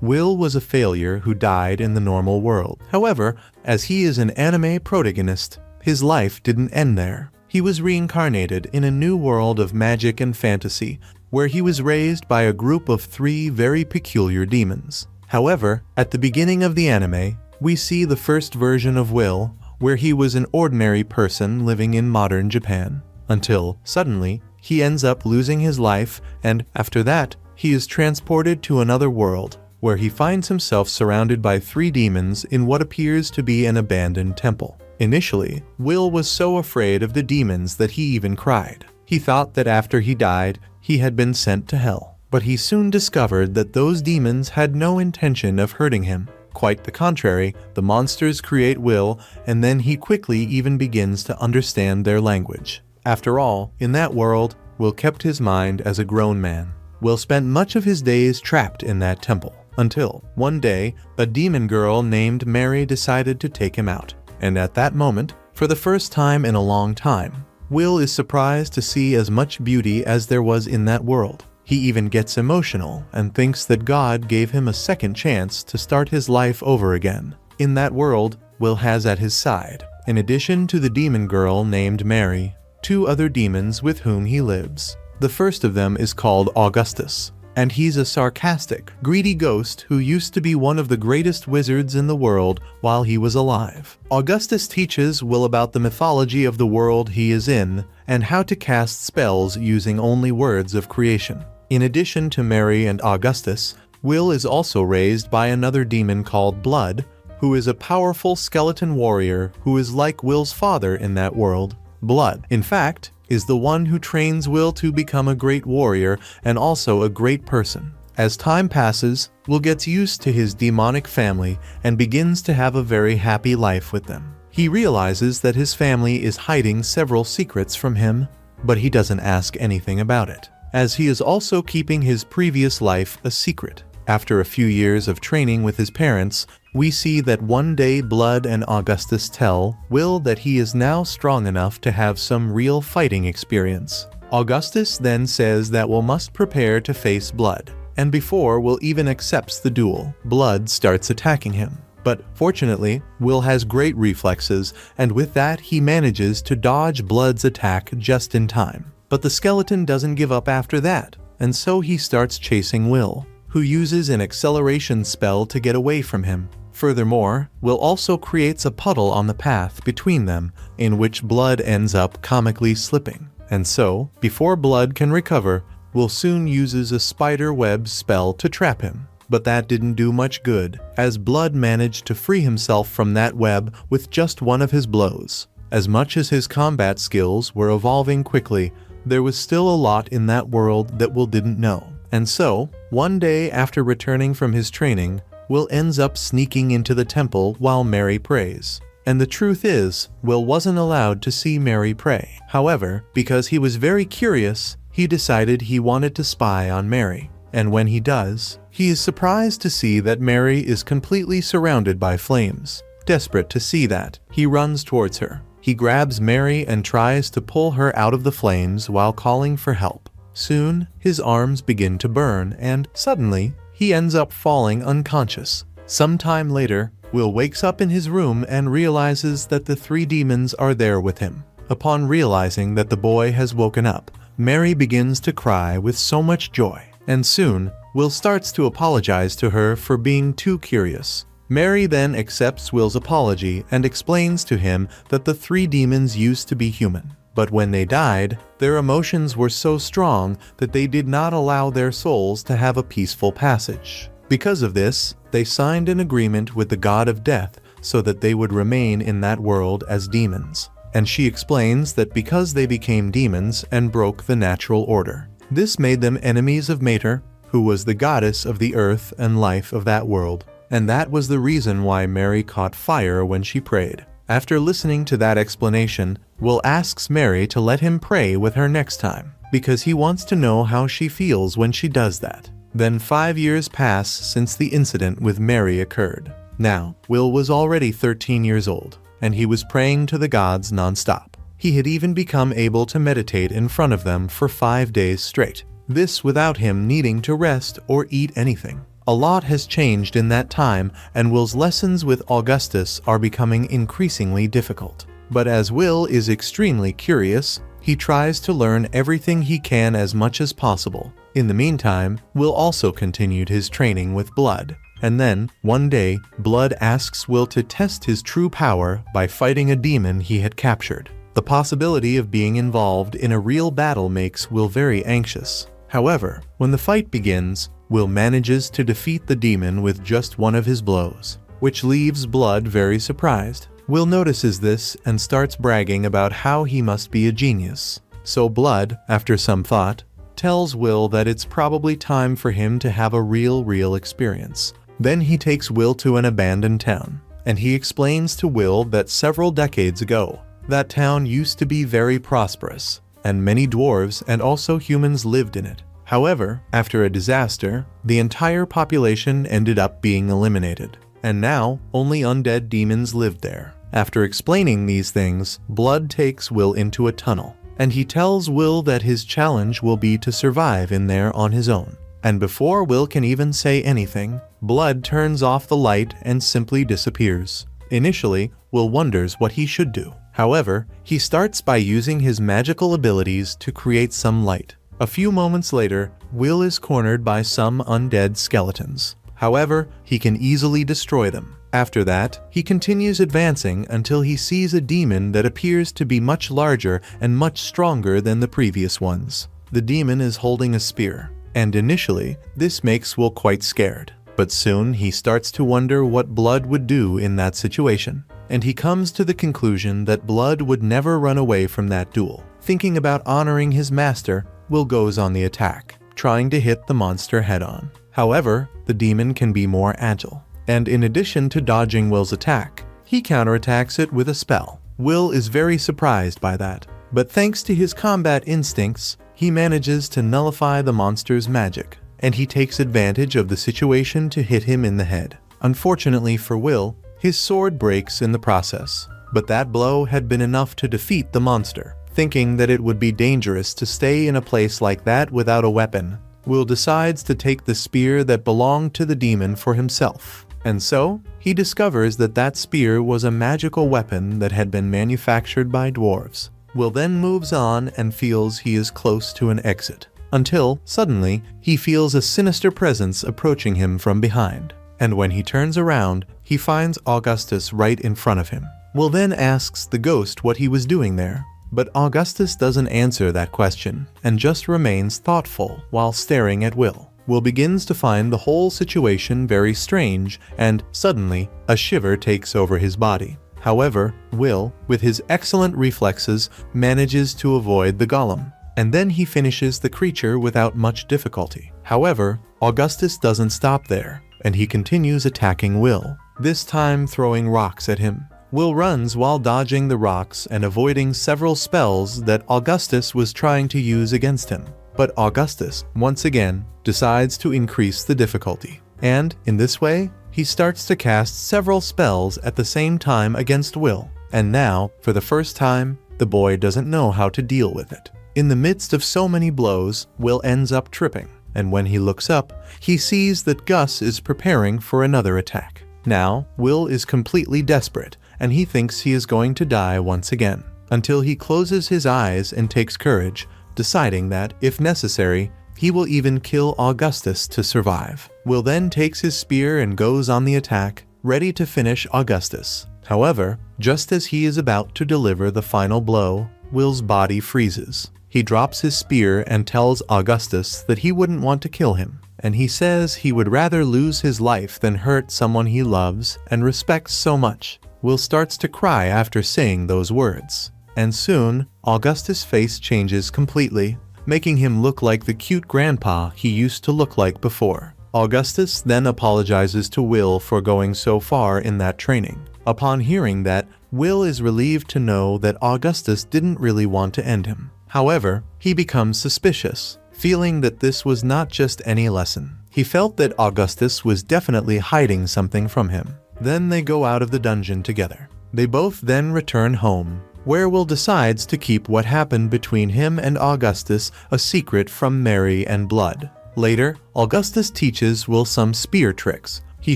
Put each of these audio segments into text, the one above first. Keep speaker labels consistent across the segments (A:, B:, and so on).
A: Will was a failure who died in the normal world. However, as he is an anime protagonist, his life didn't end there. He was reincarnated in a new world of magic and fantasy, where he was raised by a group of 3 very peculiar demons. However, at the beginning of the anime, we see the first version of Will, where he was an ordinary person living in modern Japan, until, suddenly, he ends up losing his life, and, after that, he is transported to another world, where he finds himself surrounded by 3 demons in what appears to be an abandoned temple. Initially, Will was so afraid of the demons that he even cried. He thought that after he died, he had been sent to hell. But he soon discovered that those demons had no intention of hurting him. Quite the contrary, the monsters create Will, and then he quickly even begins to understand their language. After all, in that world, Will kept his mind as a grown man. Will spent much of his days trapped in that temple, until, one day, a demon girl named Mary decided to take him out. And at that moment, for the first time in a long time, Will is surprised to see as much beauty as there was in that world. He even gets emotional and thinks that God gave him a second chance to start his life over again. In that world, Will has at his side, in addition to the demon girl named Mary, 2 other demons with whom he lives. The first of them is called Augustus, and he's a sarcastic, greedy ghost who used to be one of the greatest wizards in the world while he was alive. Augustus teaches Will about the mythology of the world he is in and how to cast spells using only words of creation. In addition to Mary and Augustus, Will is also raised by another demon called Blood, who is a powerful skeleton warrior who is like Will's father in that world. Blood, in fact, is the one who trains Will to become a great warrior and also a great person. As time passes, Will gets used to his demonic family and begins to have a very happy life with them. He realizes that his family is hiding several secrets from him, but he doesn't ask anything about it, as he is also keeping his previous life a secret. After a few years of training with his parents, we see that one day Blood and Augustus tell Will that he is now strong enough to have some real fighting experience. Augustus then says that Will must prepare to face Blood, and before Will even accepts the duel, Blood starts attacking him. But fortunately, Will has great reflexes, and with that he manages to dodge Blood's attack just in time. But the skeleton doesn't give up after that, and so he starts chasing Will, who uses an acceleration spell to get away from him. Furthermore, Will also creates a puddle on the path between them, in which Blood ends up comically slipping. And so, before Blood can recover, Will soon uses a spider web spell to trap him. But that didn't do much good, as Blood managed to free himself from that web with just one of his blows. As much as his combat skills were evolving quickly, there was still a lot in that world that Will didn't know. And so, one day after returning from his training, Will ends up sneaking into the temple while Mary prays. And the truth is, Will wasn't allowed to see Mary pray. However, because he was very curious, he decided he wanted to spy on Mary. And when he does, he is surprised to see that Mary is completely surrounded by flames. Desperate to see that, he runs towards her. He grabs Mary and tries to pull her out of the flames while calling for help. Soon, his arms begin to burn, and suddenly, he ends up falling unconscious. Sometime later, Will wakes up in his room and realizes that the 3 demons are there with him. Upon realizing that the boy has woken up, Mary begins to cry with so much joy, and soon, Will starts to apologize to her for being too curious. Mary then accepts Will's apology and explains to him that the 3 demons used to be human. But when they died, their emotions were so strong that they did not allow their souls to have a peaceful passage. Because of this, they signed an agreement with the god of death so that they would remain in that world as demons. And she explains that because they became demons and broke the natural order, this made them enemies of Mater, who was the goddess of the earth and life of that world. And that was the reason why Mary caught fire when she prayed. After listening to that explanation, Will asks Mary to let him pray with her next time, because he wants to know how she feels when she does that. Then 5 years pass since the incident with Mary occurred. Now, Will was already 13 years old, and he was praying to the gods non-stop. He had even become able to meditate in front of them for 5 days straight. This without him needing to rest or eat anything. A lot has changed in that time, and Will's lessons with Augustus are becoming increasingly difficult. But as Will is extremely curious, he tries to learn everything he can as much as possible. In the meantime, Will also continued his training with Blood. And then, one day, Blood asks Will to test his true power by fighting a demon he had captured. The possibility of being involved in a real battle makes Will very anxious. However, when the fight begins, Will manages to defeat the demon with just one of his blows, which leaves Blood very surprised. Will notices this and starts bragging about how he must be a genius. So Blood, after some thought, tells Will that it's probably time for him to have a real experience. Then he takes Will to an abandoned town, and he explains to Will that several decades ago, that town used to be very prosperous, and many dwarves and also humans lived in it. However, after a disaster, the entire population ended up being eliminated, and now only undead demons lived there. After explaining these things, Blood takes Will into a tunnel, and he tells Will that his challenge will be to survive in there on his own. And before Will can even say anything, Blood turns off the light and simply disappears. Initially, Will wonders what he should do. However, he starts by using his magical abilities to create some light. A few moments later, Will is cornered by some undead skeletons. However, he can easily destroy them. After that, he continues advancing until he sees a demon that appears to be much larger and much stronger than the previous ones. The demon is holding a spear, and initially, this makes Will quite scared. But soon he starts to wonder what Blood would do in that situation, and he comes to the conclusion that Blood would never run away from that duel. Thinking about honoring his master, Will goes on the attack, trying to hit the monster head-on. However, the demon can be more agile, and in addition to dodging Will's attack, he counterattacks it with a spell. Will is very surprised by that, but thanks to his combat instincts, he manages to nullify the monster's magic, and he takes advantage of the situation to hit him in the head. Unfortunately for Will, his sword breaks in the process, but that blow had been enough to defeat the monster. Thinking that it would be dangerous to stay in a place like that without a weapon, Will decides to take the spear that belonged to the demon for himself. And so, he discovers that that spear was a magical weapon that had been manufactured by dwarves. Will then moves on and feels he is close to an exit, until, suddenly, he feels a sinister presence approaching him from behind. And when he turns around, he finds Augustus right in front of him. Will then asks the ghost what he was doing there. But Augustus doesn't answer that question, and just remains thoughtful while staring at Will. Will begins to find the whole situation very strange, and suddenly, a shiver takes over his body. However, Will, with his excellent reflexes, manages to avoid the golem, and then he finishes the creature without much difficulty. However, Augustus doesn't stop there, and he continues attacking Will, this time throwing rocks at him. Will runs while dodging the rocks and avoiding several spells that Augustus was trying to use against him. But Augustus, once again, decides to increase the difficulty. And, in this way, he starts to cast several spells at the same time against Will. And now, for the first time, the boy doesn't know how to deal with it. In the midst of so many blows, Will ends up tripping. And when he looks up, he sees that Gus is preparing for another attack. Now, Will is completely desperate, and he thinks he is going to die once again, until he closes his eyes and takes courage, deciding that, if necessary, he will even kill Augustus to survive. Will then takes his spear and goes on the attack, ready to finish Augustus. However, just as he is about to deliver the final blow, Will's body freezes. He drops his spear and tells Augustus that he wouldn't want to kill him, and he says he would rather lose his life than hurt someone he loves and respects so much. Will starts to cry after saying those words, and soon, Augustus' face changes completely, making him look like the cute grandpa he used to look like before. Augustus then apologizes to Will for going so far in that training. Upon hearing that, Will is relieved to know that Augustus didn't really want to end him. However, he becomes suspicious, feeling that this was not just any lesson. He felt that Augustus was definitely hiding something from him. Then they go out of the dungeon together. They both then return home, where Will decides to keep what happened between him and Augustus a secret from Mary and Blood. Later, Augustus teaches Will some spear tricks. He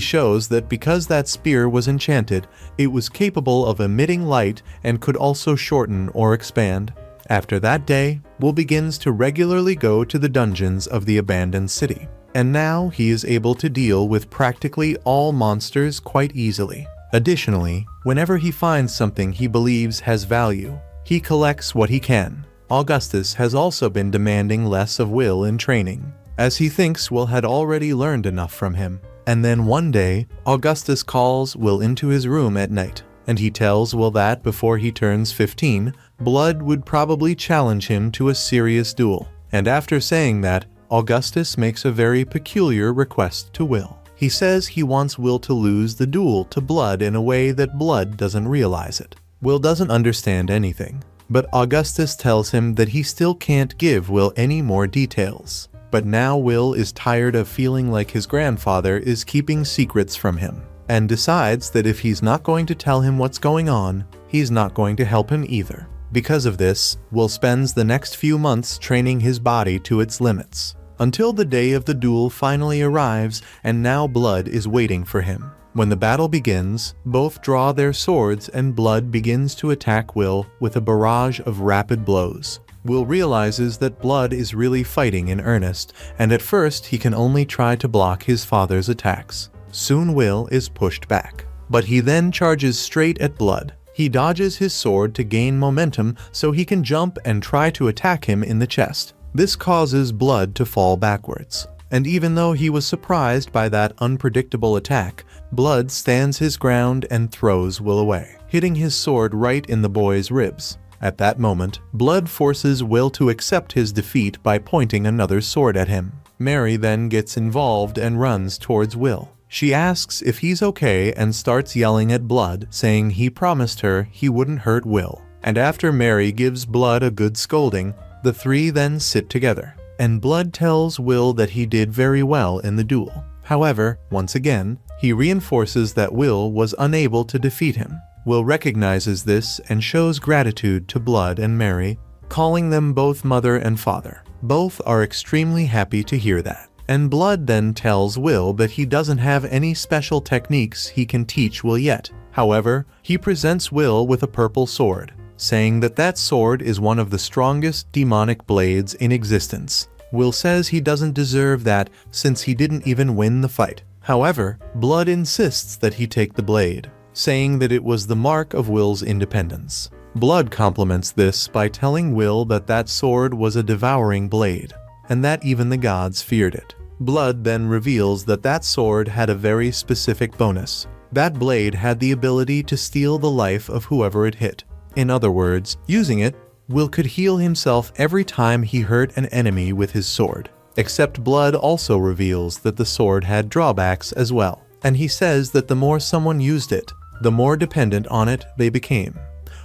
A: shows that because that spear was enchanted, it was capable of emitting light and could also shorten or expand. After that day, Will begins to regularly go to the dungeons of the abandoned city. And now he is able to deal with practically all monsters quite easily. Additionally, whenever he finds something he believes has value, he collects what he can. Augustus has also been demanding less of Will in training, as he thinks Will had already learned enough from him. And then one day, Augustus calls Will into his room at night, and he tells Will that before he turns 15, Blood would probably challenge him to a serious duel. And after saying that, Augustus makes a very peculiar request to Will. He says he wants Will to lose the duel to Blood in a way that Blood doesn't realize it. Will doesn't understand anything, but Augustus tells him that he still can't give Will any more details. But now Will is tired of feeling like his grandfather is keeping secrets from him, and decides that if he's not going to tell him what's going on, he's not going to help him either. Because of this, Will spends the next few months training his body to its limits, until the day of the duel finally arrives, and now Blood is waiting for him. When the battle begins, both draw their swords and Blood begins to attack Will with a barrage of rapid blows. Will realizes that Blood is really fighting in earnest, and at first he can only try to block his father's attacks. Soon Will is pushed back, but he then charges straight at Blood. He dodges his sword to gain momentum so he can jump and try to attack him in the chest. This causes Blood to fall backwards, and even though he was surprised by that unpredictable attack, Blood stands his ground and throws Will away, hitting his sword right in the boy's ribs. At that moment, Blood forces Will to accept his defeat by pointing another sword at him. Mary then gets involved and runs towards Will. She asks if he's okay and starts yelling at Blood, saying he promised her he wouldn't hurt Will. And after Mary gives Blood a good scolding, the three then sit together, and Blood tells Will that he did very well in the duel. However, once again, he reinforces that Will was unable to defeat him. Will recognizes this and shows gratitude to Blood and Mary, calling them both mother and father. Both are extremely happy to hear that. And Blood then tells Will that he doesn't have any special techniques he can teach Will yet. However, he presents Will with a purple sword, saying that that sword is one of the strongest demonic blades in existence. Will says he doesn't deserve that since he didn't even win the fight. However, Blood insists that he take the blade, saying that it was the mark of Will's independence. Blood compliments this by telling Will that that sword was a devouring blade, and that even the gods feared it. Blood then reveals that that sword had a very specific bonus. That blade had the ability to steal the life of whoever it hit. In other words, using it, Will could heal himself every time he hurt an enemy with his sword. Except Blood also reveals that the sword had drawbacks as well, and he says that the more someone used it, the more dependent on it they became.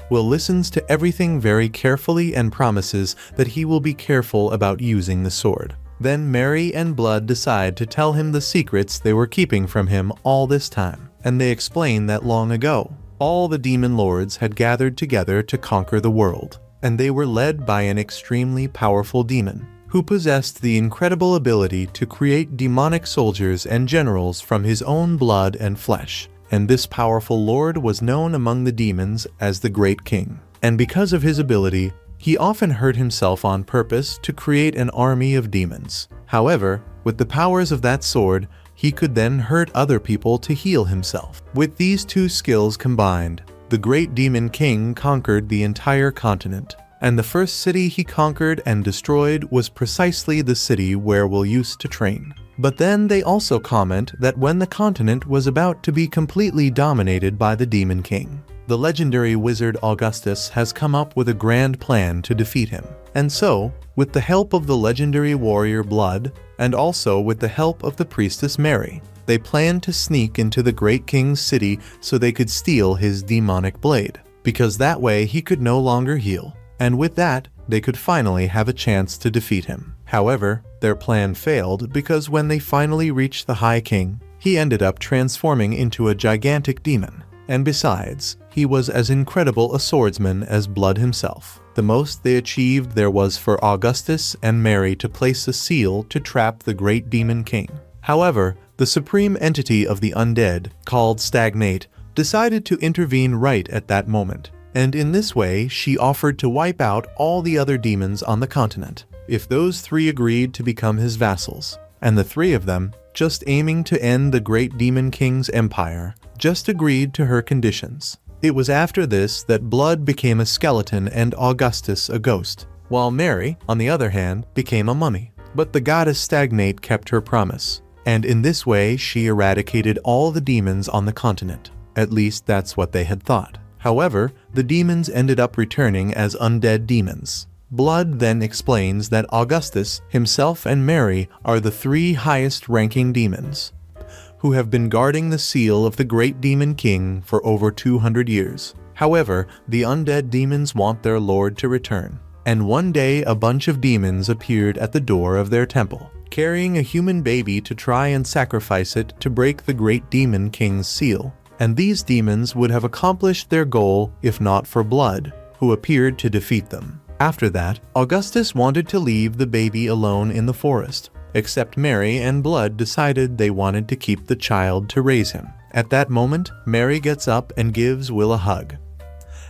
A: Will listens to everything very carefully and promises that he will be careful about using the sword. Then Mary and Blood decide to tell him the secrets they were keeping from him all this time, and they explain that long ago, all the demon lords had gathered together to conquer the world, and they were led by an extremely powerful demon, who possessed the incredible ability to create demonic soldiers and generals from his own blood and flesh. And this powerful lord was known among the demons as the Great King. And because of his ability, he often hurt himself on purpose to create an army of demons. However, with the powers of that sword, he could then hurt other people to heal himself. With these two skills combined, the Great Demon King conquered the entire continent. And the first city he conquered and destroyed was precisely the city where Will used to train. But then they also comment that when the continent was about to be completely dominated by the Demon King, the legendary wizard Augustus has come up with a grand plan to defeat him. And so, with the help of the legendary warrior Blood, and also with the help of the priestess Mary, they planned to sneak into the Great King's city so they could steal his demonic blade, because that way he could no longer heal. And with that, they could finally have a chance to defeat him. However, their plan failed because when they finally reached the High King, he ended up transforming into a gigantic demon, and besides, he was as incredible a swordsman as Blood himself. The most they achieved there was for Augustus and Mary to place a seal to trap the great demon king. However, the supreme entity of the undead, called Stagnate, decided to intervene right at that moment, and in this way she offered to wipe out all the other demons on the continent, if those three agreed to become his vassals. And the three of them, just aiming to end the great demon king's empire, just agreed to her conditions. It was after this that Blood became a skeleton and Augustus a ghost, while Mary, on the other hand, became a mummy. But the goddess Stagnate kept her promise, and in this way she eradicated all the demons on the continent. At least that's what they had thought. However, the demons ended up returning as undead demons. Blood then explains that Augustus, himself, and Mary are the three highest-ranking demons, who have been guarding the seal of the great demon king for over 200 years. However, the undead demons want their lord to return, and one day a bunch of demons appeared at the door of their temple, carrying a human baby to try and sacrifice it to break the great demon king's seal. And these demons would have accomplished their goal if not for Blood, who appeared to defeat them. After that, Augustus wanted to leave the baby alone in the forest, except Mary and Blood decided they wanted to keep the child to raise him. At that moment, Mary gets up and gives Will a hug,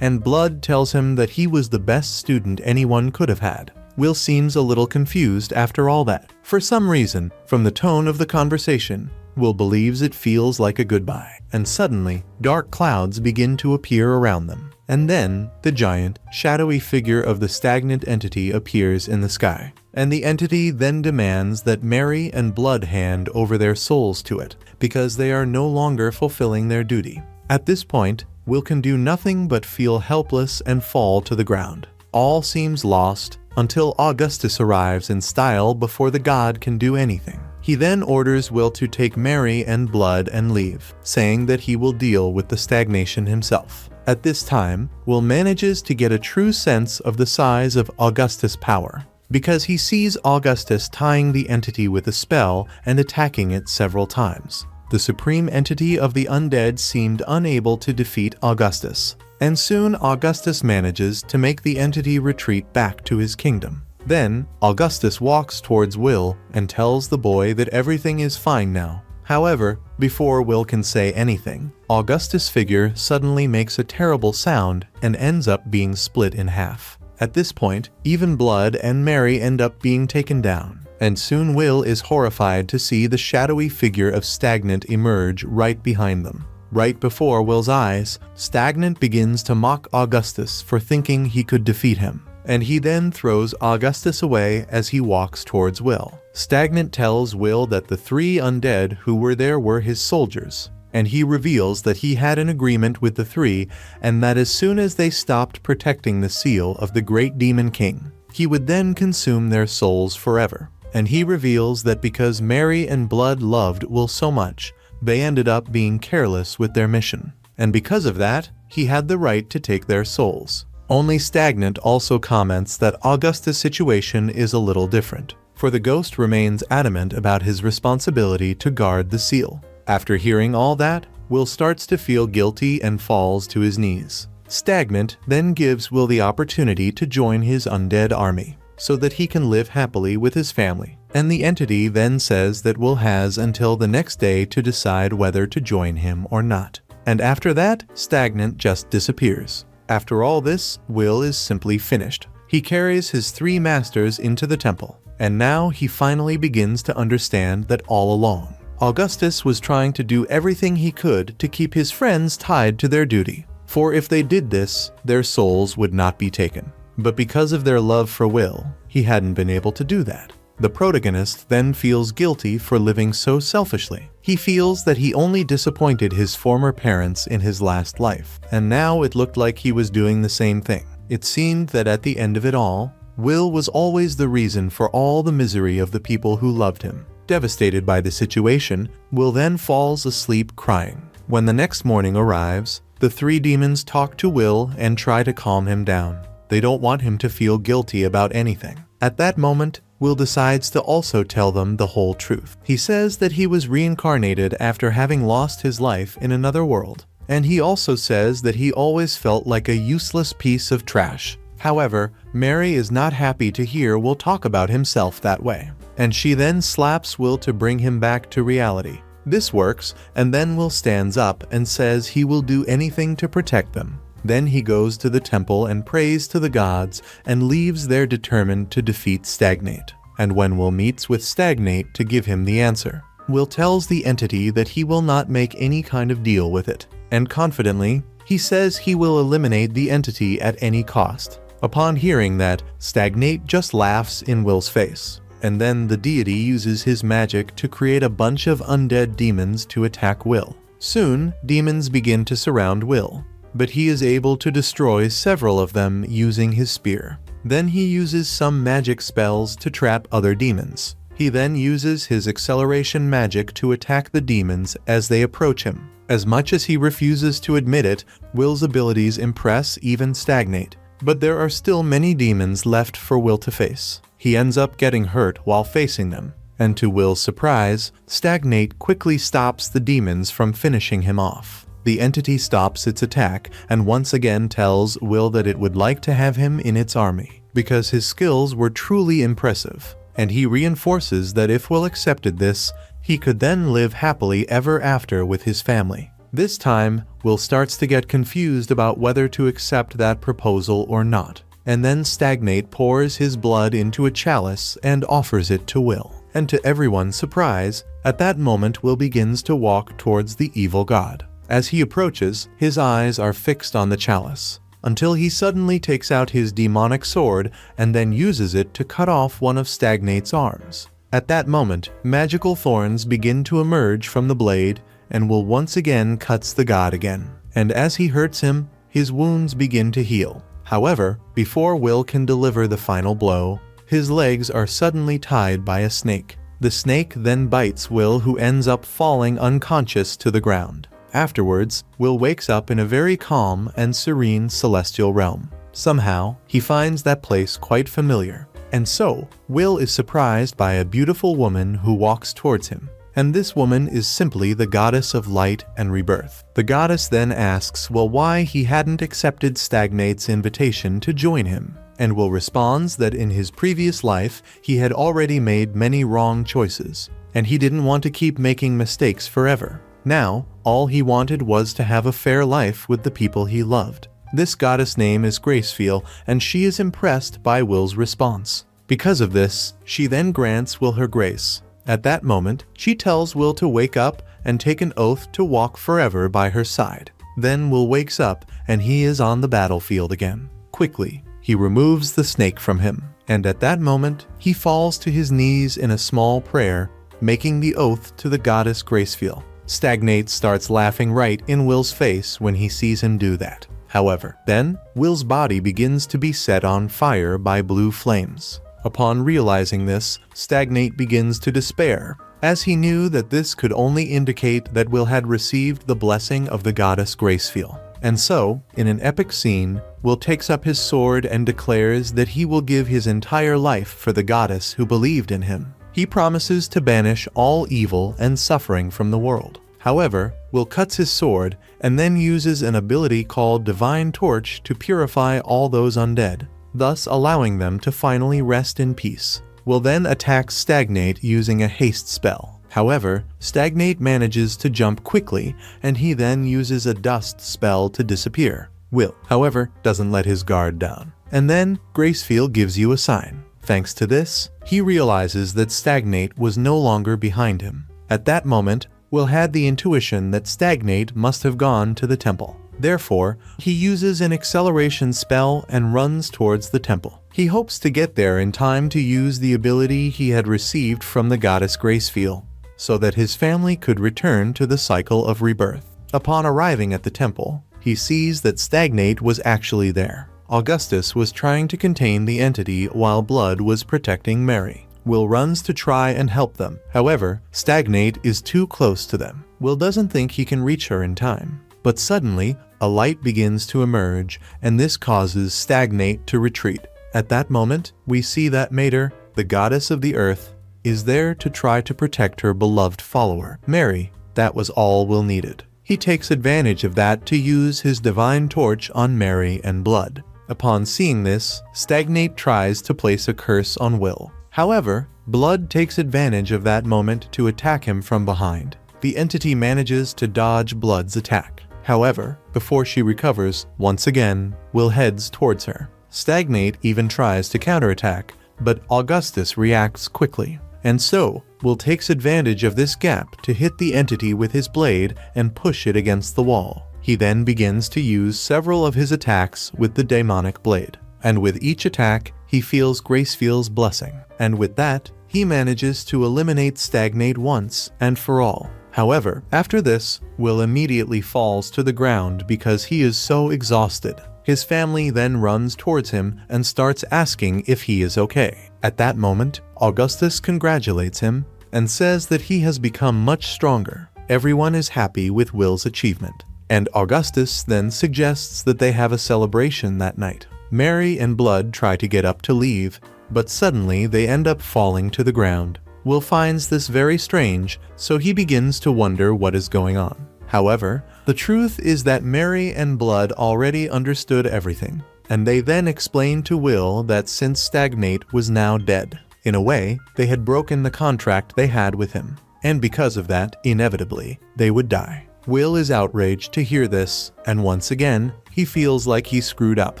A: and Blood tells him that he was the best student anyone could have had. Will seems a little confused after all that. For some reason, from the tone of the conversation, Will believes it feels like a goodbye, and suddenly, dark clouds begin to appear around them. And then, the giant, shadowy figure of the stagnant entity appears in the sky, and the entity then demands that Mary and Blood hand over their souls to it, because they are no longer fulfilling their duty. At this point, Will can do nothing but feel helpless and fall to the ground. All seems lost until Augustus arrives in style before the god can do anything. He then orders Will to take Mary and Blood and leave, saying that he will deal with the stagnation himself. At this time, Will manages to get a true sense of the size of Augustus' power, because he sees Augustus tying the entity with a spell and attacking it several times. The supreme entity of the undead seemed unable to defeat Augustus, and soon Augustus manages to make the entity retreat back to his kingdom. Then, Augustus walks towards Will and tells the boy that everything is fine now. However, before Will can say anything, Augustus' figure suddenly makes a terrible sound and ends up being split in half. At this point, even Blood and Mary end up being taken down, and soon Will is horrified to see the shadowy figure of Stagnant emerge right behind them. Right before Will's eyes, Stagnant begins to mock Augustus for thinking he could defeat him, and he then throws Augustus away as he walks towards Will. Stagnant tells Will that the three undead who were there were his soldiers, and he reveals that he had an agreement with the three, and that as soon as they stopped protecting the seal of the great demon king, he would then consume their souls forever. And he reveals that because Mary and Blood loved Will so much, they ended up being careless with their mission, and because of that, he had the right to take their souls. Only Stagnant also comments that Augustus' situation is a little different, for the ghost remains adamant about his responsibility to guard the seal. After hearing all that, Will starts to feel guilty and falls to his knees. Stagnant then gives Will the opportunity to join his undead army, so that he can live happily with his family. And the entity then says that Will has until the next day to decide whether to join him or not. And after that, Stagnant just disappears. After all this, Will is simply finished. He carries his three masters into the temple, and now he finally begins to understand that all along, Augustus was trying to do everything he could to keep his friends tied to their duty. For if they did this, their souls would not be taken. But because of their love for Will, he hadn't been able to do that. The protagonist then feels guilty for living so selfishly. He feels that he only disappointed his former parents in his last life, and now it looked like he was doing the same thing. It seemed that at the end of it all, Will was always the reason for all the misery of the people who loved him. Devastated by the situation, Will then falls asleep crying. When the next morning arrives, the three demons talk to Will and try to calm him down. They don't want him to feel guilty about anything. At that moment, Will decides to also tell them the whole truth. He says that he was reincarnated after having lost his life in another world, And he also says that he always felt like a useless piece of trash. However, Mary is not happy to hear Will talk about himself that way, and she then slaps Will to bring him back to reality. This works, and then Will stands up and says he will do anything to protect them. Then he goes to the temple and prays to the gods and leaves there determined to defeat Stagnate. And when Will meets with Stagnate to give him the answer, Will tells the entity that he will not make any kind of deal with it, and confidently, he says he will eliminate the entity at any cost. Upon hearing that, Stagnate just laughs in Will's face, and then the deity uses his magic to create a bunch of undead demons to attack Will. Soon, demons begin to surround Will, but he is able to destroy several of them using his spear. Then he uses some magic spells to trap other demons. He then uses his acceleration magic to attack the demons as they approach him. As much as he refuses to admit it, Will's abilities impress even Stagnate, but there are still many demons left for Will to face. He ends up getting hurt while facing them, and to Will's surprise, Stagnate quickly stops the demons from finishing him off. The entity stops its attack and once again tells Will that it would like to have him in its army, because his skills were truly impressive, and he reinforces that if Will accepted this, he could then live happily ever after with his family. This time, Will starts to get confused about whether to accept that proposal or not, and then Stagnate pours his blood into a chalice and offers it to Will. And to everyone's surprise, at that moment Will begins to walk towards the evil god. As he approaches, his eyes are fixed on the chalice, until he suddenly takes out his demonic sword and then uses it to cut off one of Stagnate's arms. At that moment, magical thorns begin to emerge from the blade, and Will once again cuts the god again. And as he hurts him, his wounds begin to heal. However, before Will can deliver the final blow, his legs are suddenly tied by a snake. The snake then bites Will, who ends up falling unconscious to the ground. Afterwards, Will wakes up in a very calm and serene celestial realm. Somehow, he finds that place quite familiar. And so, Will is surprised by a beautiful woman who walks towards him. And this woman is simply the goddess of light and rebirth. The goddess then asks Will why he hadn't accepted Stagnate's invitation to join him. And Will responds that in his previous life, he had already made many wrong choices, and he didn't want to keep making mistakes forever. Now, all he wanted was to have a fair life with the people he loved. This goddess name is Gracefeel, and she is impressed by Will's response. Because of this, she then grants Will her grace. At that moment, she tells Will to wake up and take an oath to walk forever by her side. Then Will wakes up and he is on the battlefield again. Quickly, he removes the snake from him, and at that moment, he falls to his knees in a small prayer, making the oath to the goddess Gracefeel. Stagnate starts laughing right in Will's face when he sees him do that. However, then, Will's body begins to be set on fire by blue flames. Upon realizing this, Stagnate begins to despair, as he knew that this could only indicate that Will had received the blessing of the goddess Gracefeel. And so, in an epic scene, Will takes up his sword and declares that he will give his entire life for the goddess who believed in him. He promises to banish all evil and suffering from the world. However, Will cuts his sword and then uses an ability called Divine Torch to purify all those undead, thus allowing them to finally rest in peace. Will then attack Stagnate using a haste spell. However, Stagnate manages to jump quickly, and he then uses a dust spell to disappear. Will, however, doesn't let his guard down. And then, Gracefeel gives you a sign. Thanks to this, he realizes that Stagnate was no longer behind him. At that moment, Will had the intuition that Stagnate must have gone to the temple. Therefore, he uses an acceleration spell and runs towards the temple. He hopes to get there in time to use the ability he had received from the goddess Gracefeel, so that his family could return to the cycle of rebirth. Upon arriving at the temple, he sees that Stagnate was actually there. Augustus was trying to contain the entity while Blood was protecting Mary. Will runs to try and help them. However, Stagnate is too close to them. Will doesn't think he can reach her in time. But suddenly, a light begins to emerge, and this causes Stagnate to retreat. At that moment, we see that Mater, the goddess of the earth, is there to try to protect her beloved follower, Mary. That was all Will needed. He takes advantage of that to use his divine torch on Mary and Blood. Upon seeing this, Stagnate tries to place a curse on Will. However, Blood takes advantage of that moment to attack him from behind. The entity manages to dodge Blood's attack. However, before she recovers, once again, Will heads towards her. Stagnate even tries to counterattack, but Augustus reacts quickly. And so, Will takes advantage of this gap to hit the entity with his blade and push it against the wall. He then begins to use several of his attacks with the demonic blade. And with each attack, he feels Gracefield's blessing. And with that, he manages to eliminate Stagnate once and for all. However, after this, Will immediately falls to the ground because he is so exhausted. His family then runs towards him and starts asking if he is okay. At that moment, Augustus congratulates him and says that he has become much stronger. Everyone is happy with Will's achievement. And Augustus then suggests that they have a celebration that night. Mary and Blood try to get up to leave, but suddenly they end up falling to the ground. Will finds this very strange, so he begins to wonder what is going on. However, the truth is that Mary and Blood already understood everything, and they then explain to Will that since Stagnate was now dead, in a way, they had broken the contract they had with him, and because of that, inevitably, they would die. Will is outraged to hear this, and once again, he feels like he screwed up.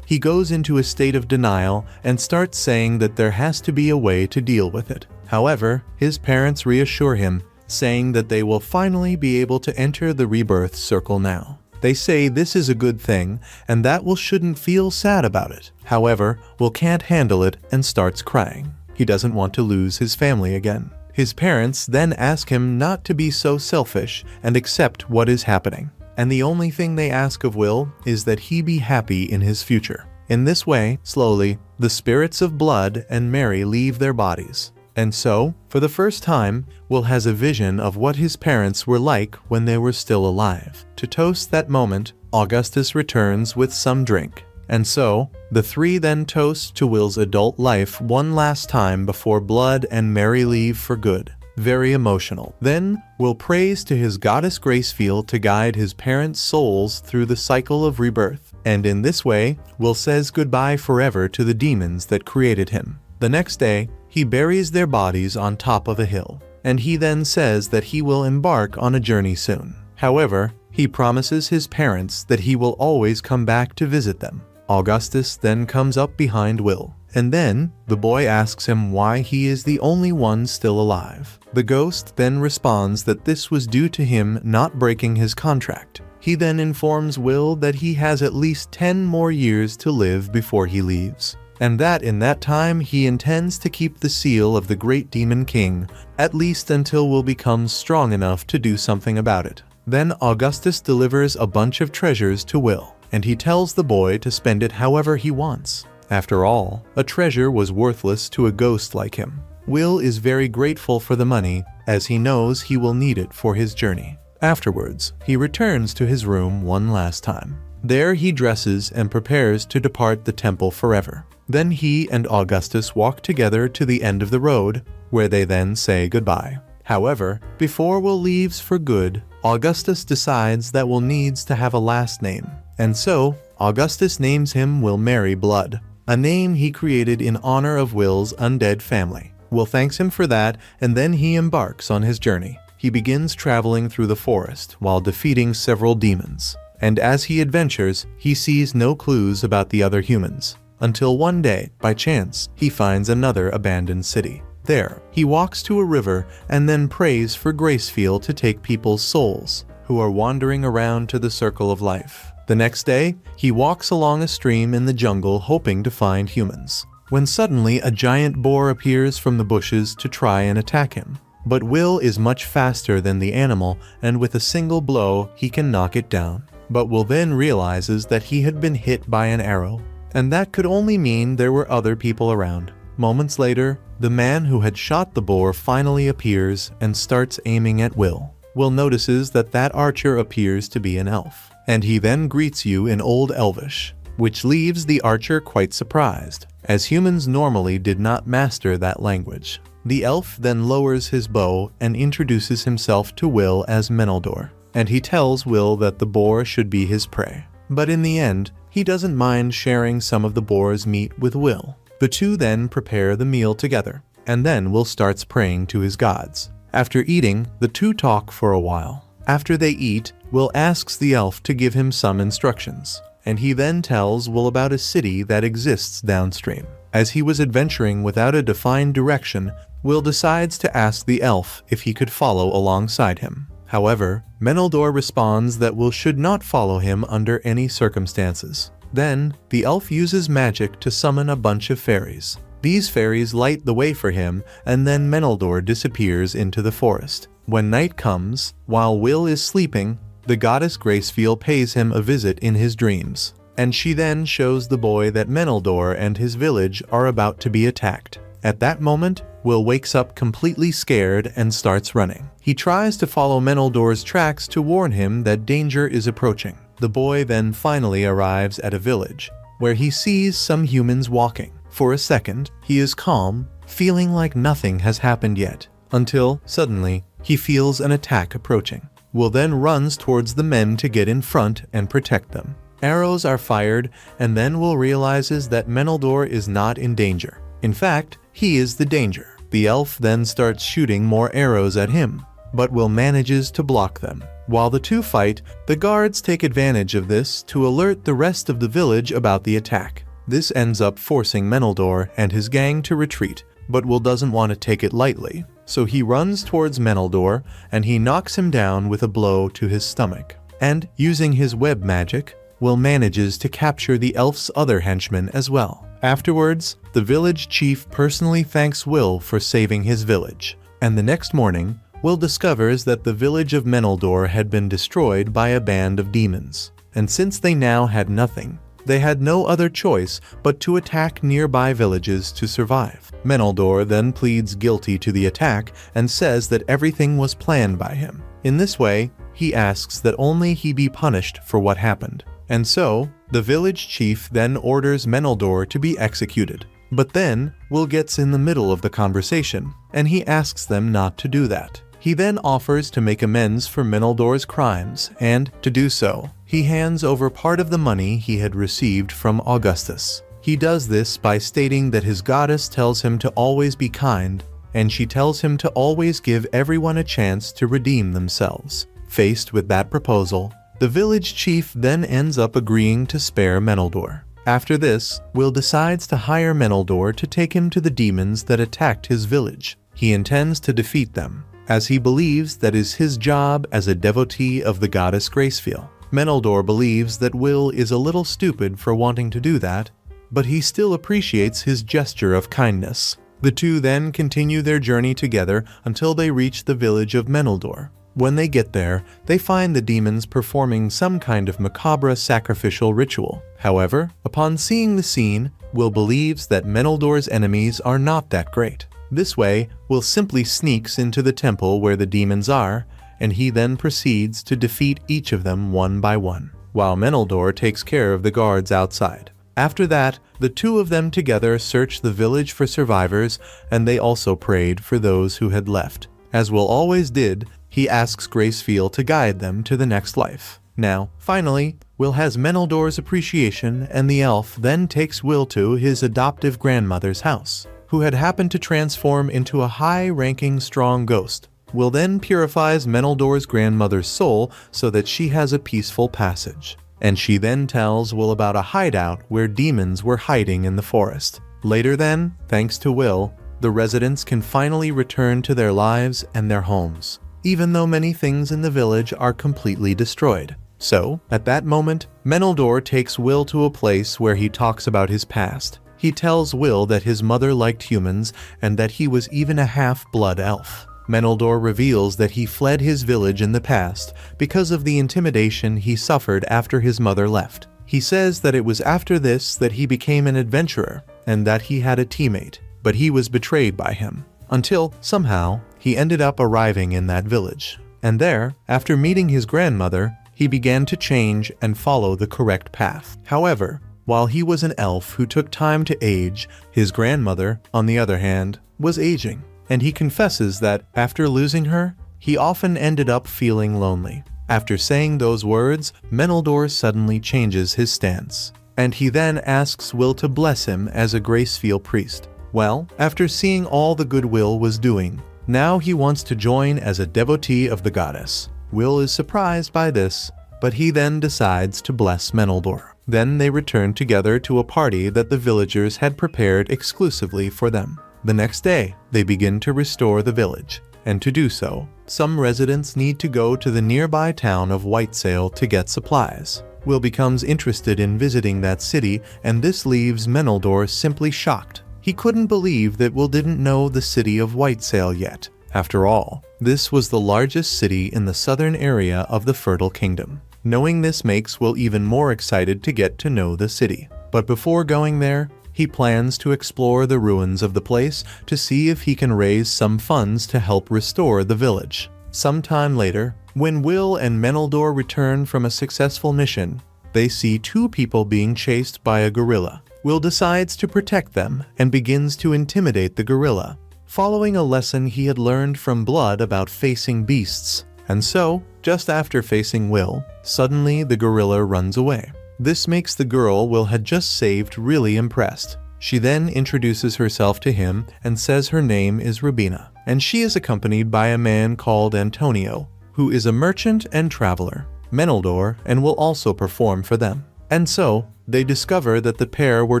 A: He goes into a state of denial and starts saying that there has to be a way to deal with it. However, his parents reassure him, saying that they will finally be able to enter the rebirth circle now. They say this is a good thing, and that Will shouldn't feel sad about it. However, Will can't handle it and starts crying. He doesn't want to lose his family again. His parents then ask him not to be so selfish and accept what is happening. And the only thing they ask of Will is that he be happy in his future. In this way, slowly, the spirits of Blood and Mary leave their bodies. And so, for the first time, Will has a vision of what his parents were like when they were still alive. To toast that moment, Augustus returns with some drink. And so, the three then toast to Will's adult life one last time before Blood and Mary leave for good. Very emotional. Then, Will prays to his goddess Gracefield to guide his parents' souls through the cycle of rebirth. And in this way, Will says goodbye forever to the demons that created him. The next day, he buries their bodies on top of a hill. And he then says that he will embark on a journey soon. However, he promises his parents that he will always come back to visit them. Augustus then comes up behind Will, and then the boy asks him why he is the only one still alive. The ghost then responds that this was due to him not breaking his contract. He then informs Will that he has at least 10 more years to live before he leaves, and that in that time he intends to keep the seal of the Great Demon King, at least until Will becomes strong enough to do something about it. Then Augustus delivers a bunch of treasures to Will, and he tells the boy to spend it however he wants. After all, a treasure was worthless to a ghost like him. Will is very grateful for the money, as he knows he will need it for his journey. Afterwards, he returns to his room one last time. There he dresses and prepares to depart the temple forever. Then he and Augustus walk together to the end of the road, where they then say goodbye. However, before Will leaves for good, Augustus decides that Will needs to have a last name. And so, Augustus names him Will Marry Blood, a name he created in honor of Will's undead family. Will thanks him for that, and then he embarks on his journey. He begins traveling through the forest while defeating several demons. And as he adventures, he sees no clues about the other humans. Until one day, by chance, he finds another abandoned city. There, he walks to a river and then prays for Gracefield to take people's souls, who are wandering around to the circle of life. The next day, he walks along a stream in the jungle hoping to find humans, when suddenly a giant boar appears from the bushes to try and attack him. But Will is much faster than the animal, and with a single blow, he can knock it down. But Will then realizes that he had been hit by an arrow, and that could only mean there were other people around. Moments later, the man who had shot the boar finally appears and starts aiming at Will. Will notices that that archer appears to be an elf, and he then greets you in Old Elvish, which leaves the archer quite surprised, as humans normally did not master that language. The elf then lowers his bow and introduces himself to Will as Meneldor. and he tells Will that the boar should be his prey. But in the end, he doesn't mind sharing some of the boar's meat with Will. The two then prepare the meal together, and then Will starts praying to his gods. After eating, the two talk for a while. After they eat, Will asks the elf to give him some instructions, and he then tells Will about a city that exists downstream. As he was adventuring without a defined direction, Will decides to ask the elf if he could follow alongside him. However, Meneldor responds that Will should not follow him under any circumstances. Then, the elf uses magic to summon a bunch of fairies. These fairies light the way for him, and then Meneldor disappears into the forest. When night comes, while Will is sleeping, the goddess Gracefeel pays him a visit in his dreams, and she then shows the boy that Meneldor and his village are about to be attacked. At that moment, Will wakes up completely scared and starts running. He tries to follow Meneldor's tracks to warn him that danger is approaching. The boy then finally arrives at a village, where he sees some humans walking. For a second, he is calm, feeling like nothing has happened yet, until, suddenly, he feels an attack approaching. Will then runs towards the men to get in front and protect them. Arrows are fired, and then Will realizes that Meneldor is not in danger. In fact, he is the danger. The elf then starts shooting more arrows at him, but Will manages to block them. While the two fight, the guards take advantage of this to alert the rest of the village about the attack. This ends up forcing Meneldor and his gang to retreat, but Will doesn't want to take it lightly, so he runs towards Meneldor and he knocks him down with a blow to his stomach. And, using his web magic, Will manages to capture the elf's other henchmen as well. Afterwards, the village chief personally thanks Will for saving his village, and the next morning, Will discovers that the village of Meneldor had been destroyed by a band of demons, and since they now had nothing, they had no other choice but to attack nearby villages to survive. Meneldor then pleads guilty to the attack and says that everything was planned by him. In this way, he asks that only he be punished for what happened. And so, the village chief then orders Meneldor to be executed. But then, Will gets in the middle of the conversation, and he asks them not to do that. He then offers to make amends for Meneldor's crimes, and, to do so, he hands over part of the money he had received from Augustus. He does this by stating that his goddess tells him to always be kind, and she tells him to always give everyone a chance to redeem themselves. Faced with that proposal, the village chief then ends up agreeing to spare Meneldor. After this, Will decides to hire Meneldor to take him to the demons that attacked his village. He intends to defeat them, as he believes that is his job as a devotee of the goddess Gracefeel. Meneldor believes that Will is a little stupid for wanting to do that, but he still appreciates his gesture of kindness. The two then continue their journey together until they reach the village of Meneldor. When they get there, they find the demons performing some kind of macabre sacrificial ritual. However, upon seeing the scene, Will believes that Meneldor's enemies are not that great. This way, Will simply sneaks into the temple where the demons are, and he then proceeds to defeat each of them one by one, while Meneldor takes care of the guards outside. After that, the two of them together search the village for survivors, and they also prayed for those who had left. As Will always did, he asks Gracefeel to guide them to the next life. Now, finally, Will has Meneldor's appreciation, and the elf then takes Will to his adoptive grandmother's house, who had happened to transform into a high-ranking strong ghost. Will then purifies Meneldor's grandmother's soul so that she has a peaceful passage. And she then tells Will about a hideout where demons were hiding in the forest. Later then, thanks to Will, the residents can finally return to their lives and their homes, even though many things in the village are completely destroyed. So, at that moment, Meneldor takes Will to a place where he talks about his past. He tells Will that his mother liked humans and that he was even a half-blood elf. Meneldor reveals that he fled his village in the past because of the intimidation he suffered after his mother left. He says that it was after this that he became an adventurer and that he had a teammate, but he was betrayed by him, until, somehow, he ended up arriving in that village. And there, after meeting his grandmother, he began to change and follow the correct path. However, while he was an elf who took time to age, his grandmother, on the other hand, was aging. And he confesses that, after losing her, he often ended up feeling lonely. After saying those words, Meneldor suddenly changes his stance, and he then asks Will to bless him as a Gracefield priest. Well, after seeing all the good Will was doing, now he wants to join as a devotee of the goddess. Will is surprised by this, but he then decides to bless Meneldor. Then they return together to a party that the villagers had prepared exclusively for them. The next day, they begin to restore the village, and to do so, some residents need to go to the nearby town of Whitesail to get supplies. Will becomes interested in visiting that city, and this leaves Meneldor simply shocked. He couldn't believe that Will didn't know the city of Whitesail yet. After all, this was the largest city in the southern area of the Fertile Kingdom. Knowing this makes Will even more excited to get to know the city. But before going there, he plans to explore the ruins of the place to see if he can raise some funds to help restore the village. Sometime later, when Will and Meneldor return from a successful mission, they see two people being chased by a gorilla. Will decides to protect them and begins to intimidate the gorilla, following a lesson he had learned from Blood about facing beasts. And so, just after facing Will, suddenly the gorilla runs away. This makes the girl Will had just saved really impressed. She then introduces herself to him and says her name is Rubina, and she is accompanied by a man called Antonio, who is a merchant and traveler. Meneldor and will also perform for them. And so, they discover that the pair were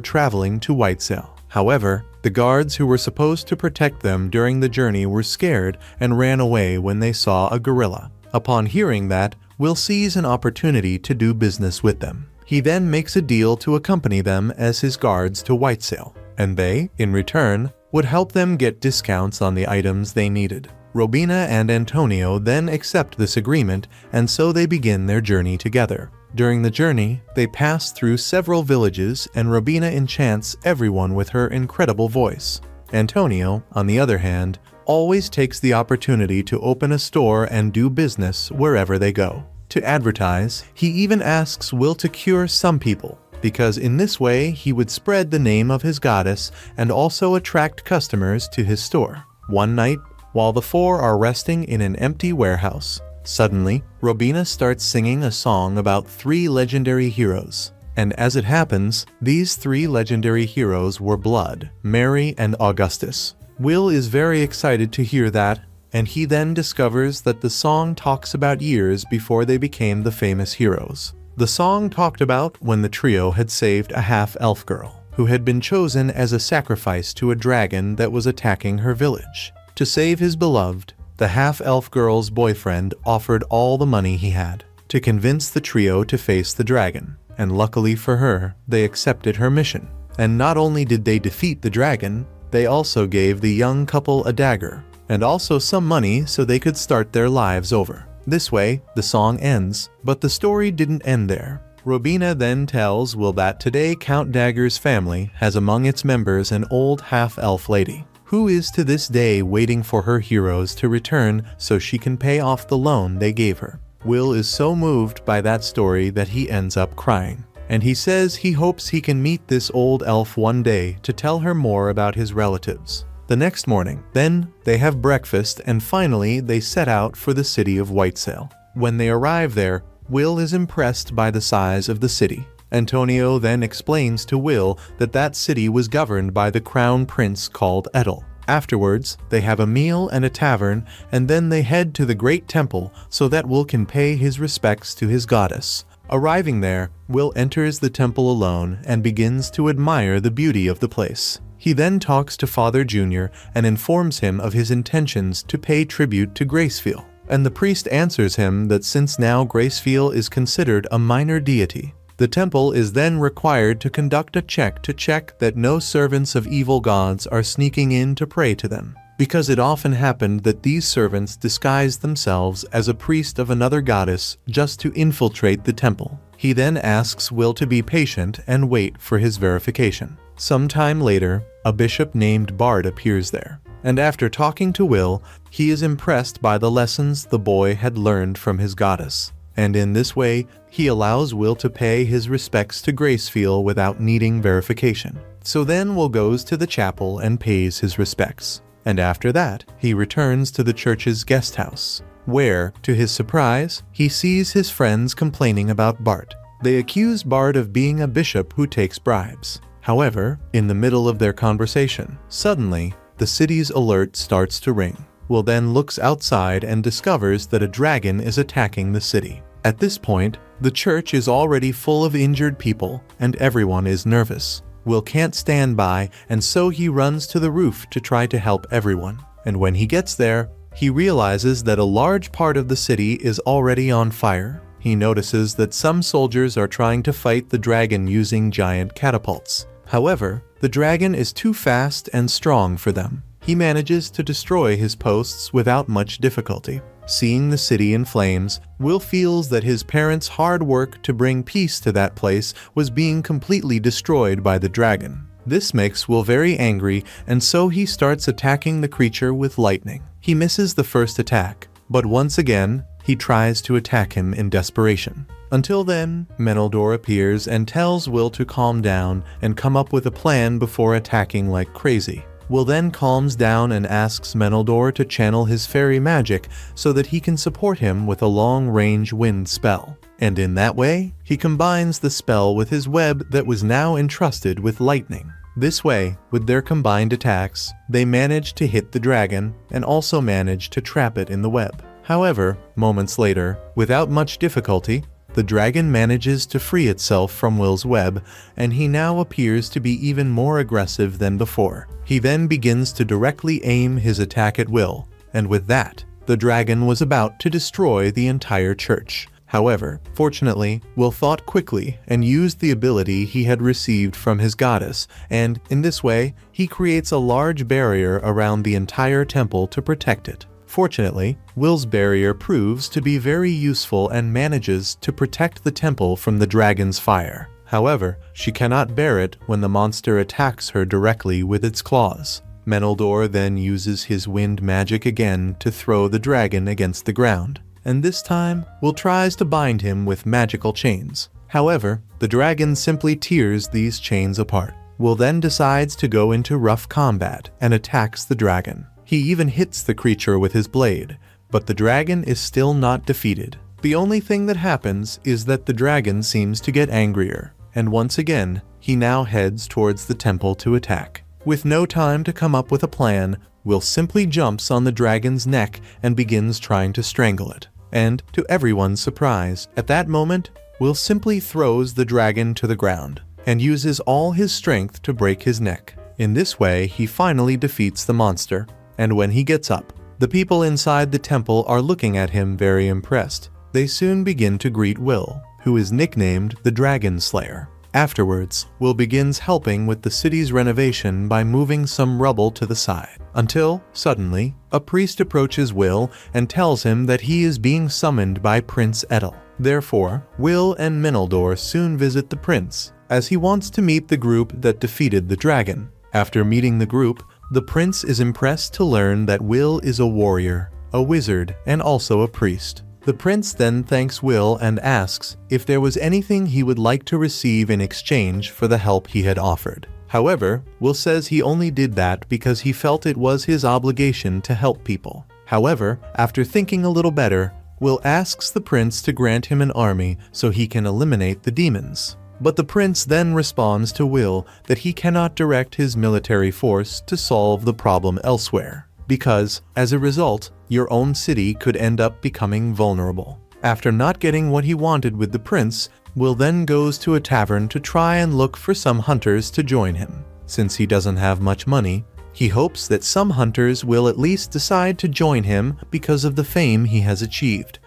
A: traveling to Whitesail. However, the guards who were supposed to protect them during the journey were scared and ran away when they saw a gorilla. Upon hearing that, Will sees an opportunity to do business with them. He then makes a deal to accompany them as his guards to Whitesail, and they, in return, would help them get discounts on the items they needed. Robina and Antonio then accept this agreement, and so they begin their journey together. During the journey, they pass through several villages, and Robina enchants everyone with her incredible voice. Antonio, on the other hand, always takes the opportunity to open a store and do business wherever they go. To advertise, he even asks Will to cure some people, because in this way he would spread the name of his goddess and also attract customers to his store. One night, while the four are resting in an empty warehouse, suddenly, Robina starts singing a song about 3 legendary heroes. And as it happens, these 3 legendary heroes were Blood, Mary, and Augustus. Will is very excited to hear that, and he then discovers that the song talks about years before they became the famous heroes. The song talked about when the trio had saved a half-elf girl, who had been chosen as a sacrifice to a dragon that was attacking her village. To save his beloved, the half-elf girl's boyfriend offered all the money he had to convince the trio to face the dragon, and luckily for her, they accepted her mission. And not only did they defeat the dragon, they also gave the young couple a dagger, and also some money so they could start their lives over. This way, the song ends, but the story didn't end there. Robina then tells Will that today Count Dagger's family has among its members an old half-elf lady, who is to this day waiting for her heroes to return so she can pay off the loan they gave her. Will is so moved by that story that he ends up crying, and he says he hopes he can meet this old elf one day to tell her more about his relatives. The next morning, then, they have breakfast and finally they set out for the city of Whitesail. When they arrive there, Will is impressed by the size of the city. Antonio then explains to Will that that city was governed by the crown prince called Edel. Afterwards, they have a meal and a tavern, and then they head to the great temple so that Will can pay his respects to his goddess. Arriving there, Will enters the temple alone and begins to admire the beauty of the place. He then talks to Father Junior and informs him of his intentions to pay tribute to Gracefield. And the priest answers him that since now Gracefield is considered a minor deity, the temple is then required to conduct a check to check that no servants of evil gods are sneaking in to pray to them, because it often happened that these servants disguised themselves as a priest of another goddess just to infiltrate the temple. He then asks Will to be patient and wait for his verification. Sometime later, a bishop named Bard appears there, and after talking to Will, he is impressed by the lessons the boy had learned from his goddess. And in this way, he allows Will to pay his respects to Gracefield without needing verification. So then Will goes to the chapel and pays his respects. And after that, he returns to the church's guest house. where, to his surprise, he sees his friends complaining about Bart. They accuse Bart of being a bishop who takes bribes. However, in the middle of their conversation, suddenly, the city's alert starts to ring. Will then looks outside and discovers that a dragon is attacking the city. At this point, the church is already full of injured people, and everyone is nervous. Will can't stand by, and so he runs to the roof to try to help everyone. And when he gets there, he realizes that a large part of the city is already on fire. He notices that some soldiers are trying to fight the dragon using giant catapults. However, the dragon is too fast and strong for them. He manages to destroy his posts without much difficulty. Seeing the city in flames, Will feels that his parents' hard work to bring peace to that place was being completely destroyed by the dragon. This makes Will very angry, and so he starts attacking the creature with lightning. He misses the first attack, but once again, he tries to attack him in desperation. Until then, Menildor appears and tells Will to calm down and come up with a plan before attacking like crazy. Will then calms down and asks Menildor to channel his fairy magic so that he can support him with a long-range wind spell. And in that way, he combines the spell with his web that was now entrusted with lightning. This way, with their combined attacks, they manage to hit the dragon and also manage to trap it in the web. However, moments later, without much difficulty, the dragon manages to free itself from Will's web, and he now appears to be even more aggressive than before. He then begins to directly aim his attack at Will, and with that, the dragon was about to destroy the entire church. However, fortunately, Will thought quickly and used the ability he had received from his goddess, and in this way, he creates a large barrier around the entire temple to protect it. Fortunately, Will's barrier proves to be very useful and manages to protect the temple from the dragon's fire. However, she cannot bear it when the monster attacks her directly with its claws. Menildor then uses his wind magic again to throw the dragon against the ground, and this time, Will tries to bind him with magical chains. However, the dragon simply tears these chains apart. Will then decides to go into rough combat and attacks the dragon. He even hits the creature with his blade, but the dragon is still not defeated. The only thing that happens is that the dragon seems to get angrier, and once again, he now heads towards the temple to attack. With no time to come up with a plan, Will simply jumps on the dragon's neck and begins trying to strangle it. And, to everyone's surprise, at that moment, Will simply throws the dragon to the ground, and uses all his strength to break his neck. In this way, he finally defeats the monster. And when he gets up, the people inside the temple are looking at him very impressed. They soon begin to greet Will, who is nicknamed the Dragon Slayer. Afterwards, Will begins helping with the city's renovation by moving some rubble to the side, until, suddenly, a priest approaches Will and tells him that he is being summoned by Prince Edel. Therefore, Will and Menildor soon visit the prince, as he wants to meet the group that defeated the dragon. After meeting the group, the prince is impressed to learn that Will is a warrior, a wizard, and also a priest. The prince then thanks Will and asks if there was anything he would like to receive in exchange for the help he had offered. However, Will says he only did that because he felt it was his obligation to help people. However, after thinking a little better, Will asks the prince to grant him an army so he can eliminate the demons. But the prince then responds to Will that he cannot direct his military force to solve the problem elsewhere, because, as a result, your own city could end up becoming vulnerable. After not getting what he wanted with the prince, Will then goes to a tavern to try and look for some hunters to join him. Since he doesn't have much money, he hopes that some hunters will at least decide to join him because of the fame he has achieved.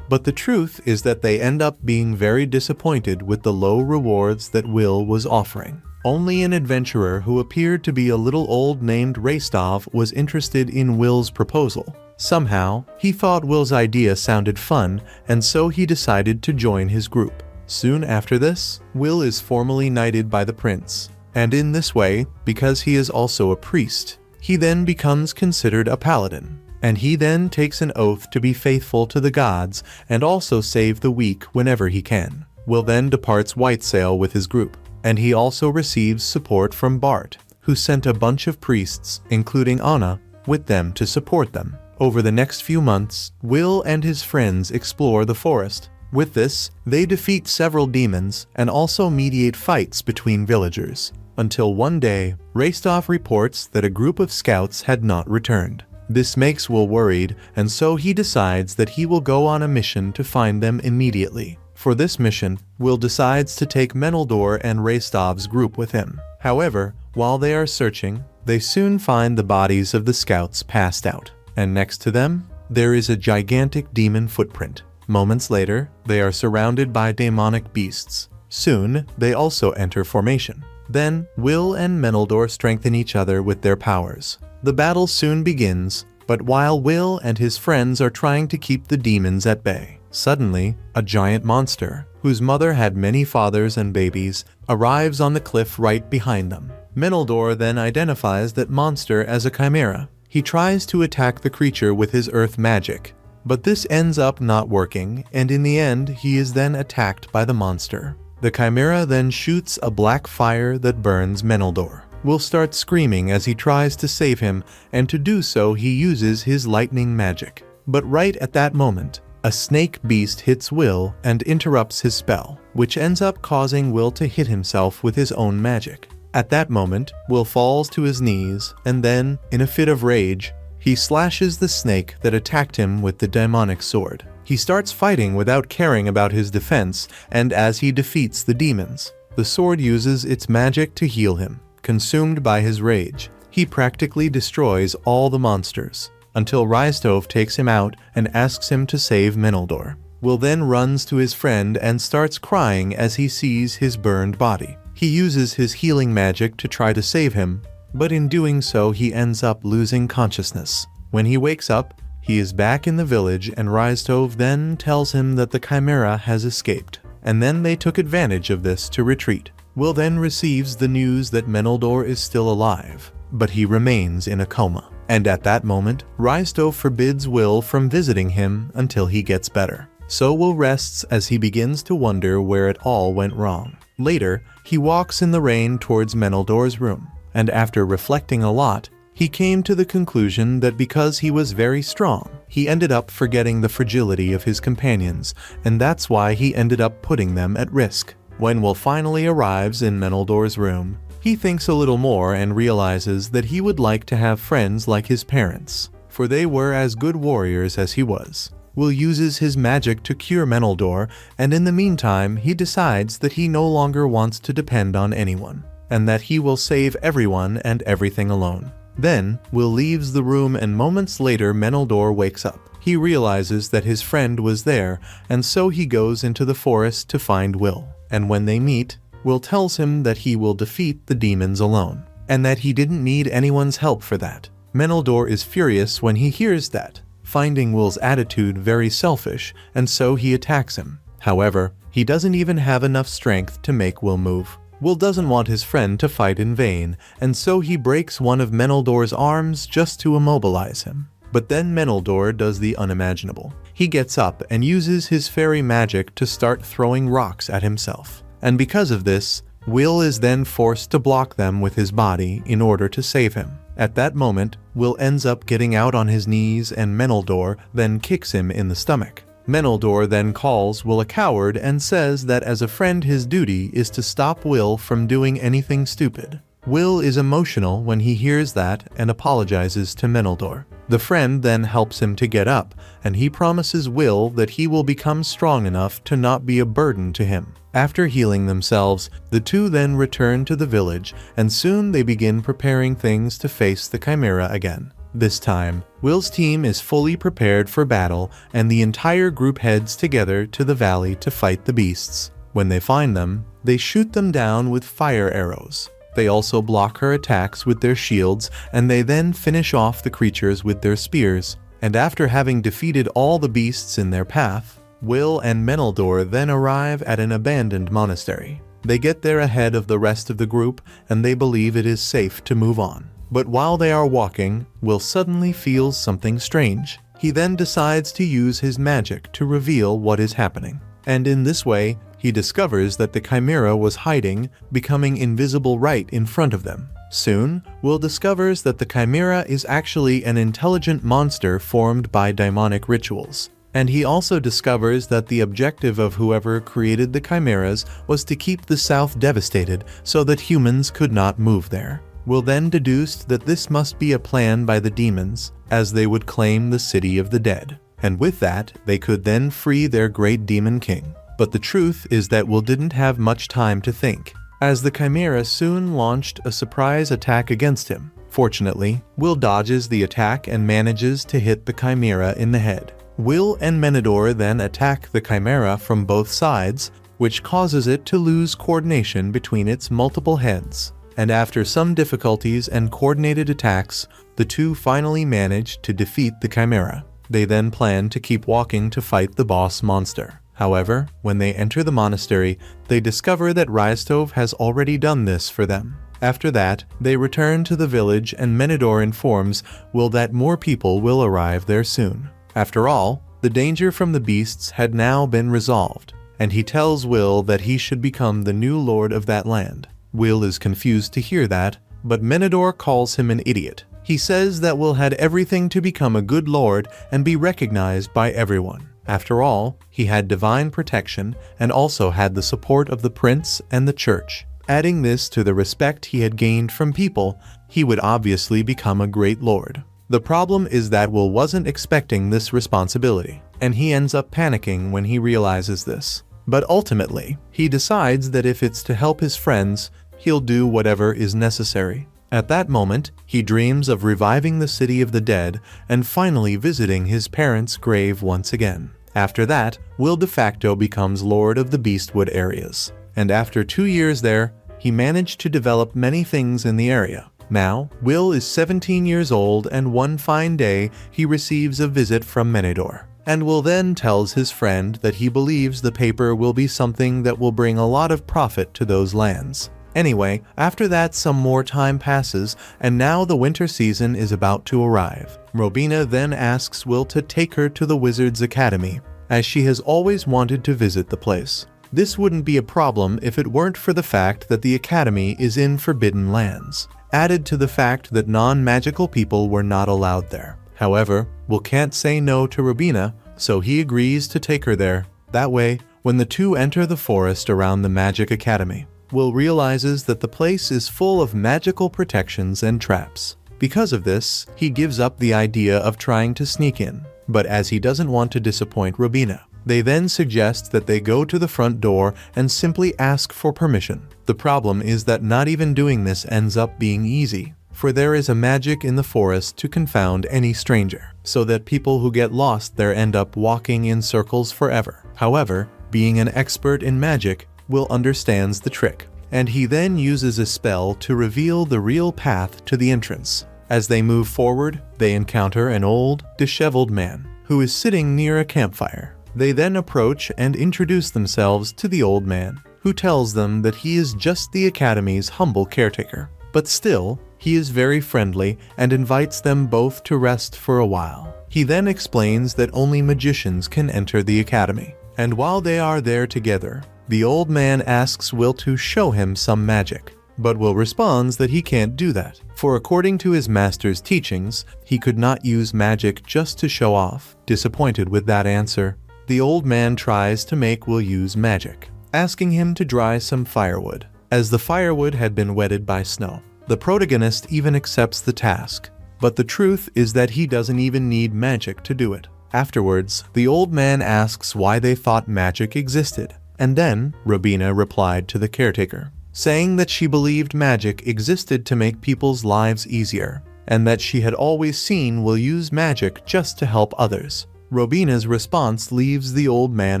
A: But the truth is that they end up being very disappointed with the low rewards that Will was offering. Only an adventurer who appeared to be a little old named Rastov was interested in Will's proposal. Somehow, he thought Will's idea sounded fun, and so he decided to join his group. Soon after this, Will is formally knighted by the prince. And in this way, because he is also a priest, he then becomes considered a paladin. And he then takes an oath to be faithful to the gods and also save the weak whenever he can. Will then departs Whitesail with his group, and he also receives support from Bart, who sent a bunch of priests, including Anna, with them to support them. Over the next few months, Will and his friends explore the forest. With this, they defeat several demons and also mediate fights between villagers. Until one day, Reincarnated reports that a group of scouts had not returned. This makes Will worried, and so he decides that he will go on a mission to find them immediately. For this mission, Will decides to take Meneldor and Reinhardt's group with him. However, while they are searching, they soon find the bodies of the scouts passed out. And next to them, there is a gigantic demon footprint. Moments later, they are surrounded by demonic beasts. Soon, they also enter formation. Then, Will and Meneldor strengthen each other with their powers. The battle soon begins, but while Will and his friends are trying to keep the demons at bay, suddenly, a giant monster, whose mother had many fathers and babies, arrives on the cliff right behind them. Meneldor then identifies that monster as a chimera. He tries to attack the creature with his earth magic, but this ends up not working, and in the end, he is then attacked by the monster. The chimera then shoots a black fire that burns Meneldor. Will starts screaming as he tries to save him, and to do so he uses his lightning magic. But right at that moment, a snake beast hits Will and interrupts his spell, which ends up causing Will to hit himself with his own magic. At that moment, Will falls to his knees, and then, in a fit of rage, he slashes the snake that attacked him with the demonic sword. He starts fighting without caring about his defense, and as he defeats the demons, the sword uses its magic to heal him. Consumed by his rage, he practically destroys all the monsters, until Reinhard takes him out and asks him to save Meneldor. Will then runs to his friend and starts crying as he sees his burned body. He uses his healing magic to try to save him, but in doing so he ends up losing consciousness. When he wakes up, he is back in the village, and Reinhard then tells him that the chimera has escaped, and then they took advantage of this to retreat. Will then receives the news that Meneldor is still alive, but he remains in a coma. And at that moment, Reinhard forbids Will from visiting him until he gets better. So Will rests as he begins to wonder where it all went wrong. Later, he walks in the rain towards Meneldor's room, and after reflecting a lot, he came to the conclusion that because he was very strong, he ended up forgetting the fragility of his companions, and that's why he ended up putting them at risk. When Will finally arrives in Meneldor's room, he thinks a little more and realizes that he would like to have friends like his parents, for they were as good warriors as he was. Will uses his magic to cure Meneldor, and in the meantime he decides that he no longer wants to depend on anyone, and that he will save everyone and everything alone. Then, Will leaves the room, and moments later Meneldor wakes up. He realizes that his friend was there, and so he goes into the forest to find Will. And when they meet, Will tells him that he will defeat the demons alone, and that he didn't need anyone's help for that. Meneldor is furious when he hears that, finding Will's attitude very selfish, and so he attacks him. However, he doesn't even have enough strength to make Will move. Will doesn't want his friend to fight in vain, and so he breaks one of Meneldor's arms just to immobilize him. But then Meneldor does the unimaginable. He gets up and uses his fairy magic to start throwing rocks at himself. And because of this, Will is then forced to block them with his body in order to save him. At that moment, Will ends up getting out on his knees, and Meneldor then kicks him in the stomach. Meneldor then calls Will a coward and says that as a friend his duty is to stop Will from doing anything stupid. Will is emotional when he hears that and apologizes to Meneldor. The friend then helps him to get up, and he promises Will that he will become strong enough to not be a burden to him. After healing themselves, the two then return to the village, and soon they begin preparing things to face the chimera again. This time, Will's team is fully prepared for battle, and the entire group heads together to the valley to fight the beasts. When they find them, they shoot them down with fire arrows. They also block her attacks with their shields, and they then finish off the creatures with their spears. And after having defeated all the beasts in their path, Will and Meneldor then arrive at an abandoned monastery. They get there ahead of the rest of the group, and they believe it is safe to move on. But while they are walking, Will suddenly feels something strange. He then decides to use his magic to reveal what is happening. And in this way, he discovers that the chimera was hiding, becoming invisible right in front of them. Soon, Will discovers that the Chimera is actually an intelligent monster formed by demonic rituals. And he also discovers that the objective of whoever created the Chimeras was to keep the South devastated so that humans could not move there. Will then deduced that this must be a plan by the demons, as they would claim the city of the dead. And with that, they could then free their great demon king. But the truth is that Will didn't have much time to think, as the Chimera soon launched a surprise attack against him. Fortunately, Will dodges the attack and manages to hit the Chimera in the head. Will and Menador then attack the Chimera from both sides, which causes it to lose coordination between its multiple heads. And after some difficulties and coordinated attacks, the two finally manage to defeat the Chimera. They then plan to keep walking to fight the boss monster. However, when they enter the monastery, they discover that Rystov has already done this for them. After that, they return to the village and Menador informs Will that more people will arrive there soon. After all, the danger from the beasts had now been resolved, and he tells Will that he should become the new lord of that land. Will is confused to hear that, but Menador calls him an idiot. He says that Will had everything to become a good lord and be recognized by everyone. After all, he had divine protection and also had the support of the prince and the church. Adding this to the respect he had gained from people, he would obviously become a great lord. The problem is that Will wasn't expecting this responsibility, and he ends up panicking when he realizes this. But ultimately, he decides that if it's to help his friends, he'll do whatever is necessary. At that moment, he dreams of reviving the city of the dead and finally visiting his parents' grave once again. After that, Will de facto becomes lord of the Beastwood areas. And after 2 years there, he managed to develop many things in the area. Now, Will is 17 years old, and one fine day, he receives a visit from Menador. And Will then tells his friend that he believes the paper will be something that will bring a lot of profit to those lands. Anyway, after that some more time passes, and now the winter season is about to arrive. Robina then asks Will to take her to the Wizard's Academy, as she has always wanted to visit the place. This wouldn't be a problem if it weren't for the fact that the Academy is in Forbidden Lands, added to the fact that non-magical people were not allowed there. However, Will can't say no to Robina, so he agrees to take her there. That way, when the two enter the forest around the Magic Academy, Will realizes that the place is full of magical protections and traps. Because of this, he gives up the idea of trying to sneak in, but as he doesn't want to disappoint Robina, they then suggest that they go to the front door and simply ask for permission. The problem is that not even doing this ends up being easy, for there is a magic in the forest to confound any stranger, so that people who get lost there end up walking in circles forever. However, being an expert in magic, Will understands the trick, and he then uses a spell to reveal the real path to the entrance. As they move forward, they encounter an old, disheveled man who is sitting near a campfire. They then approach and introduce themselves to the old man, who tells them that he is just the Academy's humble caretaker. But still, he is very friendly and invites them both to rest for a while. He then explains that only magicians can enter the Academy, and while they are there together, the old man asks Will to show him some magic, but Will responds that he can't do that, for according to his master's teachings, he could not use magic just to show off. Disappointed with that answer, the old man tries to make Will use magic, asking him to dry some firewood, as the firewood had been wetted by snow. The protagonist even accepts the task, but the truth is that he doesn't even need magic to do it. Afterwards, the old man asks why they thought magic existed. And then, Robina replied to the caretaker, saying that she believed magic existed to make people's lives easier, and that she had always seen Will use magic just to help others. Robina's response leaves the old man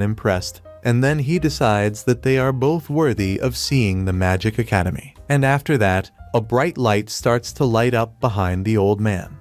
A: impressed, and then he decides that they are both worthy of seeing the Magic Academy. And after that, a bright light starts to light up behind the old man,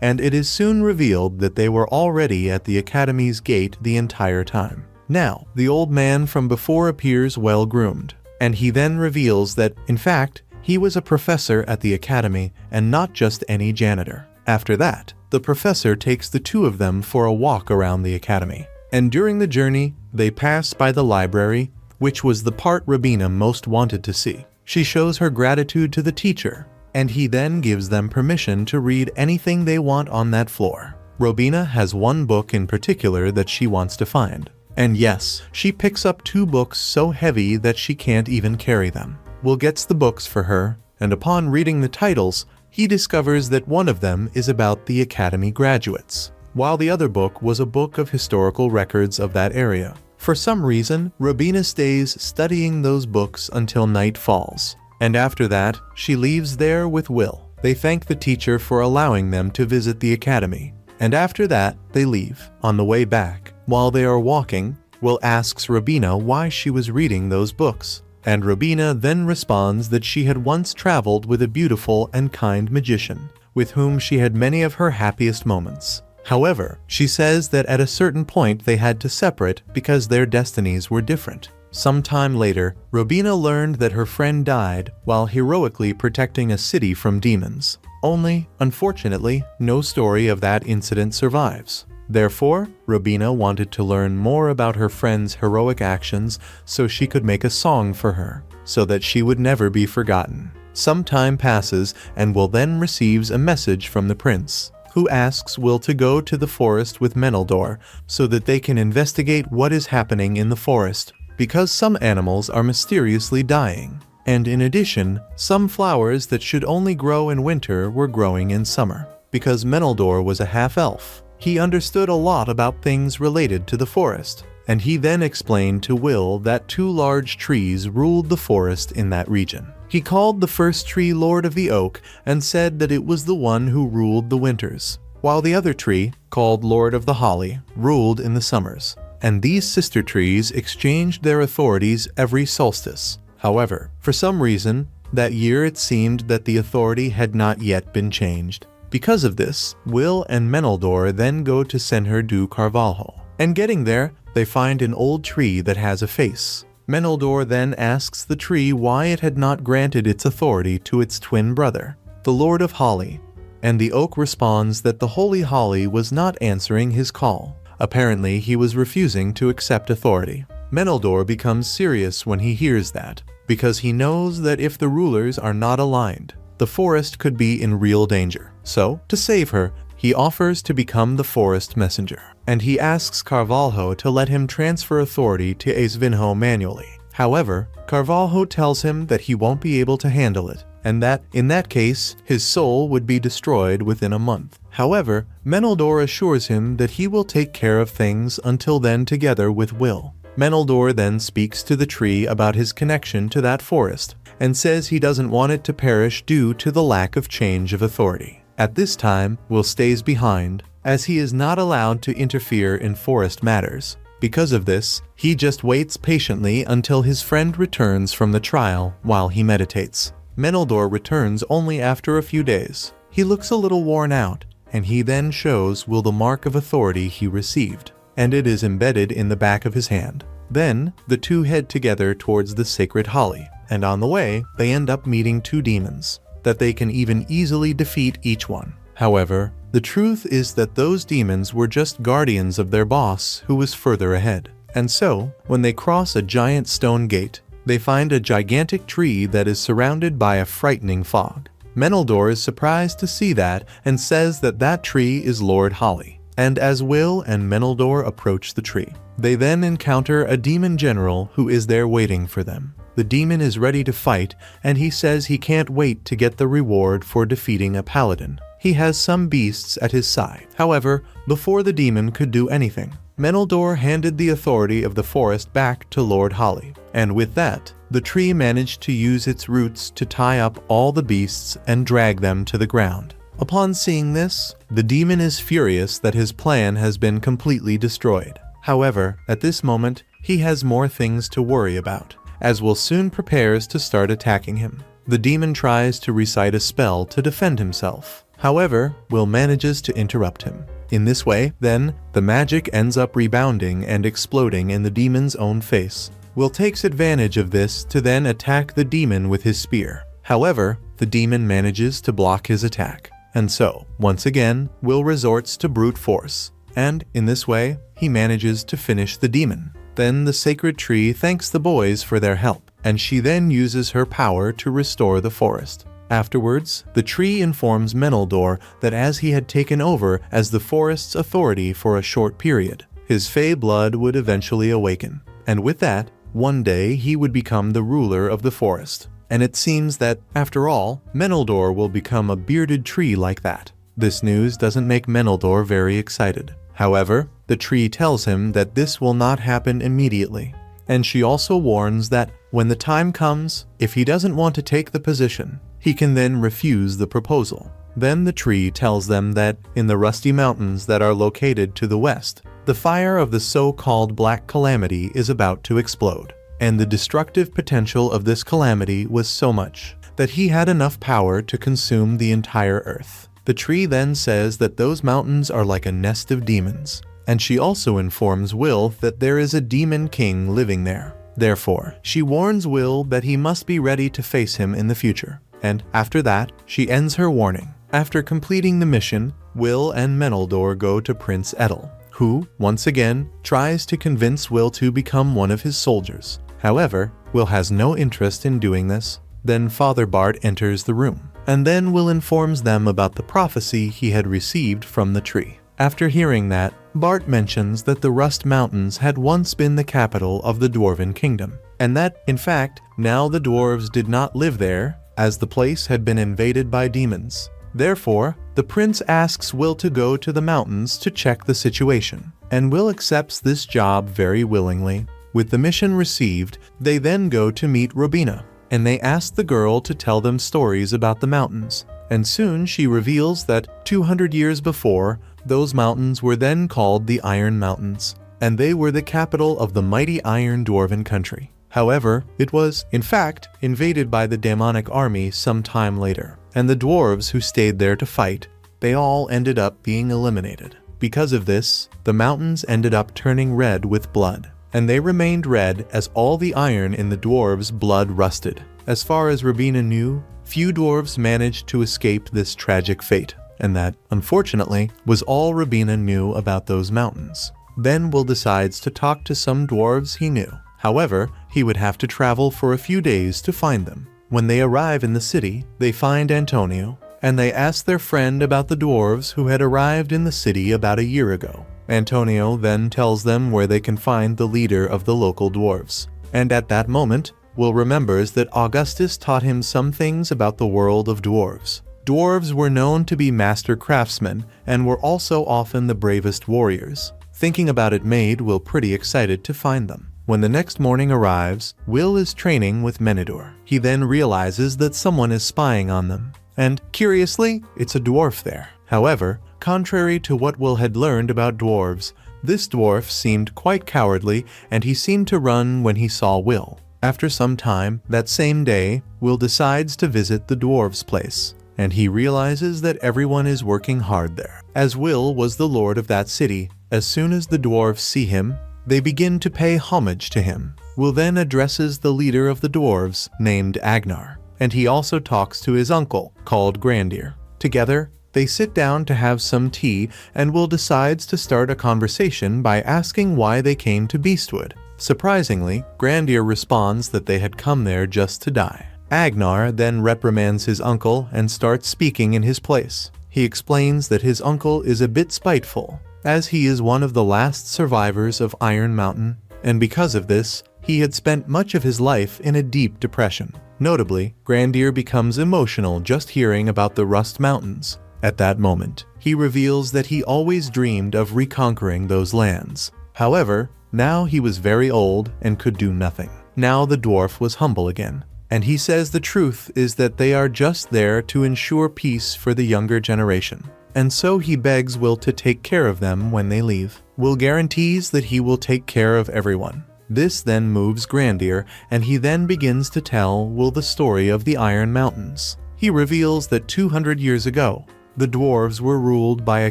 A: and it is soon revealed that they were already at the Academy's gate the entire time. Now, the old man from before appears well-groomed, and he then reveals that, in fact, he was a professor at the Academy and not just any janitor. After that, the professor takes the two of them for a walk around the Academy, and during the journey, they pass by the library, which was the part Robina most wanted to see. She shows her gratitude to the teacher, and he then gives them permission to read anything they want on that floor. Robina has one book in particular that she wants to find. And yes, she picks up 2 books so heavy that she can't even carry them. Will gets the books for her, and upon reading the titles, he discovers that one of them is about the Academy graduates, while the other book was a book of historical records of that area. For some reason, Robina stays studying those books until night falls, and after that, she leaves there with Will. They thank the teacher for allowing them to visit the Academy, and after that, they leave. On the way back, while they are walking, Will asks Robina why she was reading those books, and Robina then responds that she had once traveled with a beautiful and kind magician, with whom she had many of her happiest moments. However, she says that at a certain point they had to separate because their destinies were different. Sometime later, Robina learned that her friend died while heroically protecting a city from demons. Only, unfortunately, no story of that incident survives. Therefore, Robina wanted to learn more about her friend's heroic actions so she could make a song for her, so that she would never be forgotten. Some time passes and Will then receives a message from the prince, who asks Will to go to the forest with Meneldor so that they can investigate what is happening in the forest, because some animals are mysteriously dying. And in addition, some flowers that should only grow in winter were growing in summer. Because Meneldor was a half-elf, he understood a lot about things related to the forest, and he then explained to Will that 2 large trees ruled the forest in that region. He called the first tree Lord of the Oak and said that it was the one who ruled the winters, while the other tree, called Lord of the Holly, ruled in the summers. And these sister trees exchanged their authorities every solstice. However, for some reason, that year it seemed that the authority had not yet been changed. Because of this, Will and Meneldor then go to Senhor du Carvalho. And getting there, they find an old tree that has a face. Meneldor then asks the tree why it had not granted its authority to its twin brother, the Lord of Holly, and the oak responds that the Holy Holly was not answering his call. Apparently, he was refusing to accept authority. Meneldor becomes serious when he hears that, because he knows that if the rulers are not aligned, the forest could be in real danger. So, to save her, he offers to become the forest messenger, and he asks Carvalho to let him transfer authority to Aisvinho manually. However, Carvalho tells him that he won't be able to handle it, and that, in that case, his soul would be destroyed within a month. However, Meneldor assures him that he will take care of things until then together with Will. Meneldor then speaks to the tree about his connection to that forest, and says he doesn't want it to perish due to the lack of change of authority. At this time, Will stays behind, as he is not allowed to interfere in forest matters. Because of this, he just waits patiently until his friend returns from the trial while he meditates. Meneldor returns only after a few days. He looks a little worn out, and he then shows Will the mark of authority he received, and it is embedded in the back of his hand. Then, the two head together towards the sacred holly, and on the way, they end up meeting 2 demons, that they can even easily defeat each one. However, the truth is that those demons were just guardians of their boss who was further ahead. And so, when they cross a giant stone gate, they find a gigantic tree that is surrounded by a frightening fog. Meneldor is surprised to see that and says that that tree is Lord Holly. And as Will and Meneldor approach the tree, they then encounter a demon general who is there waiting for them. The demon is ready to fight, and he says he can't wait to get the reward for defeating a paladin. He has some beasts at his side. However, before the demon could do anything, Meneldor handed the authority of the forest back to Lord Holly, and with that, the tree managed to use its roots to tie up all the beasts and drag them to the ground. Upon seeing this, the demon is furious that his plan has been completely destroyed. However, at this moment, he has more things to worry about, as Will soon prepares to start attacking him. The demon tries to recite a spell to defend himself. However, Will manages to interrupt him. In this way, then, the magic ends up rebounding and exploding in the demon's own face. Will takes advantage of this to then attack the demon with his spear. However, the demon manages to block his attack. And so, once again, Will resorts to brute force. And, in this way, he manages to finish the demon. Then the sacred tree thanks the boys for their help, and she then uses her power to restore the forest. Afterwards, the tree informs Meneldur that as he had taken over as the forest's authority for a short period, his fey blood would eventually awaken. And with that, one day he would become the ruler of the forest. And it seems that, after all, Meneldur will become a bearded tree like that. This news doesn't make Meneldur very excited. However, the tree tells him that this will not happen immediately. And she also warns that when the time comes, if he doesn't want to take the position, he can then refuse the proposal. Then the tree tells them that in the Rusty Mountains that are located to the west, the fire of the so-called Black Calamity is about to explode. And the destructive potential of this calamity was so much that he had enough power to consume the entire earth. The tree then says that those mountains are like a nest of demons, and she also informs Will that there is a demon king living there. Therefore, she warns Will that he must be ready to face him in the future. And after that, she ends her warning. After completing the mission, Will and Meneldur go to Prince Edel, who, once again, tries to convince Will to become one of his soldiers. However, Will has no interest in doing this. Then Father Bart enters the room, and then Will informs them about the prophecy he had received from the tree. After hearing that, Bart mentions that the Rust Mountains had once been the capital of the Dwarven Kingdom, and that, in fact, now the dwarves did not live there, as the place had been invaded by demons. Therefore, the prince asks Will to go to the mountains to check the situation, and Will accepts this job very willingly. With the mission received, they then go to meet Robina, and they ask the girl to tell them stories about the mountains. And soon she reveals that 200 years before, those mountains were then called the Iron Mountains, and they were the capital of the mighty Iron Dwarven country. However, it was, in fact, invaded by the demonic army some time later, and the dwarves who stayed there to fight, they all ended up being eliminated. Because of this, the mountains ended up turning red with blood, and they remained red as all the iron in the dwarves' blood rusted. As far as Robina knew, few dwarves managed to escape this tragic fate, and that, unfortunately, was all Robina knew about those mountains. Then Will decides to talk to some dwarves he knew. However, he would have to travel for a few days to find them. When they arrive in the city, they find Antonio, and they ask their friend about the dwarves who had arrived in the city about a year ago. Antonio then tells them where they can find the leader of the local dwarves. And at that moment, Will remembers that Augustus taught him some things about the world of dwarves. Dwarves were known to be master craftsmen and were also often the bravest warriors. Thinking about it made Will pretty excited to find them. When the next morning arrives, Will is training with Meneldur. He then realizes that someone is spying on them. And, curiously, it's a dwarf there. However, contrary to what Will had learned about dwarves, this dwarf seemed quite cowardly and he seemed to run when he saw Will. After some time, that same day, Will decides to visit the dwarves' place, and he realizes that everyone is working hard there. As Will was the lord of that city, as soon as the dwarves see him, they begin to pay homage to him. Will then addresses the leader of the dwarves, named Agnar, and he also talks to his uncle, called Grandir. Together, they sit down to have some tea, and Will decides to start a conversation by asking why they came to Beastwood. Surprisingly, Grandir responds that they had come there just to die. Agnar then reprimands his uncle and starts speaking in his place. He explains that his uncle is a bit spiteful, as he is one of the last survivors of Iron Mountain, and because of this, he had spent much of his life in a deep depression. Notably, Grandir becomes emotional just hearing about the Rust Mountains. At that moment, he reveals that he always dreamed of reconquering those lands. However, now he was very old and could do nothing. Now the dwarf was humble again, and he says the truth is that they are just there to ensure peace for the younger generation. And so he begs Will to take care of them when they leave. Will guarantees that he will take care of everyone. This then moves Grandir, and he then begins to tell Will the story of the Iron Mountains. He reveals that 200 years ago, the dwarves were ruled by a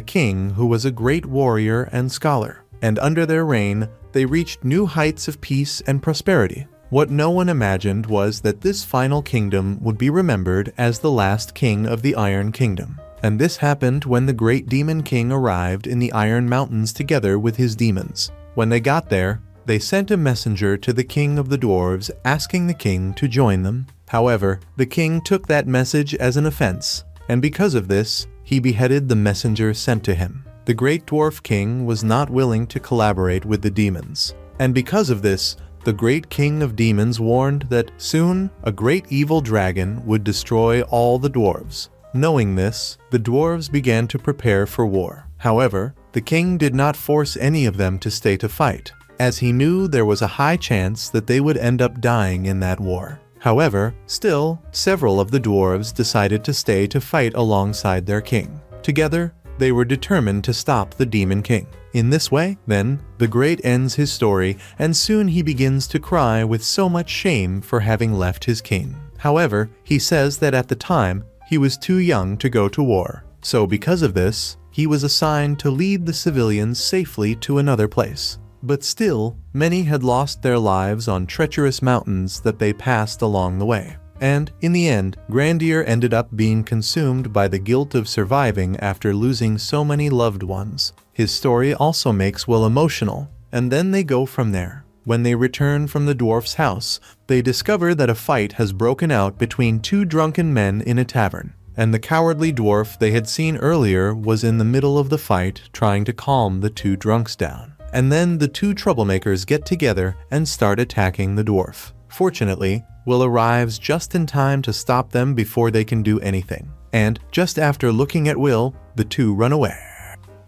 A: king who was a great warrior and scholar, and under their reign, they reached new heights of peace and prosperity. What no one imagined was that this final kingdom would be remembered as the last king of the Iron Kingdom. And this happened when the great demon king arrived in the Iron Mountains together with his demons. When they got there, they sent a messenger to the king of the dwarves asking the king to join them. However, the king took that message as an offense, and because of this, he beheaded the messenger sent to him. The great dwarf king was not willing to collaborate with the demons, and because of this, the great king of demons warned that soon a great evil dragon would destroy all the dwarves. Knowing this, the dwarves began to prepare for war. However, the king did not force any of them to stay to fight, as he knew there was a high chance that they would end up dying in that war. However, still, several of the dwarves decided to stay to fight alongside their king. Together, they were determined to stop the demon king. In this way, then, the great ends his story, and soon he begins to cry with so much shame for having left his king. However, he says that at the time, he was too young to go to war. So because of this, he was assigned to lead the civilians safely to another place. But still, many had lost their lives on treacherous mountains that they passed along the way. And, in the end, Grandier ended up being consumed by the guilt of surviving after losing so many loved ones. His story also makes Will emotional, and then they go from there. When they return from the dwarf's house, they discover that a fight has broken out between two drunken men in a tavern, and the cowardly dwarf they had seen earlier was in the middle of the fight trying to calm the two drunks down. And then the two troublemakers get together and start attacking the dwarf. Fortunately, Will arrives just in time to stop them before they can do anything. And just after looking at Will, the two run away.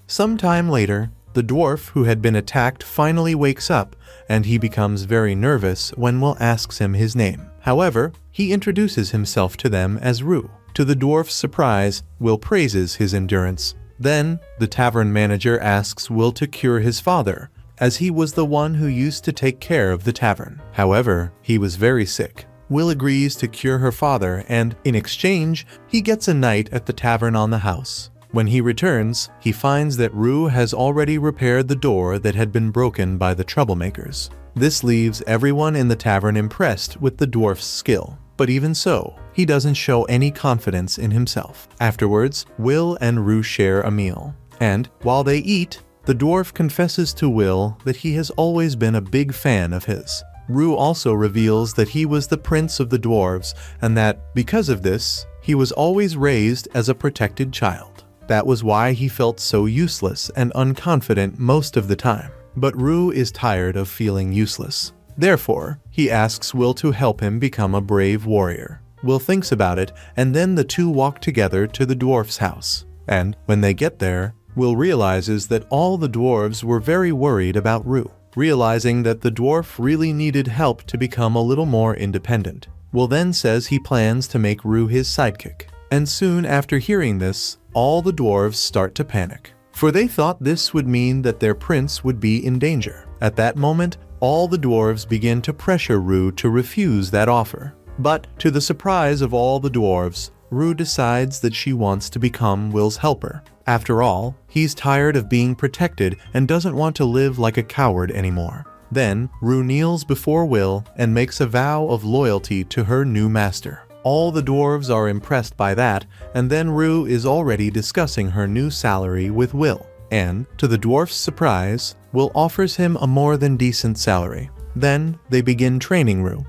A: Sometime later, the dwarf who had been attacked finally wakes up, and he becomes very nervous when Will asks him his name. However, he introduces himself to them as Rue. To the dwarf's surprise, Will praises his endurance. Then, the tavern manager asks Will to cure his father, as he was the one who used to take care of the tavern. However, he was very sick. Will agrees to cure her father, and in exchange, he gets a night at the tavern on the house. When he returns, he finds that Rue has already repaired the door that had been broken by the troublemakers. This leaves everyone in the tavern impressed with the dwarf's skill. But even so, he doesn't show any confidence in himself. Afterwards, Will and Rue share a meal. And while they eat, the dwarf confesses to Will that he has always been a big fan of his. Rue also reveals that he was the prince of the dwarves, and that, because of this, he was always raised as a protected child. That was why he felt so useless and unconfident most of the time. But Rue is tired of feeling useless. Therefore, he asks Will to help him become a brave warrior. Will thinks about it, and then the two walk together to the dwarf's house. And when they get there, Will realizes that all the dwarves were very worried about Rue. Realizing that the dwarf really needed help to become a little more independent. Will then says he plans to make Rue his sidekick. And soon after hearing this, all the dwarves start to panic, for they thought this would mean that their prince would be in danger. At that moment, all the dwarves begin to pressure Rue to refuse that offer. But to the surprise of all the dwarves, Rue decides that she wants to become Will's helper. After all, he's tired of being protected and doesn't want to live like a coward anymore. Then, Rue kneels before Will and makes a vow of loyalty to her new master. All the dwarves are impressed by that, and then Rue is already discussing her new salary with Will. And, to the dwarf's surprise, Will offers him a more than decent salary. Then, they begin training Rue,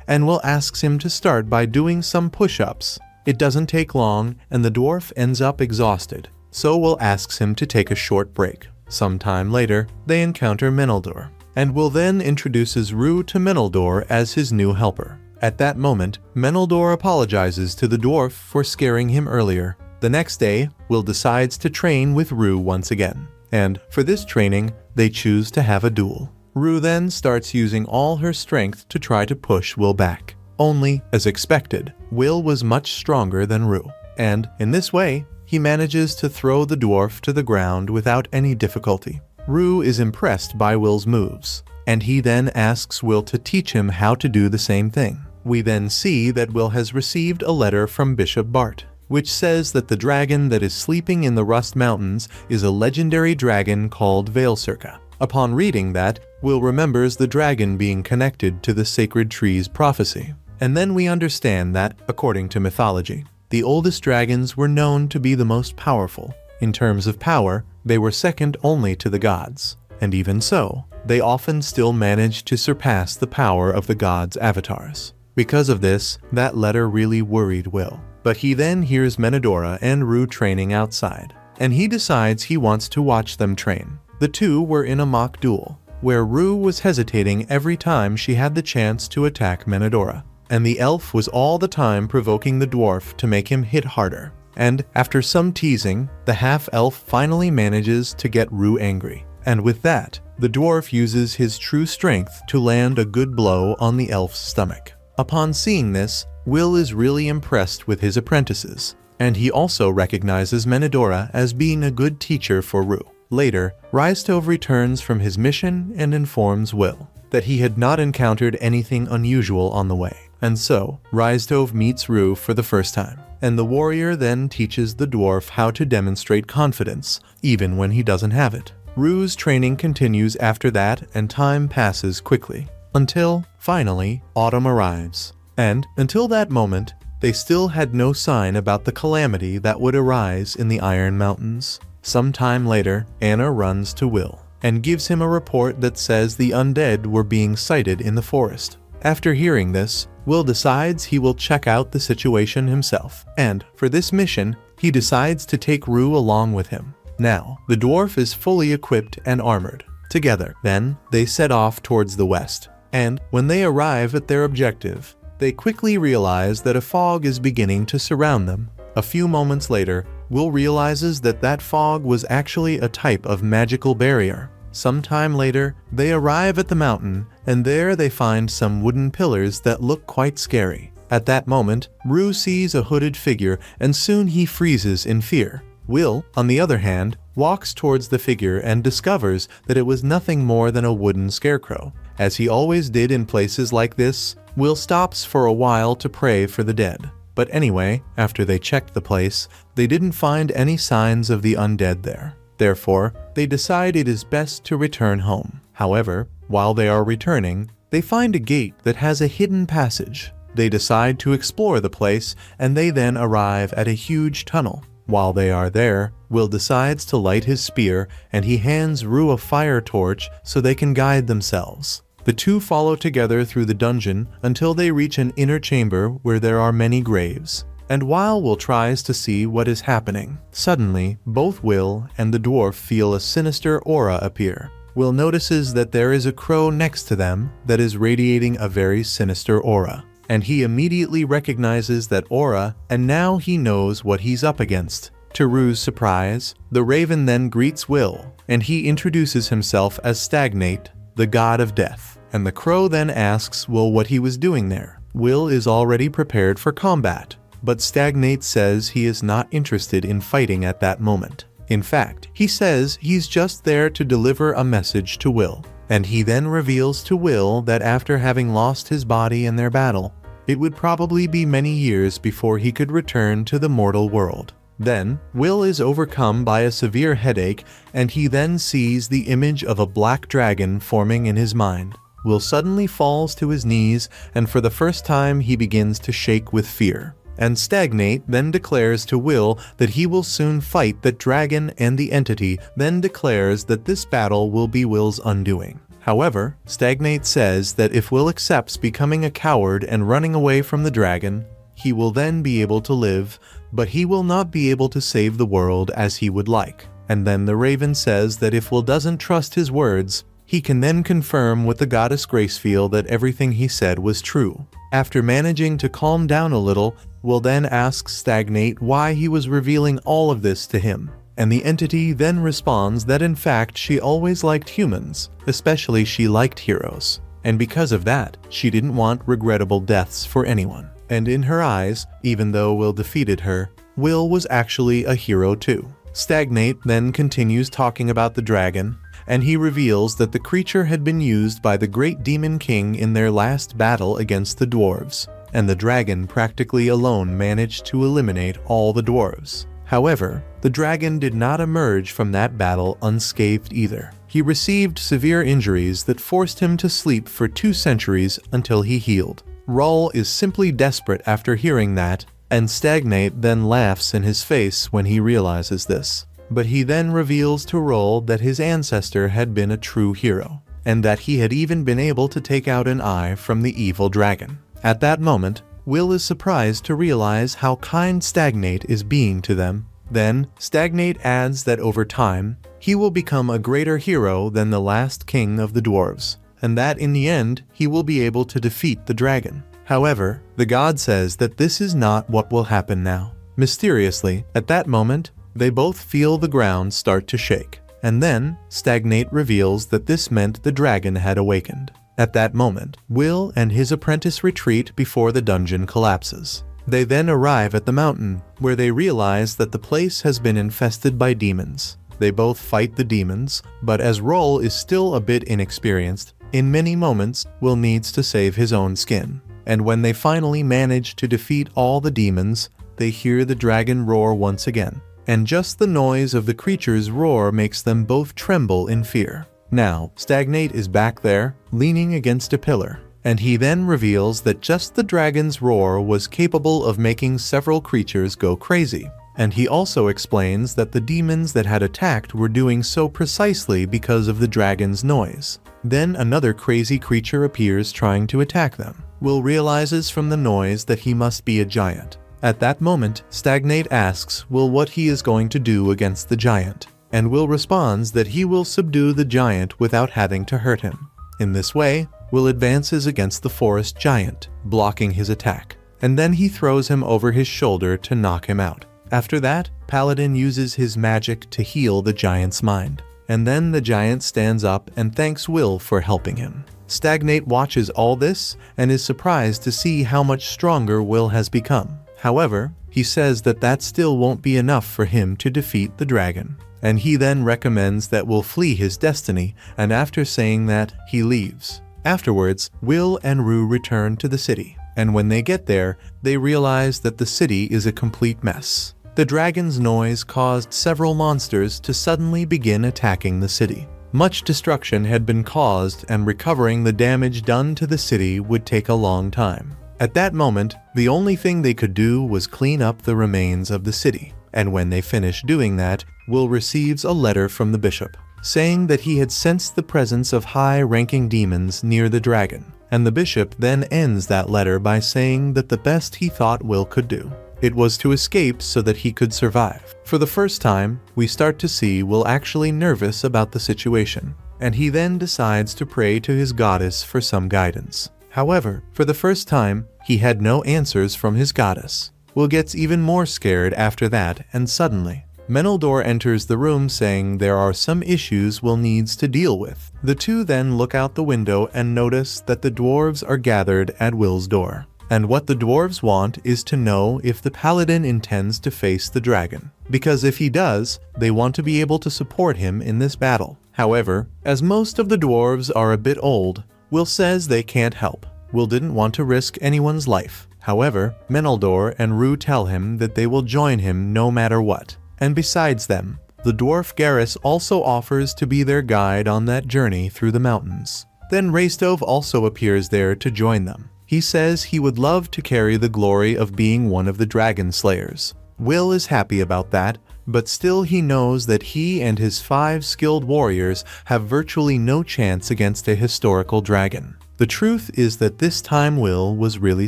A: and Will asks him to start by doing some push-ups. It doesn't take long, and the dwarf ends up exhausted. So Will asks him to take a short break. Sometime later, they encounter Meneldur, and Will then introduces Rue to Meneldur as his new helper. At that moment, Meneldur apologizes to the dwarf for scaring him earlier. The next day, Will decides to train with Rue once again. And for this training, they choose to have a duel. Rue then starts using all her strength to try to push Will back. Only, as expected, Will was much stronger than Rue. And in this way, he manages to throw the dwarf to the ground without any difficulty. Rue is impressed by Will's moves, and he then asks Will to teach him how to do the same thing. We then see that Will has received a letter from Bishop Bart, which says that the dragon that is sleeping in the Rust Mountains is a legendary dragon called Veilcirca. Upon reading that, Will remembers the dragon being connected to the sacred tree's prophecy. And then we understand that, according to mythology, the oldest dragons were known to be the most powerful. In terms of power, they were second only to the gods. And even so, they often still managed to surpass the power of the gods' avatars. Because of this, that letter really worried Will. But he then hears Menedora and Rue training outside, and he decides he wants to watch them train. The two were in a mock duel, where Rue was hesitating every time she had the chance to attack Menedora, and the elf was all the time provoking the dwarf to make him hit harder. And after some teasing, the half-elf finally manages to get Rue angry. And with that, the dwarf uses his true strength to land a good blow on the elf's stomach. Upon seeing this, Will is really impressed with his apprentices, and he also recognizes Menedora as being a good teacher for Rue. Later, Rystove returns from his mission and informs Will that he had not encountered anything unusual on the way. And so, Rystove meets Rue for the first time, and the warrior then teaches the dwarf how to demonstrate confidence, even when he doesn't have it. Rue's training continues after that, and time passes quickly, until, finally, autumn arrives. And, until that moment, they still had no sign about the calamity that would arise in the Iron Mountains. Some time later, Anna runs to Will, and gives him a report that says the undead were being sighted in the forest. After hearing this, Will decides he will check out the situation himself, and, for this mission, he decides to take Rue along with him. Now, the dwarf is fully equipped and armored. Together, then, they set off towards the west, and, when they arrive at their objective, they quickly realize that a fog is beginning to surround them. A few moments later, Will realizes that that fog was actually a type of magical barrier. Sometime later, they arrive at the mountain, and there they find some wooden pillars that look quite scary. At that moment, Rue sees a hooded figure, and soon he freezes in fear. Will, on the other hand, walks towards the figure and discovers that it was nothing more than a wooden scarecrow. As he always did in places like this, Will stops for a while to pray for the dead. But anyway, after they checked the place, they didn't find any signs of the undead there. Therefore, they decide it is best to return home. However, while they are returning, they find a gate that has a hidden passage. They decide to explore the place, and they then arrive at a huge tunnel. While they are there, Will decides to light his spear, and he hands Rue a fire torch so they can guide themselves. The two follow together through the dungeon until they reach an inner chamber where there are many graves. And while Will tries to see what is happening, suddenly both Will and the dwarf feel a sinister aura appear. Will notices that there is a crow next to them that is radiating a very sinister aura, and he immediately recognizes that aura, and now he knows what he's up against. To Rue's surprise, the raven then greets Will, and he introduces himself as Stagnate, the god of death. And the crow then asks Will what he was doing there. Will is already prepared for combat, but Stagnate says he is not interested in fighting at that moment. In fact, he says he's just there to deliver a message to Will. And he then reveals to Will that after having lost his body in their battle, it would probably be many years before he could return to the mortal world. Then, Will is overcome by a severe headache, and he then sees the image of a black dragon forming in his mind. Will suddenly falls to his knees, and for the first time he begins to shake with fear. And Stagnate then declares to Will that he will soon fight that dragon, and the entity then declares that this battle will be Will's undoing. However, Stagnate says that if Will accepts becoming a coward and running away from the dragon, he will then be able to live, but he will not be able to save the world as he would like. And then the raven says that if Will doesn't trust his words, he can then confirm with the goddess Gracefield that everything he said was true. After managing to calm down a little, Will then asks Stagnate why he was revealing all of this to him. And the entity then responds that in fact she always liked humans, especially she liked heroes. And because of that, she didn't want regrettable deaths for anyone. And in her eyes, even though Will defeated her, Will was actually a hero too. Stagnate then continues talking about the dragon, and he reveals that the creature had been used by the great demon king in their last battle against the dwarves, and the dragon practically alone managed to eliminate all the dwarves. However, the dragon did not emerge from that battle unscathed either. He received severe injuries that forced him to sleep for 2 centuries until he healed. Rull is simply desperate after hearing that, and Stagnate then laughs in his face when he realizes this. But he then reveals to Rull that his ancestor had been a true hero, and that he had even been able to take out an eye from the evil dragon. At that moment, Will is surprised to realize how kind Stagnate is being to them. Then, Stagnate adds that over time, he will become a greater hero than the last king of the dwarves, and that in the end, he will be able to defeat the dragon. However, the god says that this is not what will happen now. Mysteriously, at that moment, they both feel the ground start to shake, and then Stagnate reveals that this meant the dragon had awakened. At that moment, Will and his apprentice retreat before the dungeon collapses. They then arrive at the mountain, where they realize that the place has been infested by demons. They both fight the demons, but as Roll is still a bit inexperienced, in many moments Will needs to save his own skin. And when they finally manage to defeat all the demons, they hear the dragon roar once again. And just the noise of the creature's roar makes them both tremble in fear. Now, Stagnate is back there, leaning against a pillar, and he then reveals that just the dragon's roar was capable of making several creatures go crazy. And he also explains that the demons that had attacked were doing so precisely because of the dragon's noise. Then another crazy creature appears trying to attack them. Will realizes from the noise that he must be a giant. At that moment, Stagnate asks Will what he is going to do against the giant. And Will responds that he will subdue the giant without having to hurt him. In this way, Will advances against the forest giant, blocking his attack, and then he throws him over his shoulder to knock him out. After that, Paladin uses his magic to heal the giant's mind, and then the giant stands up and thanks Will for helping him. Stagnate watches all this and is surprised to see how much stronger Will has become. However, he says that that still won't be enough for him to defeat the dragon. And he then recommends that Will flee his destiny, and after saying that, he leaves. Afterwards, Will and Rue return to the city, and when they get there, they realize that the city is a complete mess. The dragon's noise caused several monsters to suddenly begin attacking the city. Much destruction had been caused, and recovering the damage done to the city would take a long time. At that moment, the only thing they could do was clean up the remains of the city. And when they finish doing that, Will receives a letter from the bishop, saying that he had sensed the presence of high-ranking demons near the dragon, and the bishop then ends that letter by saying that the best he thought Will could do, it was to escape so that he could survive. For the first time, we start to see Will actually nervous about the situation, and he then decides to pray to his goddess for some guidance. However, for the first time, he had no answers from his goddess. Will gets even more scared after that, and suddenly, Menildor enters the room saying there are some issues Will needs to deal with. The two then look out the window and notice that the dwarves are gathered at Will's door. And what the dwarves want is to know if the paladin intends to face the dragon, because if he does, they want to be able to support him in this battle. However, as most of the dwarves are a bit old, Will says they can't help. Will didn't want to risk anyone's life. However, Menildor and Rue tell him that they will join him no matter what. And besides them, the dwarf Garrus also offers to be their guide on that journey through the mountains. Then Raistove also appears there to join them. He says he would love to carry the glory of being one of the dragon slayers. Will is happy about that, but still he knows that he and his 5 skilled warriors have virtually no chance against a historical dragon. The truth is that this time Will was really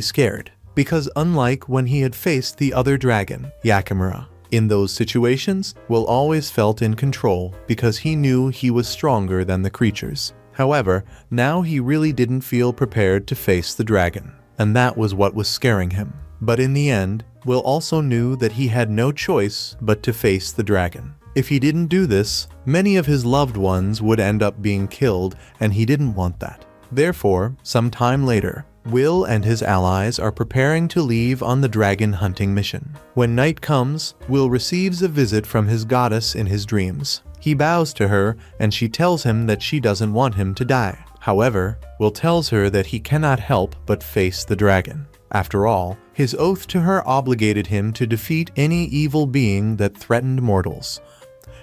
A: scared, because unlike when he had faced the other dragon, Yakimura, in those situations, Will always felt in control because he knew he was stronger than the creatures. However, now he really didn't feel prepared to face the dragon, and that was what was scaring him. But in the end, Will also knew that he had no choice but to face the dragon. If he didn't do this, many of his loved ones would end up being killed, and he didn't want that. Therefore, some time later, Will and his allies are preparing to leave on the dragon hunting mission. When night comes, Will receives a visit from his goddess in his dreams. He bows to her, and she tells him that she doesn't want him to die. However, Will tells her that he cannot help but face the dragon. After all, his oath to her obligated him to defeat any evil being that threatened mortals.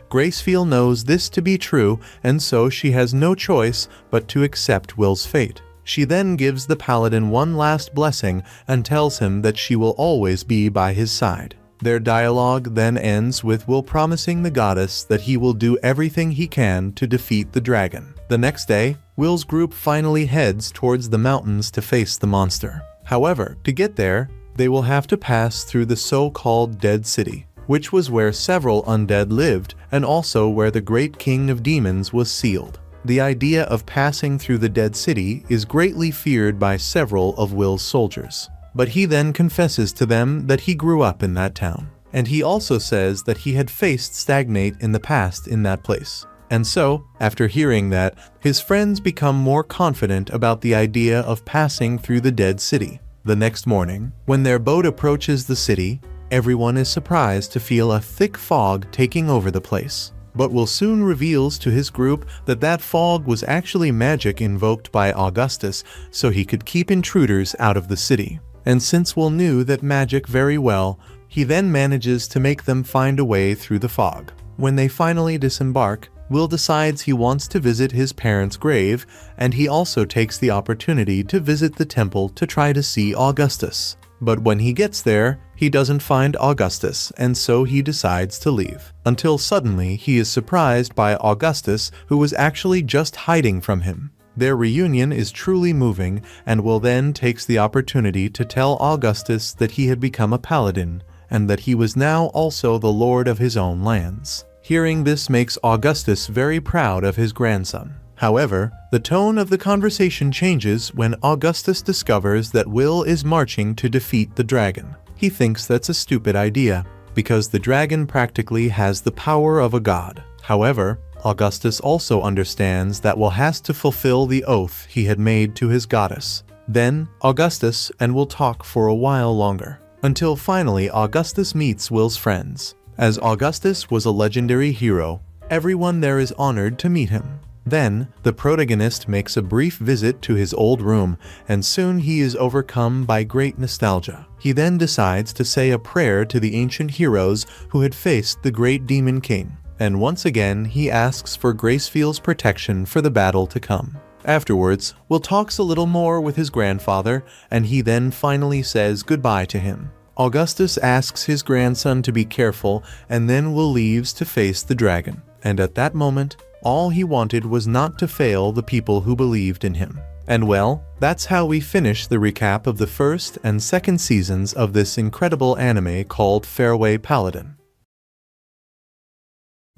A: Gracefield knows this to be true, and so she has no choice but to accept Will's fate. She then gives the paladin one last blessing and tells him that she will always be by his side. Their dialogue then ends with Will promising the goddess that he will do everything he can to defeat the dragon. The next day, Will's group finally heads towards the mountains to face the monster. However, to get there, they will have to pass through the so-called Dead City, which was where several undead lived and also where the great king of demons was sealed. The idea of passing through the Dead City is greatly feared by several of Will's soldiers, but he then confesses to them that he grew up in that town. And he also says that he had faced stagnate in the past in that place. And so, after hearing that, his friends become more confident about the idea of passing through the Dead City. The next morning, when their boat approaches the city, everyone is surprised to feel a thick fog taking over the place. But Will soon reveals to his group that that fog was actually magic invoked by Augustus so he could keep intruders out of the city. And since Will knew that magic very well, he then manages to make them find a way through the fog. When they finally disembark, Will decides he wants to visit his parents' grave, and he also takes the opportunity to visit the temple to try to see Augustus. But when he gets there, he doesn't find Augustus, and so he decides to leave. Until suddenly he is surprised by Augustus, who was actually just hiding from him. Their reunion is truly moving, and Will then takes the opportunity to tell Augustus that he had become a paladin, and that he was now also the lord of his own lands. Hearing this makes Augustus very proud of his grandson. However, the tone of the conversation changes when Augustus discovers that Will is marching to defeat the dragon. He thinks that's a stupid idea, because the dragon practically has the power of a god. However, Augustus also understands that Will has to fulfill the oath he had made to his goddess. Then, Augustus and Will talk for a while longer, until finally Augustus meets Will's friends. As Augustus was a legendary hero, everyone there is honored to meet him. Then, the protagonist makes a brief visit to his old room, and soon he is overcome by great nostalgia. He then decides to say a prayer to the ancient heroes who had faced the great demon king, and once again he asks for Gracefield's protection for the battle to come. Afterwards, Will talks a little more with his grandfather, and he then finally says goodbye to him. Augustus asks his grandson to be careful, and then Will leaves to face the dragon. And at that moment, all he wanted was not to fail the people who believed in him. And well, that's how we finish the recap of the first and second seasons of this incredible anime called Fairway Paladin.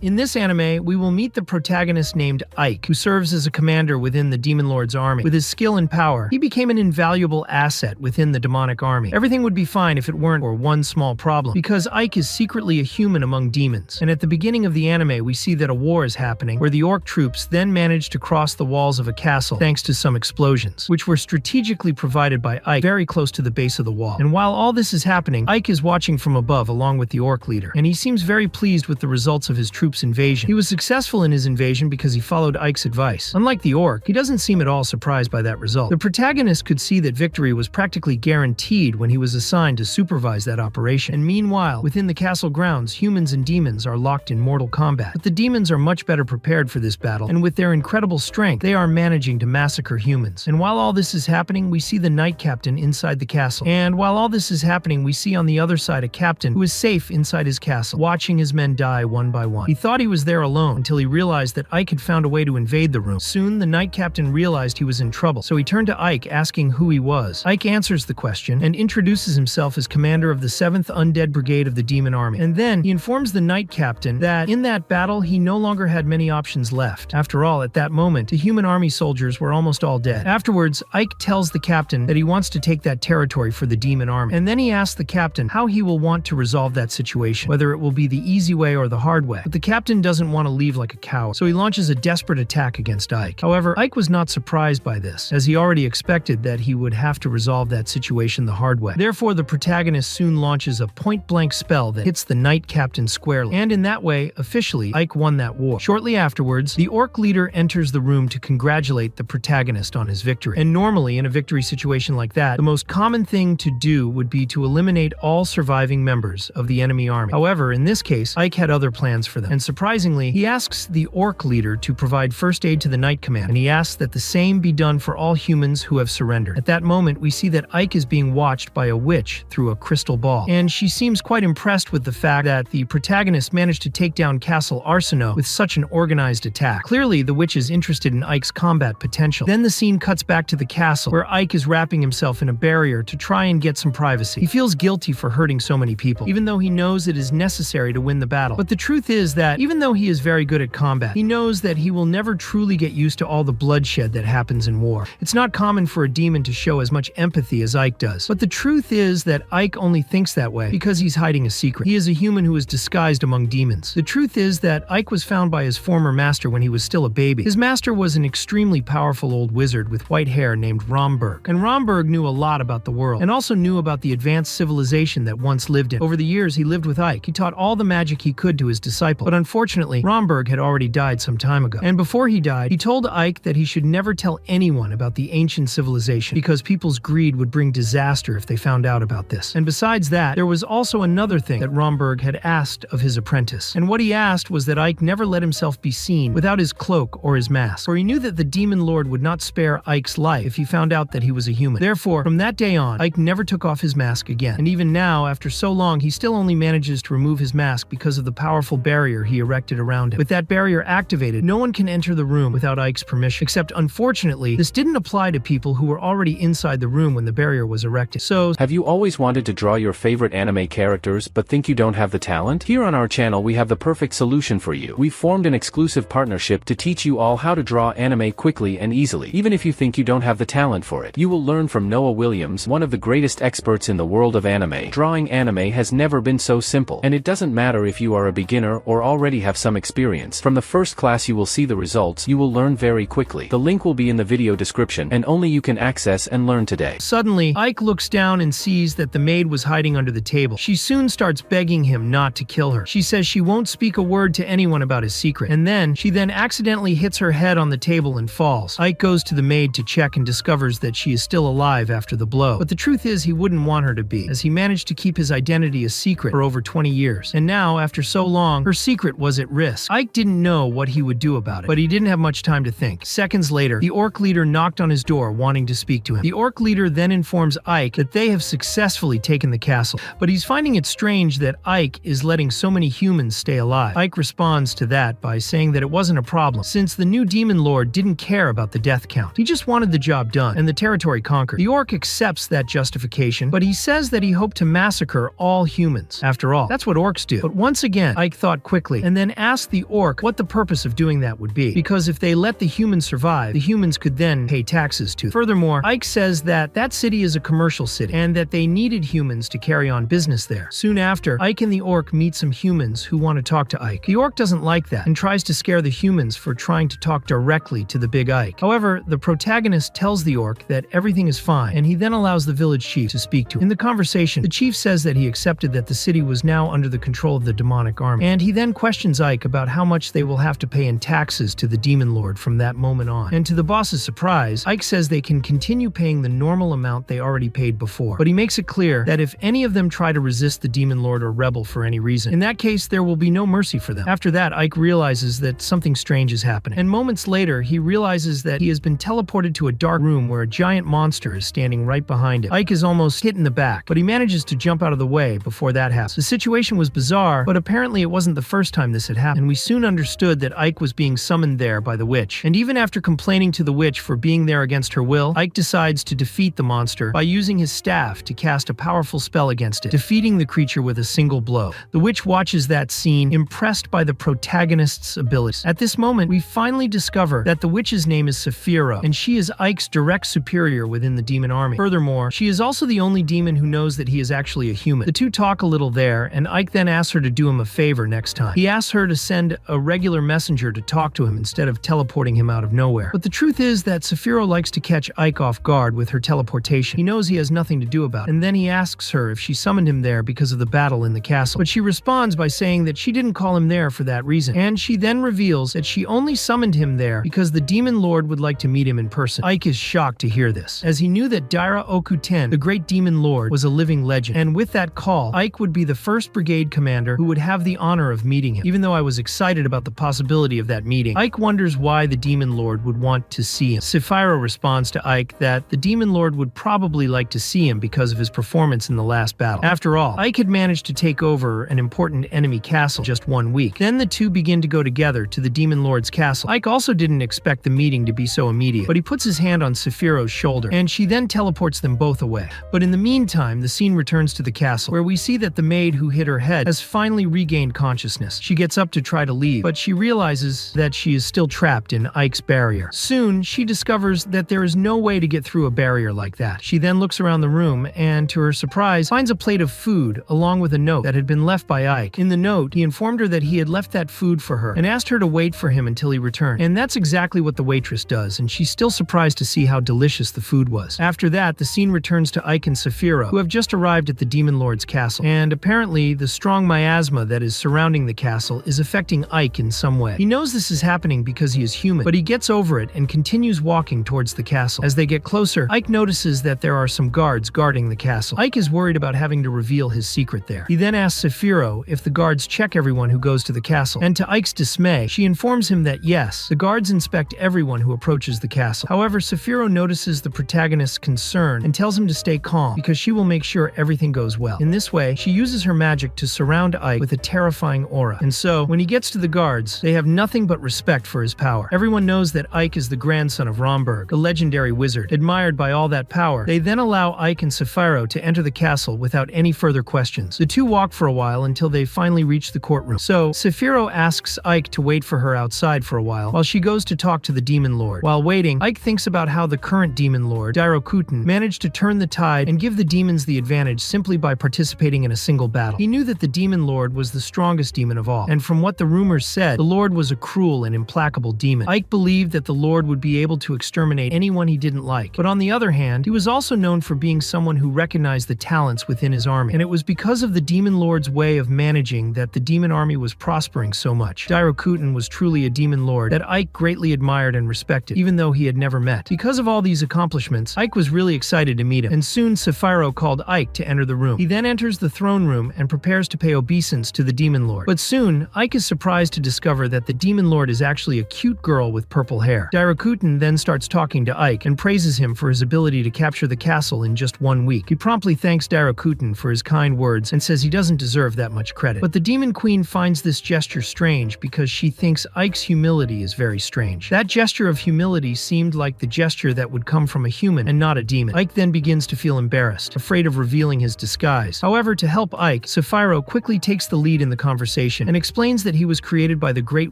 B: In this anime, we will meet the protagonist named Ike, who serves as a commander within the Demon Lord's army. With his skill and power, he became an invaluable asset within the demonic army. Everything would be fine if it weren't for one small problem, because Ike is secretly a human among demons. And at the beginning of the anime, we see that a war is happening, where the orc troops then manage to cross the walls of a castle thanks to some explosions, which were strategically provided by Ike very close to the base of the wall. And while all this is happening, Ike is watching from above along with the orc leader, and he seems very pleased with the results of his troops' invasion. He was successful in his invasion because he followed Ike's advice. Unlike the orc, he doesn't seem at all surprised by that result. The protagonist could see that victory was practically guaranteed when he was assigned to supervise that operation. And meanwhile, within the castle grounds, humans and demons are locked in mortal combat. But the demons are much better prepared for this battle, and with their incredible strength, they are managing to massacre humans. And while all this is happening, we see the knight captain inside the castle. And while all this is happening, we see on the other side a captain who is safe inside his castle, watching his men die one by one. He thought he was there alone until he realized that Ike had found a way to invade the room. Soon, the knight captain realized he was in trouble, so he turned to Ike asking who he was. Ike answers the question and introduces himself as commander of the 7th Undead Brigade of the Demon Army. And then, he informs the knight captain that in that battle, he no longer had many options left. After all, at that moment, the human army soldiers were almost all dead. Afterwards, Ike tells the captain that he wants to take that territory for the demon army. And then he asks the captain how he will want to resolve that situation, whether it will be the easy way or the hard way. But the captain doesn't want to leave like a coward, so he launches a desperate attack against Ike. However, Ike was not surprised by this, as he already expected that he would have to resolve that situation the hard way. Therefore, the protagonist soon launches a point-blank spell that hits the knight captain squarely, and in that way, officially, Ike won that war. Shortly afterwards, the orc leader enters the room to congratulate the protagonist on his victory. And normally, in a victory situation like that, the most common thing to do would be to eliminate all surviving members of the enemy army. However, in this case, Ike had other plans for them, and surprisingly, he asks the orc leader to provide first aid to the Knight Command, and he asks that the same be done for all humans who have surrendered. At that moment, we see that Ike is being watched by a witch through a crystal ball, and she seems quite impressed with the fact that the protagonist managed to take down Castle Arsinoe with such an organized attack. Clearly, the witch is interested in Ike's combat potential. Then the scene cuts back to the castle, where Ike is wrapping himself in a barrier to try and get some privacy. He feels guilty for hurting so many people, even though he knows it is necessary to win the battle. But the truth is that, even though he is very good at combat, he knows that he will never truly get used to all the bloodshed that happens in war. It's not common for a demon to show as much empathy as Ike does. But the truth is that Ike only thinks that way because he's hiding a secret. He is a human who is disguised among demons. The truth is that Ike was found by his former master when he was still a baby. His master was an extremely powerful old wizard with white hair named Romberg. And Romberg knew a lot about the world, and also knew about the advanced civilization that once lived in. Over the years he lived with Ike. He taught all the magic he could to his disciple. But unfortunately, Romberg had already died some time ago. And before he died, he told Ike that he should never tell anyone about the ancient civilization because people's greed would bring disaster if they found out about this. And besides that, there was also another thing that Romberg had asked of his apprentice. And what he asked was that Ike never let himself be seen without his cloak or his mask, for he knew that the demon lord would not spare Ike's life if he found out that he was a human. Therefore, from that day on, Ike never took off his mask again. And even now, after so long, he still only manages to remove his mask because of the powerful barrier he erected around him. With that barrier activated, no one can enter the room without Ike's permission. Except, unfortunately, this didn't apply to people who were already inside the room when the barrier was erected. So,
C: have you always wanted to draw your favorite anime characters but think you don't have the talent? Here on our channel we have the perfect solution for you. We've formed an exclusive partnership to teach you all how to draw anime quickly and easily. Even if you think you don't have the talent for it, you will learn from Noah Williams, one of the greatest experts in the world of anime. Drawing anime has never been so simple, and it doesn't matter if you are a beginner or already have some experience. From the first class you will see the results. You will learn very quickly. The link will be in the video description, and only you can access and learn today.
B: Suddenly, Ike looks down and sees that the maid was hiding under the table. She soon starts begging him not to kill her. She says she won't speak a word to anyone about his secret, and then she accidentally hits her head on the table and falls. Ike goes to the maid to check and discovers that she is still alive after the blow. But the truth is he wouldn't want her to be, as he managed to keep his identity a secret for over 20 years. And now, after so long, her secret was at risk. Ike didn't know what he would do about it, but he didn't have much time to think. Seconds later, the orc leader knocked on his door wanting to speak to him. The orc leader then informs Ike that they have successfully taken the castle, but he's finding it strange that Ike is letting so many humans stay alive. Ike responds to that by saying that it wasn't a problem, since the new demon lord didn't care about the death count. He just wanted the job done and the territory conquered. The orc accepts that justification, but he says that he hoped to massacre all humans. After all, that's what orcs do. But once again, Ike thought quickly and then asked the orc what the purpose of doing that would be, because if they let the humans survive, the humans could then pay taxes to them. Furthermore, Ike says that that city is a commercial city and that they needed humans to carry on business there. Soon after, Ike and the orc meet some humans who want to talk to Ike. The orc doesn't like that and tries to scare the humans for trying to talk directly to the big Ike. However, the protagonist tells the orc that everything is fine, and he then allows the village chief to speak to him. In the conversation, the chief says that he accepted that the city was now under the control of the demonic army, and he then questions Ike about how much they will have to pay in taxes to the demon lord from that moment on. And to the boss's surprise, Ike says they can continue paying the normal amount they already paid before, but he makes it clear that if any of them try to resist the demon lord or rebel for any reason, in that case there will be no mercy for them. After that, Ike realizes that something strange is happening, and moments later he realizes that he has been teleported to a dark room where a giant monster is standing right behind him. Ike is almost hit in the back, but he manages to jump out of the way before that happens. The situation was bizarre, but apparently it wasn't the first time this had happened, and we soon understood that Ike was being summoned there by the witch. And even after complaining to the witch for being there against her will, Ike decides to defeat the monster by using his staff to cast a powerful spell against it, defeating the creature with a single blow. The witch watches that scene, impressed by the protagonist's abilities. At this moment, we finally discover that the witch's name is Saphira, and she is Ike's direct superior within the demon army. Furthermore, she is also the only demon who knows that he is actually a human. The two talk a little there, and Ike then asks her to do him a favor next time. He asks her to send a regular messenger to talk to him instead of teleporting him out of nowhere. But the truth is that Saphira likes to catch Ike off guard with her teleportation. He knows he has nothing to do about it, and then he asks her if she summoned him there because of the battle in the castle. But she responds by saying that she didn't call him there for that reason, and she then reveals that she only summoned him there because the demon lord would like to meet him in person. Ike is shocked to hear this, as he knew that Daira Okuten, the great demon lord, was a living legend, and with that call, Ike would be the first brigade commander who would have the honor of meeting meeting him. Even though I was excited about the possibility of that meeting, Ike wonders why the Demon Lord would want to see him. Sapphira responds to Ike that the Demon Lord would probably like to see him because of his performance in the last battle. After all, Ike had managed to take over an important enemy castle just 1 week. Then the two begin to go together to the Demon Lord's castle. Ike also didn't expect the meeting to be so immediate, but he puts his hand on Sapphiro's shoulder, and she then teleports them both away. But in the meantime, the scene returns to the castle, where we see that the maid who hit her head has finally regained consciousness. She gets up to try to leave, but she realizes that she is still trapped in Ike's barrier. Soon, she discovers that there is no way to get through a barrier like that. She then looks around the room and, to her surprise, finds a plate of food along with a note that had been left by Ike. In the note, he informed her that he had left that food for her and asked her to wait for him until he returned. And that's exactly what the waitress does, and she's still surprised to see how delicious the food was. After that, the scene returns to Ike and Saphira, who have just arrived at the Demon Lord's castle, and apparently the strong miasma that is surrounding the castle is affecting Ike in some way. He knows this is happening because he is human, but he gets over it and continues walking towards the castle. As they get closer, Ike notices that there are some guards guarding the castle. Ike is worried about having to reveal his secret there. He then asks Saphira if the guards check everyone who goes to the castle, and to Ike's dismay, she informs him that yes, the guards inspect everyone who approaches the castle. However, Saphira notices the protagonist's concern and tells him to stay calm because she will make sure everything goes well. In this way, she uses her magic to surround Ike with a terrifying aura. And so, when he gets to the guards, they have nothing but respect for his power. Everyone knows that Ike is the grandson of Romberg, the legendary wizard. Admired by all that power, they then allow Ike and Saphira to enter the castle without any further questions. The two walk for a while until they finally reach the courtroom. So, Saphira asks Ike to wait for her outside for a while she goes to talk to the Demon Lord. While waiting, Ike thinks about how the current Demon Lord, Dairokuten, managed to turn the tide and give the demons the advantage simply by participating in a single battle. He knew that the Demon Lord was the strongest demon of all, and from what the rumors said, the Lord was a cruel and implacable demon. Ike believed that the Lord would be able to exterminate anyone he didn't like, but on the other hand, he was also known for being someone who recognized the talents within his army, and it was because of the Demon Lord's way of managing that the demon army was prospering so much. Dairokuten was truly a demon lord that Ike greatly admired and respected, even though he had never met. Because of all these accomplishments, Ike was really excited to meet him, and soon Saphira called Ike to enter the room. He then enters the throne room and prepares to pay obeisance to the Demon Lord. But soon, Ike is surprised to discover that the Demon Lord is actually a cute girl with purple hair. Dairokuten then starts talking to Ike and praises him for his ability to capture the castle in just 1 week. He promptly thanks Dairokuten for his kind words and says he doesn't deserve that much credit. But the Demon Queen finds this gesture strange because she thinks Ike's humility is very strange. That gesture of humility seemed like the gesture that would come from a human and not a demon. Ike then begins to feel embarrassed, afraid of revealing his disguise. However, to help Ike, Saphira quickly takes the lead in the conversation and explains that he was created by the great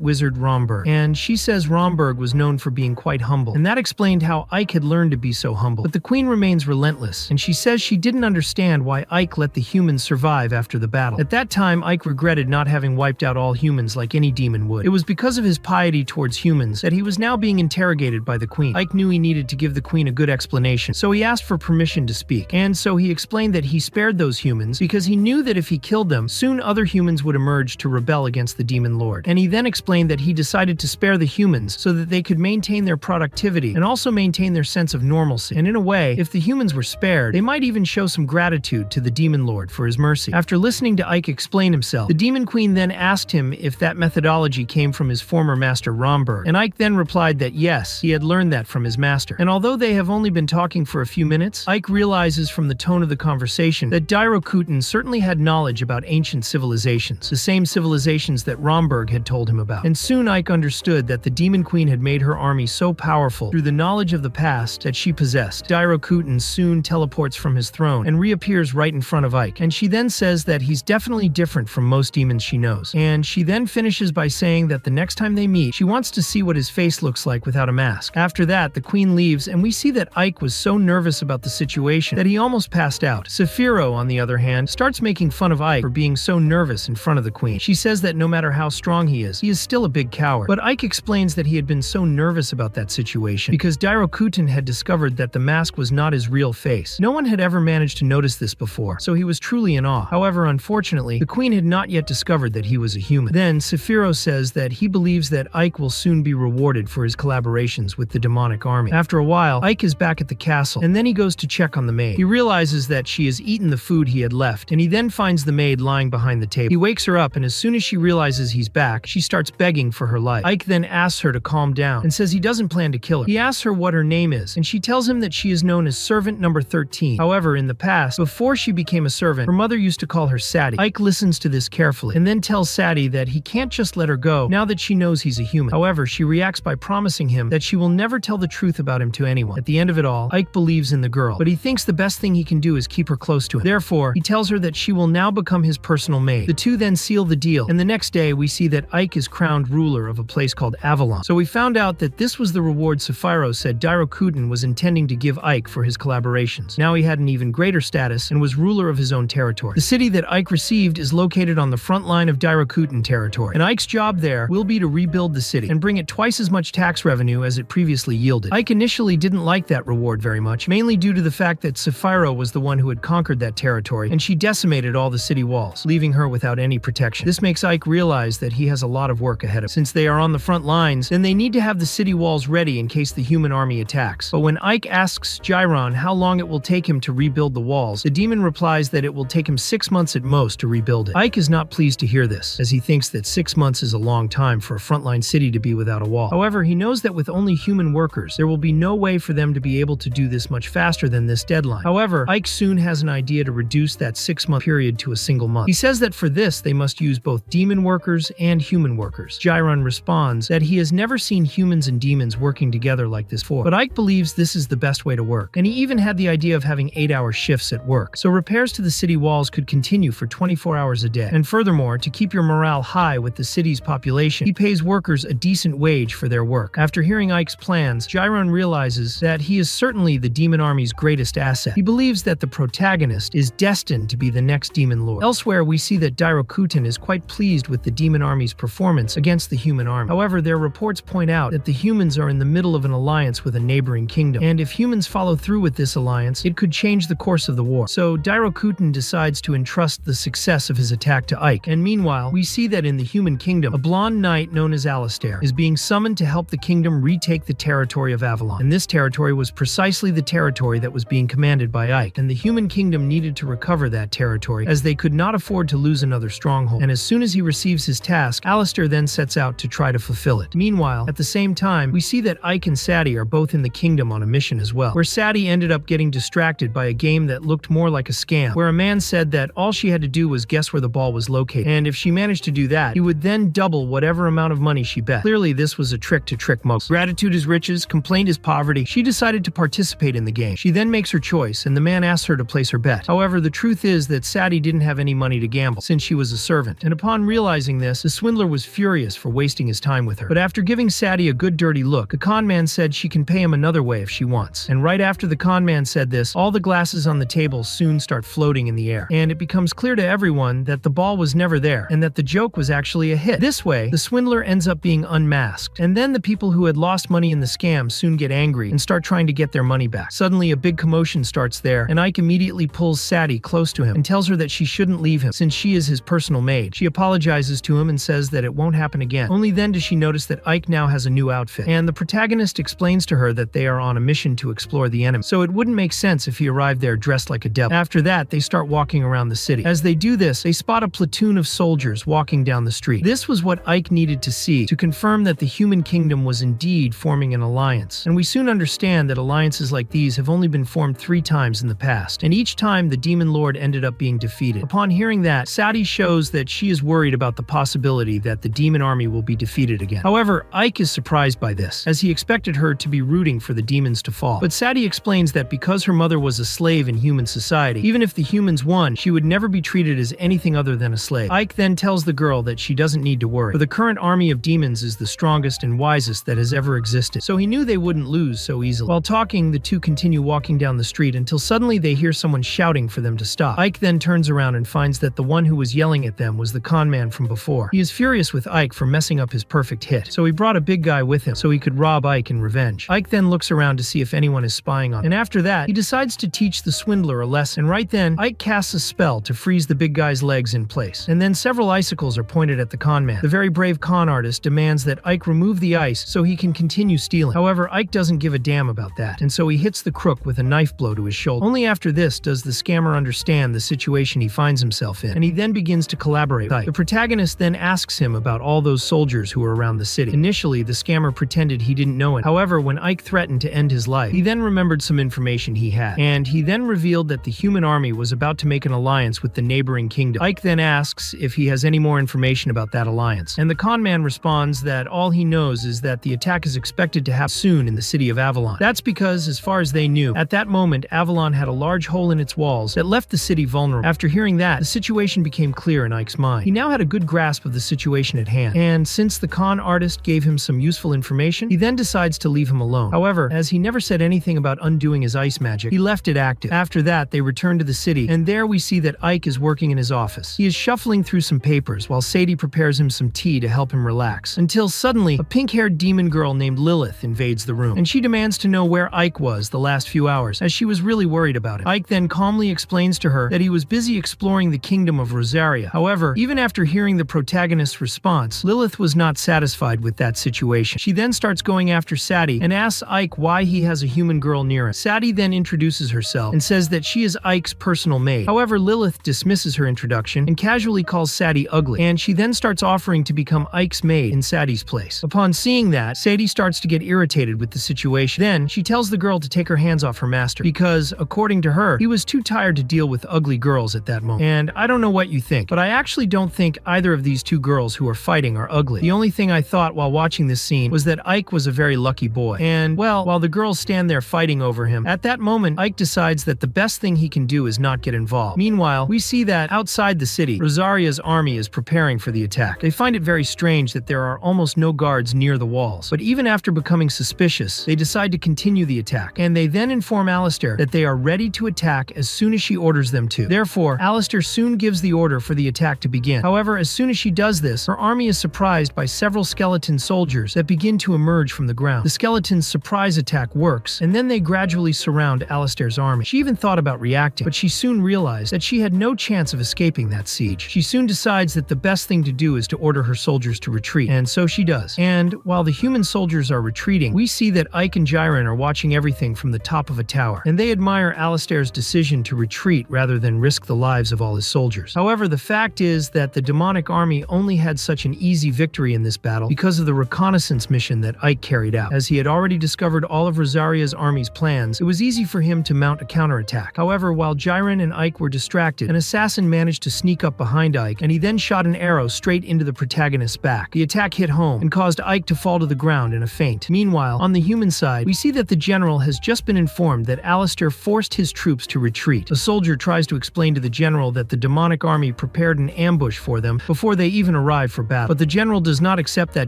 B: wizard Romberg, and she says Romberg was known for being quite humble, and that explained how Ike had learned to be so humble. But the queen remains relentless, and she says she didn't understand why Ike let the humans survive after the battle. At that time, Ike regretted not having wiped out all humans like any demon would. It was because of his piety towards humans that he was now being interrogated by the queen. Ike knew he needed to give the queen a good explanation, so he asked for permission to speak. And so he explained that he spared those humans because he knew that if he killed them, soon other humans would emerge to rebel against the Demon Lord. And he then explained that he decided to spare the humans so that they could maintain their productivity and also maintain their sense of normalcy. And in a way, if the humans were spared, they might even show some gratitude to the Demon Lord for his mercy. After listening to Ike explain himself, the Demon Queen then asked him if that methodology came from his former master Romberg, and Ike then replied that yes, he had learned that from his master. And although they have only been talking for a few minutes, Ike realizes from the tone of the conversation that Dairokuten certainly had knowledge about ancient civilizations, the same civilizations that Romberg had told him about. And soon Ike understood that the Demon Queen had made her army so powerful through the knowledge of the past that she possessed. Dairokuten soon teleports from his throne and reappears right in front of Ike, and she then says that he's definitely different from most demons she knows. And she then finishes by saying that the next time they meet, she wants to see what his face looks like without a mask. After that, the queen leaves, and we see that Ike was so nervous about the situation that he almost passed out. Saphira, on the other hand, starts making fun of Ike for being so nervous in front of the queen. She says that no matter how strong he is still a big coward. But Ike explains that he had been so nervous about that situation because Dairokuten had discovered that the mask was not his real face. No one had ever managed to notice this before, so he was truly in awe. However, unfortunately, the queen had not yet discovered that he was a human. Then, Saphira says that he believes that Ike will soon be rewarded for his collaborations with the demonic army. After a while, Ike is back at the castle, and then he goes to check on the maid. He realizes that she has eaten the food he had left, and he then finds the maid lying behind the table. He wakes her up, and as soon as she realizes he's back, she starts begging for her life. Ike then asks her to calm down and says he doesn't plan to kill her. He asks her what her name is, and she tells him that she is known as Servant Number 13. However, in the past, before she became a servant, her mother used to call her Sadie. Ike listens to this carefully and then tells Sadie that he can't just let her go now that she knows he's a human. However, she reacts by promising him that she will never tell the truth about him to anyone. At the end of it all, Ike believes in the girl, but he thinks the best thing he can do is keep her close to him. Therefore, he tells her that she will now become his personal maid. The two then seal the deal, and the next day we see that Ike is crowned ruler of a place called Avalon. So we found out that this was the reward Sapphiro said Dairokuten was intending to give Ike for his collaborations. Now he had an even greater status and was ruler of his own territory. The city that Ike received is located on the front line of Dairokuten territory, and Ike's job there will be to rebuild the city and bring it twice as much tax revenue as it previously yielded. Ike initially didn't like that reward very much, mainly due to the fact that Sapphiro was the one who had conquered that territory, and she decimated all the city walls, leaving her without any protection. This makes Ike realize that he has a lot of work ahead of him. Since they are on the front lines, then they need to have the city walls ready in case the human army attacks. But when Ike asks Gyron how long it will take him to rebuild the walls, the demon replies that it will take him 6 months at most to rebuild it. Ike is not pleased to hear this, as he thinks that 6 months is a long time for a frontline city to be without a wall. However, he knows that with only human workers, there will be no way for them to be able to do this much faster than this deadline. However, Ike soon has an idea to reduce that 6-month period to a single month. He says that for this, they must use both demon workers and human workers. Gyron responds that he has never seen humans and demons working together like this before, but Ike believes this is the best way to work, and he even had the idea of having 8-hour shifts at work, so repairs to the city walls could continue for 24 hours a day. And furthermore, to keep your morale high with the city's population, he pays workers a decent wage for their work. After hearing Ike's plans, Gyron realizes that he is certainly the demon army's greatest asset. He believes that the protagonist is destined to be the next demon lord. Elsewhere, we see that Dairokuten is quite pleased with the demon army's performance against the human army. However, their reports point out that the humans are in the middle of an alliance with a neighboring kingdom, and if humans follow through with this alliance, it could change the course of the war. So Dairokuten decides to entrust the success of his attack to Ike, and meanwhile, we see that in the human kingdom, a blonde knight known as Alistair is being summoned to help the kingdom retake the territory of Avalon. And this territory was precisely the territory that was being commanded by Ike, and the human kingdom needed to recover that territory as they could not afford to lose another stronghold. And as soon as he receives his task, Alistair then sets out to try to fulfill it. Meanwhile, at the same time, we see that Ike and Sadie are both in the kingdom on a mission as well, where Sadie ended up getting distracted by a game that looked more like a scam, where a man said that all she had to do was guess where the ball was located, and if she managed to do that, he would then double whatever amount of money she bet. Clearly, this was a trick to trick most. Gratitude is riches, complaint is poverty. She decided to participate in the game. She then makes her choice, and the man asks her to place her bet. However, the truth is that Sadie didn't have any money to gamble, since she was a servant, and upon realizing this, the swindler was furious for wasting his time with her. But after giving Sadie a good dirty look, the con man said she can pay him another way if she wants. And right after the con man said this, all the glasses on the table soon start floating in the air, and it becomes clear to everyone that the ball was never there, and that the joke was actually a hit. This way, the swindler ends up being unmasked, and then the people who had lost money in the scam soon get angry and start trying to get their money back. Suddenly, a big commotion starts there, and Ike immediately pulls Sadie close to him and tells her that she shouldn't leave him, since she is his personal maid. She apologizes to him and says that it won't happen again. Only then does she notice that Ike now has a new outfit, and the protagonist explains to her that they are on a mission to explore the enemy, so it wouldn't make sense if he arrived there dressed like a devil. After that, they start walking around the city. As they do this, they spot a platoon of soldiers walking down the street. This was what Ike needed to see to confirm that the human kingdom was indeed forming an alliance, and we soon understand that alliances like these have only been formed 3 times in the past, and each time the demon lord ended up being defeated. Upon hearing that, Sadie shows that she is worried about the possibility that the demon army will be defeated again. However, Ike is surprised by this, as he expected her to be rooting for the demons to fall. But Sadie explains that because her mother was a slave in human society, even if the humans won, she would never be treated as anything other than a slave. Ike then tells the girl that she doesn't need to worry, for the current army of demons is the strongest and wisest that has ever existed, so he knew they wouldn't lose so easily. While talking, the two continue walking down the street until suddenly they hear someone shouting for them to stop. Ike then turns around and finds that the one who was yelling at them was the con man from before. He is furious with Ike for messing up his perfect hit, so he brought a big guy with him so he could rob Ike in revenge. Ike then looks around to see if anyone is spying on him, and after that, he decides to teach the swindler a lesson. And right then, Ike casts a spell to freeze the big guy's legs in place, and then several icicles are pointed at the con man. The very brave con artist demands that Ike remove the ice so he can continue stealing. However, Ike doesn't give a damn about that, and so he hits the crook with a knife blow to his shoulder. Only after this does the scammer understand the situation he finds himself in, and he then begins to collaborate with Ike. The protagonist then asks him about all those soldiers who were around the city. Initially, the scammer pretended he didn't know it. However, when Ike threatened to end his life, he then remembered some information he had, and he then revealed that the human army was about to make an alliance with the neighboring kingdom. Ike then asks if he has any more information about that alliance, and the con man responds that all he knows is that the attack is expected to happen soon in the city of Avalon. That's because, as far as they knew, at that moment Avalon had a large hole in its walls that left the city vulnerable. After hearing that, the situation became clear in Ike's mind. He now had a good grasp of the situation at hand, and since the con artist gave him some useful information, he then decides to leave him alone. However, as he never said anything about undoing his ice magic, he left it active. After that, they return to the city, and there we see that Ike is working in his office. He is shuffling through some papers while Sadie prepares him some tea to help him relax, until suddenly a pink-haired demon girl named Lilith invades the room, and she demands to know where Ike was the last few hours, as she was really worried about him. Ike then calmly explains to her that he was busy exploring the kingdom of Rosaria. However, even after hearing the protagonist's response, Lilith was not satisfied with that situation. She then starts going after Sadie and asks Ike why he has a human girl near him. Sadie then introduces herself and says that she is Ike's personal maid. However, Lilith dismisses her introduction and casually calls Sadie ugly, and she then starts offering to become Ike's maid in Sadie's place. Upon seeing that, Sadie starts to get irritated with the situation. Then, she tells the girl to take her hands off her master because, according to her, he was too tired to deal with ugly girls at that moment. And I don't know what you think, but I actually don't think either of these two girls who are fighting are ugly. The only thing I thought while watching this scene was that Ike was a very lucky boy. And, well, while the girls stand there fighting over him, at that moment, Ike decides that the best thing he can do is not get involved. Meanwhile, we see that outside the city, Rosaria's army is preparing for the attack. They find it very strange that there are almost no guards near the walls, but even after becoming suspicious, they decide to continue the attack, and they then inform Alistair that they are ready to attack as soon as she orders them to. Therefore, Alistair soon gives the order for the attack to begin. However, as soon as she does this, her army is surprised by several skeleton soldiers that begin to emerge from the ground. The skeleton's surprise attack works, and then they gradually surround Alistair's army. She even thought about reacting, but she soon realized that she had no chance of escaping that siege. She soon decides that the best thing to do is to order her soldiers to retreat, and so she does. And while the human soldiers are retreating, we see that Ike and Jiren are watching everything from the top of a tower, and they admire Alistair's decision to retreat rather than risk the lives of all his soldiers. However, the fact is that the demonic army only had such an easy victory in this battle because of the reconnaissance mission that Ike carried out. As he had already discovered all of Rosaria's army's plans, it was easy for him to mount a counterattack. However, while Jiren and Ike were distracted, an assassin managed to sneak up behind Ike, and he then shot an arrow straight into the protagonist's back. The attack hit home and caused Ike to fall to the ground in a faint. Meanwhile, on the human side, we see that the general has just been informed that Alistair forced his troops to retreat. A soldier tries to explain to the general that the demonic army prepared an ambush for them before they even arrived for battle, but the general does not accept that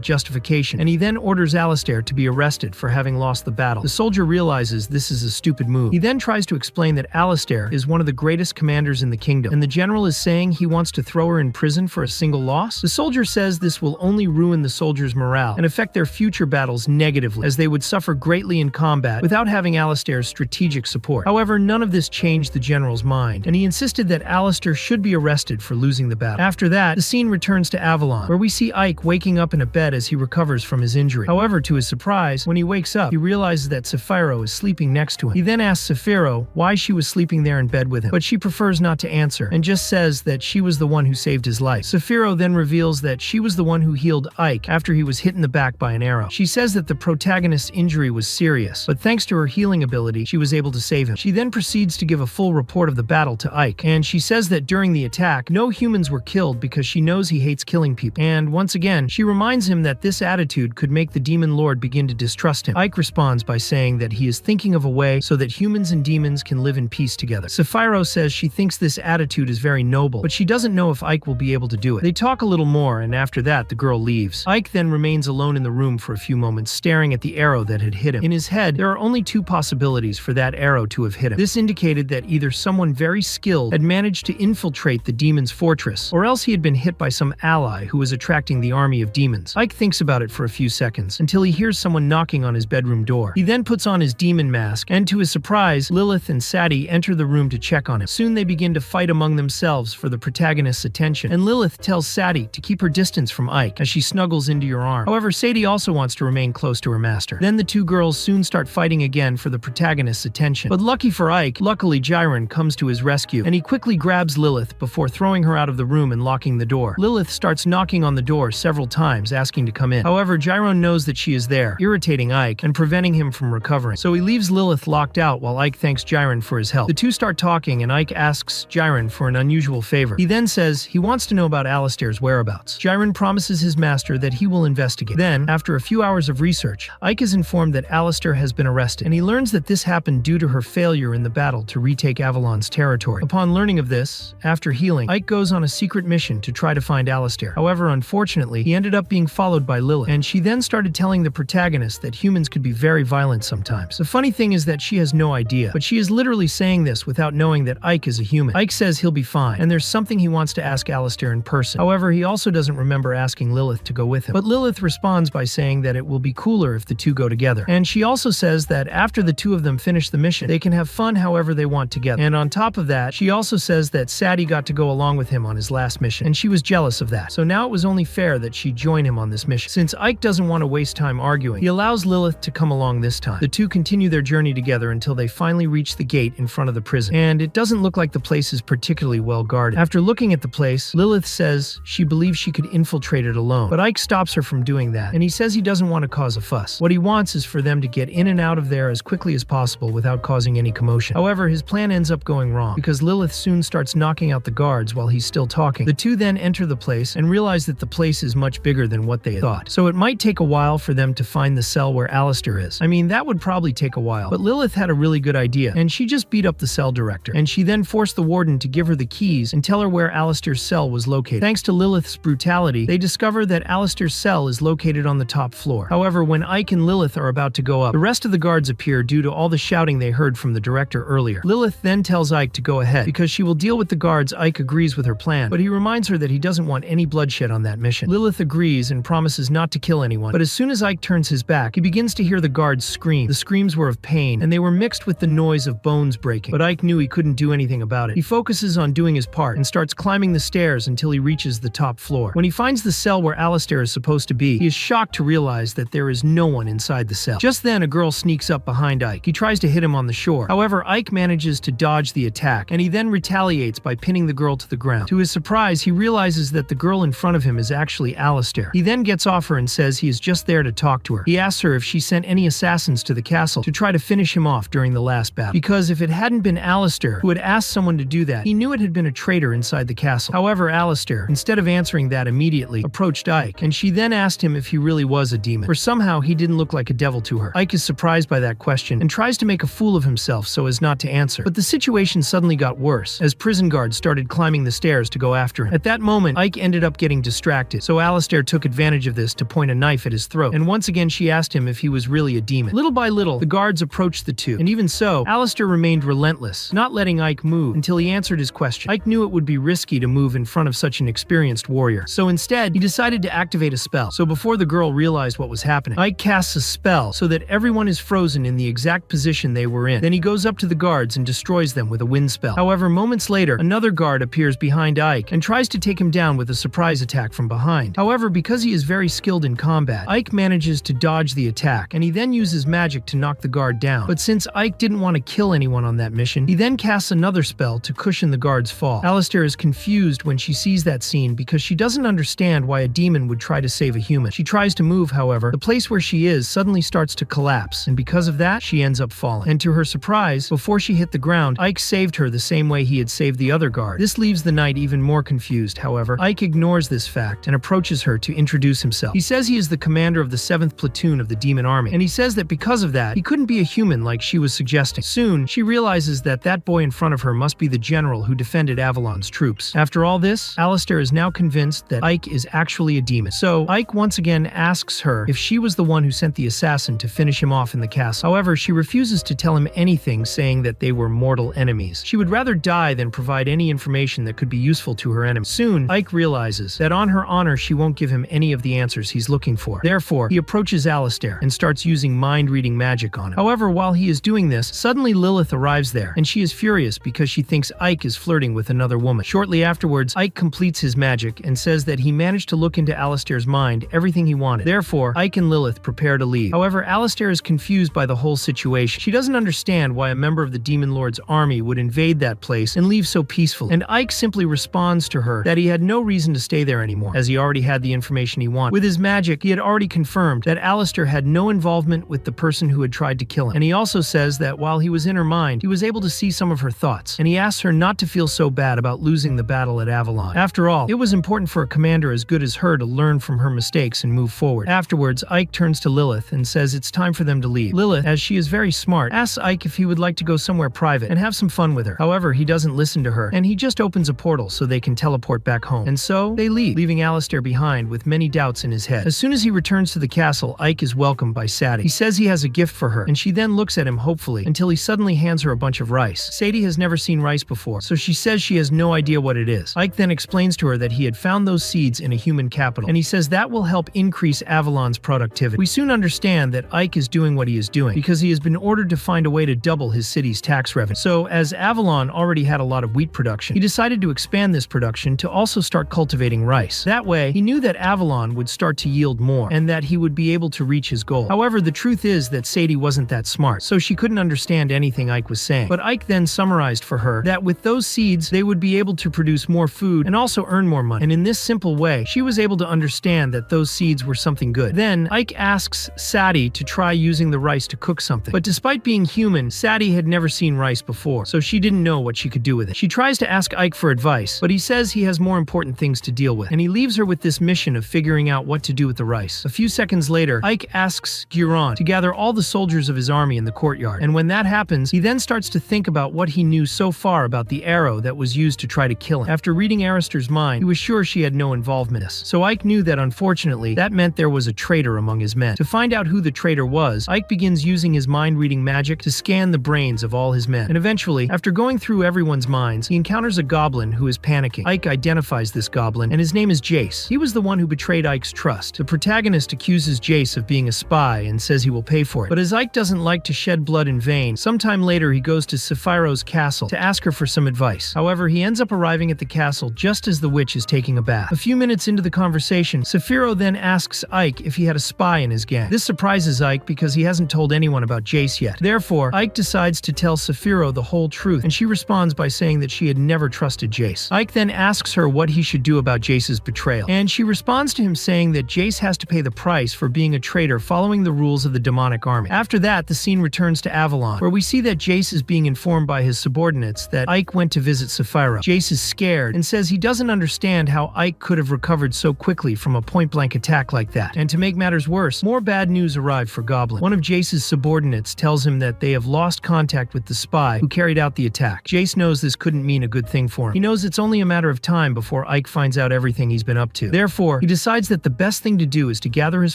B: justification, and he then orders Alistair to be arrested for having lost the battle. The soldier realizes this is a stupid move. He then tries to explain that Alistair is one of the greatest commanders in the kingdom, and the general is saying he wants to throw her in prison for a single loss. The soldier says this will only ruin the soldiers' morale and affect their future battles negatively, as they would suffer greatly in combat without having Alistair's strategic support. However, none of this changed the general's mind, and he insisted that Alistair should be arrested for losing the battle. After that, the scene returns to Avalon, where we see Ike waking up in a bed as he recovers from his injury. However, to his surprise, when he wakes up, he realizes that Saphiro is sleeping next to him. He then asks Saphiro why she was sleeping there in bed with him, but she prefers not to answer and just says that she was the one who saved his life. Saphiro then reveals that she was the one who healed Ike after he was hit in the back by an arrow. She says that the protagonist's injury was serious, but thanks to her healing ability, she was able to save him. She then proceeds to give a full report of the battle to Ike, and she says that during the attack, no humans were killed because she knows he hates killing people. And once again, she reminds him that this attitude could make the demon lord begin to distrust him. Ike responds by saying that he is thinking of a way so that humans and demons can live in peace together. Saphiro says she thinks this attitude is very noble, but she doesn't know if Ike will be able to do it. They talk a little more, and after that, the girl leaves. Ike then remains alone in the room for a few moments, staring at the arrow that had hit him. In his head, there are only two possibilities for that arrow to have hit him. This indicated that either someone very skilled had managed to infiltrate the demon's fortress, or else he had been hit by some ally who was attracting the army of demons. Ike thinks about it for a few seconds, until he hears someone knocking on his bedroom door. He then puts on his demon mask, and to his surprise, Lilith and Sadie enter the room to check on him. Soon they begin to fight among themselves for the protagonist's attention, and Lilith tells Sadie to keep her distance from Ike as she snuggles into your arm. However, Sadie also wants to remain close to her master. Then the two girls soon start fighting again for the protagonist's attention. But lucky for Ike, luckily Jiren comes to his rescue, and he quickly grabs Lilith before throwing her out of the room room and locking the door. Lilith starts knocking on the door several times, asking to come in. However, Gyron knows that she is there, irritating Ike and preventing him from recovering. So he leaves Lilith locked out while Ike thanks Gyron for his help. The two start talking and Ike asks Gyron for an unusual favor. He then says he wants to know about Alistair's whereabouts. Gyron promises his master that he will investigate. Then, after a few hours of research, Ike is informed that Alistair has been arrested, and he learns that this happened due to her failure in the battle to retake Avalon's territory. Upon learning of this, after healing, Ike goes on a secret mission to try to find Alistair. However, unfortunately, he ended up being followed by Lilith, and she then started telling the protagonist that humans could be very violent sometimes. The funny thing is that she has no idea, but she is literally saying this without knowing that Ike is a human. Ike says he'll be fine, and there's something he wants to ask Alistair in person. However, he also doesn't remember asking Lilith to go with him. But Lilith responds by saying that it will be cooler if the two go together. And she also says that after the two of them finish the mission, they can have fun however they want together. And on top of that, she also says that Sadie got to go along with him on his last mission, and she was jealous of that. So now it was only fair that she join him on this mission. Since Ike doesn't want to waste time arguing, he allows Lilith to come along this time. The two continue their journey together until they finally reach the gate in front of the prison. And it doesn't look like the place is particularly well guarded. After looking at the place, Lilith says she believes she could infiltrate it alone. But Ike stops her from doing that, and he says he doesn't want to cause a fuss. What he wants is for them to get in and out of there as quickly as possible without causing any commotion. However, his plan ends up going wrong, because Lilith soon starts knocking out the guards while he's still talking. The two then enter the place and realize that the place is much bigger than what they thought. So it might take a while for them to find the cell where Alistair is. I mean, that would probably take a while. But Lilith had a really good idea, and she just beat up the cell director. And she then forced the warden to give her the keys and tell her where Alistair's cell was located. Thanks to Lilith's brutality, they discover that Alistair's cell is located on the top floor. However, when Ike and Lilith are about to go up, the rest of the guards appear due to all the shouting they heard from the director earlier. Lilith then tells Ike to go ahead, because she will deal with the guards. Ike agrees with her plan, but he reminds her that he doesn't want any bloodshed on that mission. Lilith agrees and promises not to kill anyone, but as soon as Ike turns his back, he begins to hear the guards scream. The screams were of pain, and they were mixed with the noise of bones breaking, but Ike knew he couldn't do anything about it. He focuses on doing his part and starts climbing the stairs until he reaches the top floor. When he finds the cell where Alistair is supposed to be, he is shocked to realize that there is no one inside the cell. Just then, a girl sneaks up behind Ike. He tries to hit him on the shore. However, Ike manages to dodge the attack, and he then retaliates by pinning the girl to the ground. To his surprise, he realizes that the girl in front of him is actually Alistair. He then gets off her and says he is just there to talk to her. He asks her if she sent any assassins to the castle to try to finish him off during the last battle, because if it hadn't been Alistair who had asked someone to do that, he knew it had been a traitor inside the castle. However, Alistair, instead of answering that immediately, approached Ike, and she then asked him if he really was a demon, for somehow he didn't look like a devil to her. Ike is surprised by that question and tries to make a fool of himself so as not to answer. But the situation suddenly got worse as prison guards started climbing the stairs to go after him. At that moment, Ike ended up getting distracted, so Alistair took advantage of this to point a knife at his throat, and once again she asked him if he was really a demon. Little by little, the guards approached the two, and even so, Alistair remained relentless, not letting Ike move until he answered his question. Ike knew it would be risky to move in front of such an experienced warrior, so instead, he decided to activate a spell. So before the girl realized what was happening, Ike casts a spell so that everyone is frozen in the exact position they were in. Then he goes up to the guards and destroys them with a wind spell. However, moments later, another guard appears behind Ike and tries to take him down with a surprise attack from behind. However, because he is very skilled in combat, Ike manages to dodge the attack, and he then uses magic to knock the guard down. But since Ike didn't want to kill anyone on that mission, he then casts another spell to cushion the guard's fall. Alistair is confused when she sees that scene because she doesn't understand why a demon would try to save a human. She tries to move, however, the place where she is suddenly starts to collapse, and because of that, she ends up falling. And to her surprise, before she hit the ground, Ike saved her the same way he had saved the other guard. This leaves the knight even more confused, however. Ike ignores this fact and approaches her to introduce himself. He says he is the commander of the 7th platoon of the demon army, and he says that because of that, he couldn't be a human like she was suggesting. Soon, she realizes that that boy in front of her must be the general who defended Avalon's troops. After all this, Alistair is now convinced that Ike is actually a demon. So, Ike once again asks her if she was the one who sent the assassin to finish him off in the castle. However, she refuses to tell him anything, saying that they were mortal enemies. She would rather die than provide any information that could be useful to her enemy. Soon, Ike realizes that on her honor she won't give him any of the answers he's looking for. Therefore, he approaches Alistair and starts using mind-reading magic on him. However, while he is doing this, suddenly Lilith arrives there, and she is furious because she thinks Ike is flirting with another woman. Shortly afterwards, Ike completes his magic and says that he managed to look into Alistair's mind everything he wanted. Therefore, Ike and Lilith prepare to leave. However, Alistair is confused by the whole situation. She doesn't understand why a member of the Demon Lord's army would invade that place and leave so peacefully, and Ike simply responds responds to her that he had no reason to stay there anymore, as he already had the information he wanted. With his magic, he had already confirmed that Alistair had no involvement with the person who had tried to kill him. And he also says that while he was in her mind, he was able to see some of her thoughts, and he asks her not to feel so bad about losing the battle at Avalon. After all, it was important for a commander as good as her to learn from her mistakes and move forward. Afterwards, Ike turns to Lilith and says it's time for them to leave. Lilith, as she is very smart, asks Ike if he would like to go somewhere private and have some fun with her. However, he doesn't listen to her, and he just opens a portal so they can teleport back home. And so, they leave, leaving Alistair behind with many doubts in his head. As soon as he returns to the castle, Ike is welcomed by Sadie. He says he has a gift for her, and she then looks at him hopefully until he suddenly hands her a bunch of rice. Sadie has never seen rice before, so she says she has no idea what it is. Ike then explains to her that he had found those seeds in a human capital, and he says that will help increase Avalon's productivity. We soon understand that Ike is doing what he is doing because he has been ordered to find a way to double his city's tax revenue. So, as Avalon already had a lot of wheat production, he decided to expand this production to also start cultivating rice. That way, he knew that Avalon would start to yield more, and that he would be able to reach his goal. However, the truth is that Sadie wasn't that smart, so she couldn't understand anything Ike was saying. But Ike then summarized for her that with those seeds, they would be able to produce more food and also earn more money. And in this simple way, she was able to understand that those seeds were something good. Then, Ike asks Sadie to try using the rice to cook something. But despite being human, Sadie had never seen rice before, so she didn't know what she could do with it. She tries to ask Ike for advice, but he says he has more important things to deal with, and he leaves her with this mission of figuring out what to do with the rice. A few seconds later, Ike asks Guiron to gather all the soldiers of his army in the courtyard, and when that happens, he then starts to think about what he knew so far about the arrow that was used to try to kill him. After reading Arister's mind, he was sure she had no involvement in this, so Ike knew that unfortunately, that meant there was a traitor among his men. To find out who the traitor was, Ike begins using his mind-reading magic to scan the brains of all his men, and eventually, after going through everyone's minds, he encounters a goblin who is panicking. Ike identifies this goblin, and his name is Jace. He was the one who betrayed Ike's trust. The protagonist accuses Jace of being a spy and says he will pay for it. But as Ike doesn't like to shed blood in vain, sometime later he goes to Sephiroth's castle to ask her for some advice. However, he ends up arriving at the castle just as the witch is taking a bath. A few minutes into the conversation, Sephiroth then asks Ike if he had a spy in his gang. This surprises Ike because he hasn't told anyone about Jace yet. Therefore, Ike decides to tell Sephiroth the whole truth, and she responds by saying that she had never trusted Jace. Ike then asks her what he should do about Jace's betrayal, and she responds to him saying that Jace has to pay the price for being a traitor following the rules of the demonic army. After that, the scene returns to Avalon, where we see that Jace is being informed by his subordinates that Ike went to visit Sephiroth. Jace is scared and says he doesn't understand how Ike could have recovered so quickly from a point-blank attack like that. And to make matters worse, more bad news arrived for Goblin. One of Jace's subordinates tells him that they have lost contact with the spy who carried out the attack. Jace knows this couldn't mean a good thing for him. He knows it's only a matter of time before Ike finds out everything he's been up to. Therefore, he decides that the best thing to do is to gather his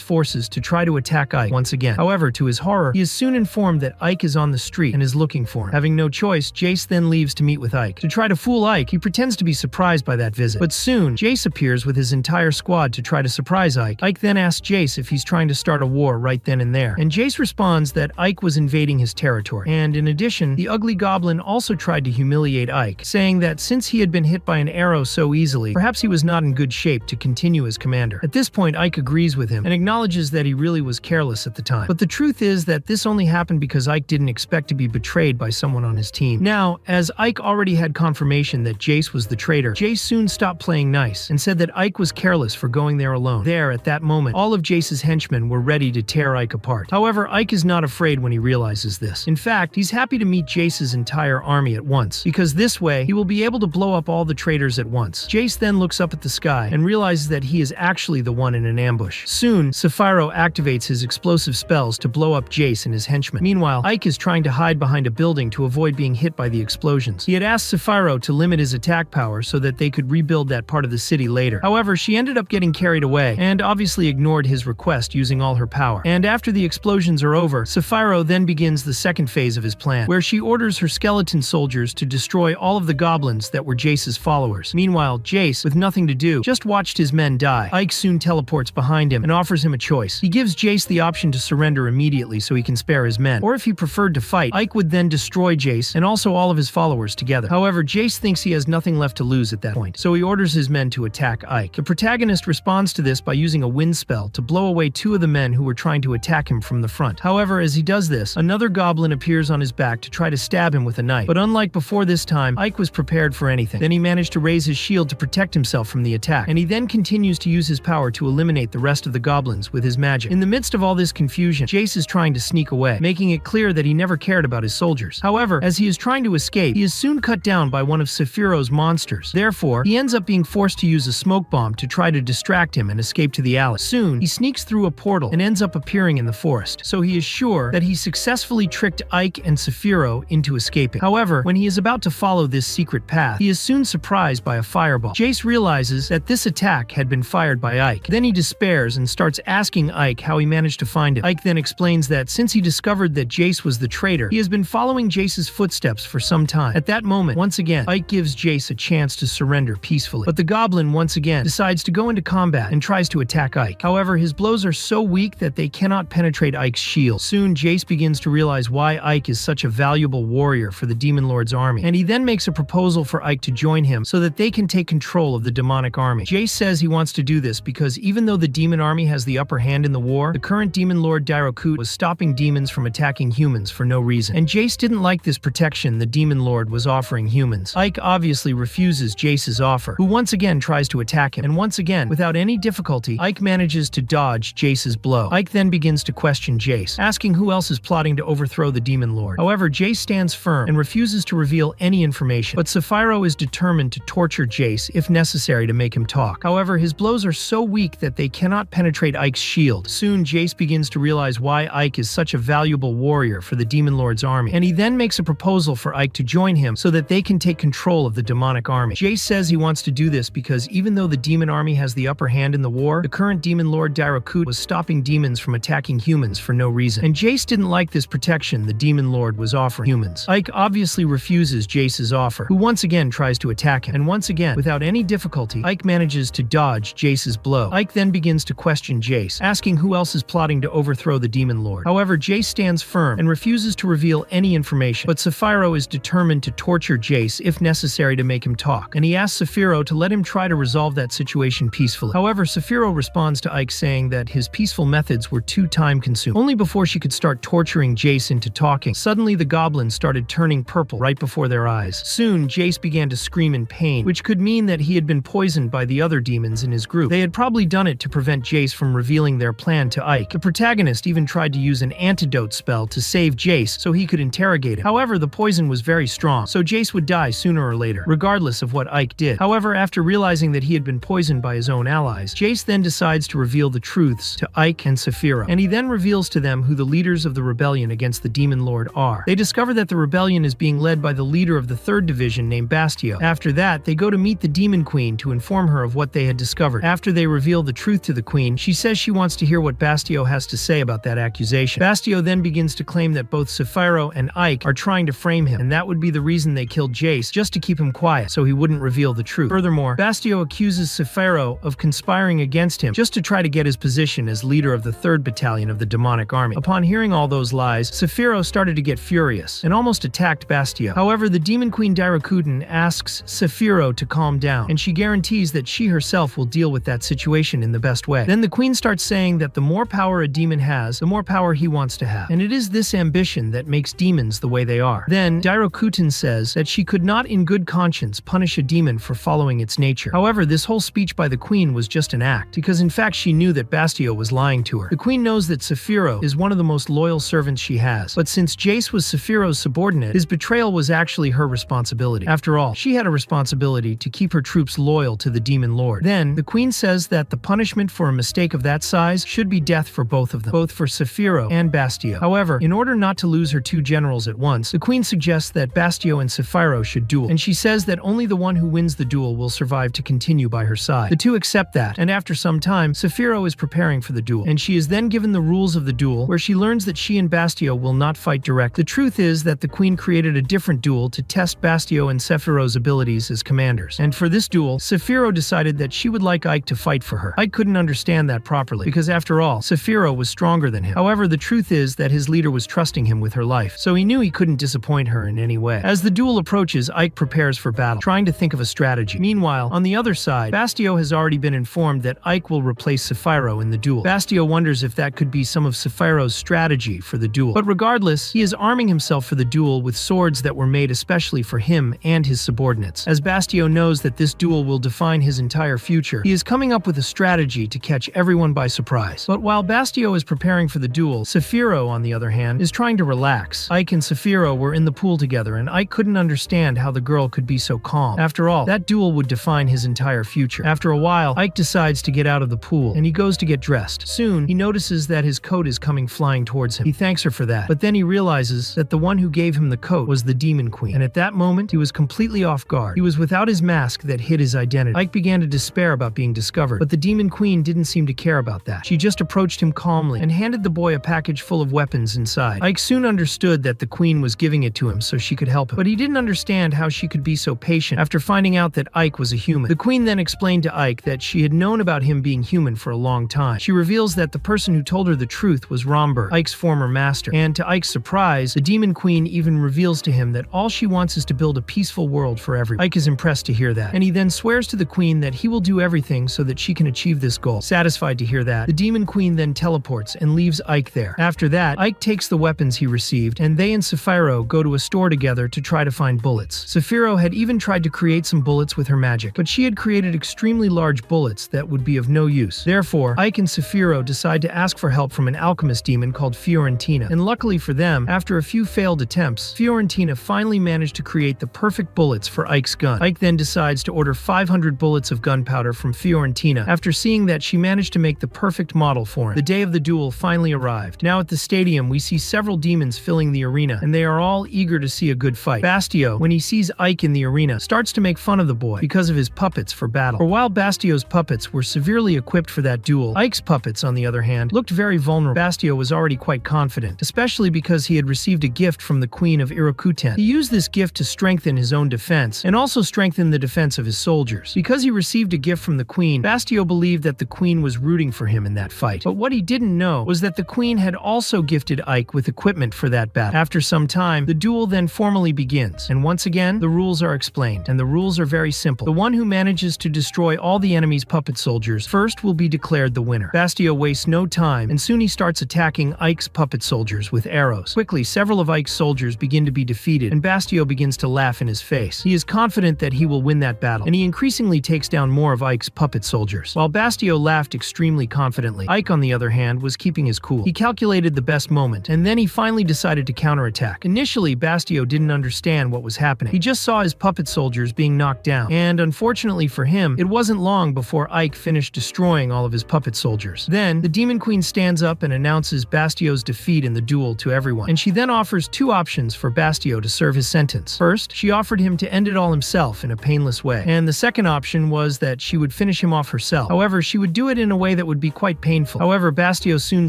B: forces to try to attack Ike once again. However, to his horror, he is soon informed that Ike is on the street and is looking for him. Having no choice, Jace then leaves to meet with Ike. To try to fool Ike, he pretends to be surprised by that visit. But soon, Jace appears with his entire squad to try to surprise Ike. Ike then asks Jace if he's trying to start a war right then and there, and Jace responds that Ike was invading his territory. And in addition, the ugly goblin also tried to humiliate Ike, saying that since he had been hit by an arrow so easily, perhaps he was not in good shape to continue as commander. At this point, Ike agrees with him and acknowledges that he really was careless at the time. But the truth is that this only happened because Ike didn't expect to be betrayed by someone on his team. Now, as Ike already had confirmation that Jace was the traitor, Jace soon stopped playing nice and said that Ike was careless for going there alone. There, at that moment, all of Jace's henchmen were ready to tear Ike apart. However, Ike is not afraid when he realizes this. In fact, he's happy to meet Jace's entire army at once, because this way, he will be able to blow up all the traitors at once. Jace then looks up at the sky and realizes that he is actually the one in an ambush. Soon, Sephiroth activates his explosive spells to blow up Jace and his henchmen. Meanwhile, Ike is trying to hide behind a building to avoid being hit by the explosions. He had asked Sephiroth to limit his attack power so that they could rebuild that part of the city later. However, she ended up getting carried away and obviously ignored his request using all her power. And after the explosions are over, Sephiroth then begins the second phase of his plan, where she orders her skeleton soldiers to destroy all of the goblins that were Jace's followers. Meanwhile, Jace, with nothing to do, just watched his men die. Ike soon teleports behind him and offers him a choice. He gives Jace the option to surrender immediately so he can spare his men, or if he preferred to fight, Ike would then destroy Jace and also all of his followers together. However, Jace thinks he has nothing left to lose at that point, so he orders his men to attack Ike. The protagonist responds to this by using a wind spell to blow away two of the men who were trying to attack him from the front. However, as he does this, another goblin appears on his back to try to stab him with a knife. But unlike before this time, Ike was prepared for anything. Then he managed to to raise his shield to protect himself from the attack, and he then continues to use his power to eliminate the rest of the goblins with his magic. In the midst of all this confusion, Jace is trying to sneak away, making it clear that he never cared about his soldiers. However, as he is trying to escape, he is soon cut down by one of Sephiroth's monsters. Therefore, he ends up being forced to use a smoke bomb to try to distract him and escape to the alley. Soon, he sneaks through a portal and ends up appearing in the forest, so he is sure that he successfully tricked Ike and Sephiroth into escaping. However, when he is about to follow this secret path, he is soon surprised by a fireball. Jace realizes that this attack had been fired by Ike. Then he despairs and starts asking Ike how he managed to find him. Ike then explains that since he discovered that Jace was the traitor, he has been following Jace's footsteps for some time. At that moment, once again, Ike gives Jace a chance to surrender peacefully. But the goblin once again decides to go into combat and tries to attack Ike. However, his blows are so weak that they cannot penetrate Ike's shield. Soon, Jace begins to realize why Ike is such a valuable warrior for the Demon Lord's army, and he then makes a proposal for Ike to join him so that they can take control of the demonic army. Jace says he wants to do this because even though the demon army has the upper hand in the war, the current Demon Lord Dairokut was stopping demons from attacking humans for no reason, and Jace didn't like this protection the Demon Lord was offering humans. Ike obviously refuses Jace's offer, who once again tries to attack him, and once again, without any difficulty, Ike manages to dodge Jace's blow. Ike then begins to question Jace, asking who else is plotting to overthrow the Demon Lord. However, Jace stands firm and refuses to reveal any information, but Sephiroth is determined to torture Jace if necessary to make him talk. However, his blows are so weak that they cannot penetrate Ike's shield. Soon, Jace begins to realize why Ike is such a valuable warrior for the Demon Lord's army, and he then makes a proposal for Ike to join him so that they can take control of the demonic army. Jace says he wants to do this because even though the demon army has the upper hand in the war, the current Demon Lord Dairokut was stopping demons from attacking humans for no reason, and Jace didn't like this protection the Demon Lord was offering humans. Ike obviously refuses Jace's offer, who once again tries to attack him, and once again, without any difficulty, Ike manages to dodge Jace's blow. Ike then begins to question Jace, asking who else is plotting to overthrow the Demon Lord. However, Jace stands firm and refuses to reveal any information, but Sephiroth is determined to torture Jace if necessary to make him talk, and he asks Sephiroth to let him try to resolve that situation peacefully. However, Sephiroth responds to Ike saying that his peaceful methods were too time-consuming. Only before she could start torturing Jace into talking, suddenly the goblins started turning purple right before their eyes. Soon, Jace began to scream in pain, which could mean that he had been poisoned by the other demons in his group. They had probably done it to prevent Jace from revealing their plan to Ike. The protagonist even tried to use an antidote spell to save Jace so he could interrogate him. However, the poison was very strong, so Jace would die sooner or later, regardless of what Ike did. However, after realizing that he had been poisoned by his own allies, Jace then decides to reveal the truths to Ike and Sephiroth, and he then reveals to them who the leaders of the rebellion against the Demon Lord are. They discover that the rebellion is being led by the leader of the 3rd Division named Bastio. After that, they go to meet the Demon Queen to inform her of what they had discovered. After they reveal the truth to the Queen, she says she wants to hear what Bastio has to say about that accusation. Bastio then begins to claim that both Sephiroth and Ike are trying to frame him, and that would be the reason they killed Jace, just to keep him quiet so he wouldn't reveal the truth. Furthermore, Bastio accuses Sephiroth of conspiring against him just to try to get his position as leader of the 3rd Battalion of the demonic army. Upon hearing all those lies, Sephiroth started to get furious and almost attacked Bastio. However, the Demon Queen Dairokuten asks Sephiroth to calm down, and she guarantees that she herself will deal with that situation in the best way. Then the Queen starts saying that the more power a demon has, the more power he wants to have, and it is this ambition that makes demons the way they are. Then Dairokuten says that she could not in good conscience punish a demon for following its nature. However, this whole speech by the Queen was just an act, because in fact she knew that Bastio was lying to her. The Queen knows that Sephiroth is one of the most loyal servants she has, but since Jace was Sephiroth's subordinate, his betrayal was actually her responsibility. After all, she had a responsibility to keep her troops loyal to the Demon Lord. Then, the Queen says that the punishment for a mistake of that size should be death for both of them, both for Sephiroth and Bastio. However, in order not to lose her two generals at once, the Queen suggests that Bastio and Sephiroth should duel, and she says that only the one who wins the duel will survive to continue by her side. The two accept that, and after some time, Sephiroth is preparing for the duel, and she is then given the rules of the duel, where she learns that she and Bastio will not fight direct. The truth is that the Queen created a different duel to test Bastio and Sephiroth's abilities as commanders, and for this duel, Sephiroth decided that she would like Ike to fight for her. Ike couldn't understand that properly, because after all, Sephiroth was stronger than him. However, the truth is that his leader was trusting him with her life, so he knew he couldn't disappoint her in any way. As the duel approaches, Ike prepares for battle, trying to think of a strategy. Meanwhile, on the other side, Bastio has already been informed that Ike will replace Sephiroth in the duel. Bastio wonders if that could be some of Sephiroth's strategy for the duel. But regardless, he is arming himself for the duel with swords that were made especially for him and his subordinates. As As Bastio knows that this duel will define his entire future, he is coming up with a strategy to catch everyone by surprise. But while Bastio is preparing for the duel, Saphiro, on the other hand, is trying to relax. Ike and Saphiro were in the pool together, and Ike couldn't understand how the girl could be so calm. After all, that duel would define his entire future. After a while, Ike decides to get out of the pool, and he goes to get dressed. Soon, he notices that his coat is coming flying towards him. He thanks her for that, but then he realizes that the one who gave him the coat was the Demon Queen, and at that moment, he was completely off guard. He was without his mask that hid his identity. Ike began to despair about being discovered, but the Demon Queen didn't seem to care about that. She just approached him calmly and handed the boy a package full of weapons inside. Ike soon understood that the Queen was giving it to him so she could help him, but he didn't understand how she could be so patient after finding out that Ike was a human. The Queen then explained to Ike that she had known about him being human for a long time. She reveals that the person who told her the truth was Romberg, Ike's former master, and to Ike's surprise, the Demon Queen even reveals to him that all she wants is to build a peaceful world for everyone. Ike is impressed to hear that, and he then swears to the Queen that he will do everything so that she can achieve this goal. Satisfied to hear that, the Demon Queen then teleports and leaves Ike there. After that, Ike takes the weapons he received, and they and Saphiro go to a store together to try to find bullets. Saphiro had even tried to create some bullets with her magic, but she had created extremely large bullets that would be of no use. Therefore, Ike and Saphiro decide to ask for help from an alchemist demon called Fiorentina, and luckily for them, after a few failed attempts, Fiorentina finally managed to create the perfect bullets for Ike's gun. Ike then decides to order 500 bullets of gunpowder from Fiorentina after seeing that she managed to make the perfect model for him. The day of the duel finally arrived. Now at the stadium, we see several demons filling the arena, and they are all eager to see a good fight. Bastio, when he sees Ike in the arena, starts to make fun of the boy because of his puppets for battle. For while Bastio's puppets were severely equipped for that duel, Ike's puppets, on the other hand, looked very vulnerable. Bastio was already quite confident, especially because he had received a gift from the Queen of Irokuten. He used this gift to strengthen his own defense, and also strengthen the defense of his soldiers. Because he received a gift from the Queen, Bastio believed that the Queen was rooting for him in that fight. But what he didn't know was that the Queen had also gifted Ike with equipment for that battle. After some time, the duel then formally begins, and once again, the rules are explained, and the rules are very simple. The one who manages to destroy all the enemy's puppet soldiers first will be declared the winner. Bastio wastes no time, and soon he starts attacking Ike's puppet soldiers with arrows. Quickly, several of Ike's soldiers begin to be defeated, and Bastio begins to laugh in his face. He is confident that he will win that battle, and he increasingly takes down more of Ike's puppet soldiers. While Bastio laughed extremely confidently, Ike, on the other hand, was keeping his cool. He calculated the best moment, and then he finally decided to counterattack. Initially, Bastio didn't understand what was happening. He just saw his puppet soldiers being knocked down, and unfortunately for him, it wasn't long before Ike finished destroying all of his puppet soldiers. Then, the Demon Queen stands up and announces Bastio's defeat in the duel to everyone, and she then offers two options for Bastio to serve his sentence. First, she offered him to end it all himself in a painless way, and the second option was that she would finish him off herself. However, she would do it in a way that would be quite painful. However, Bastio soon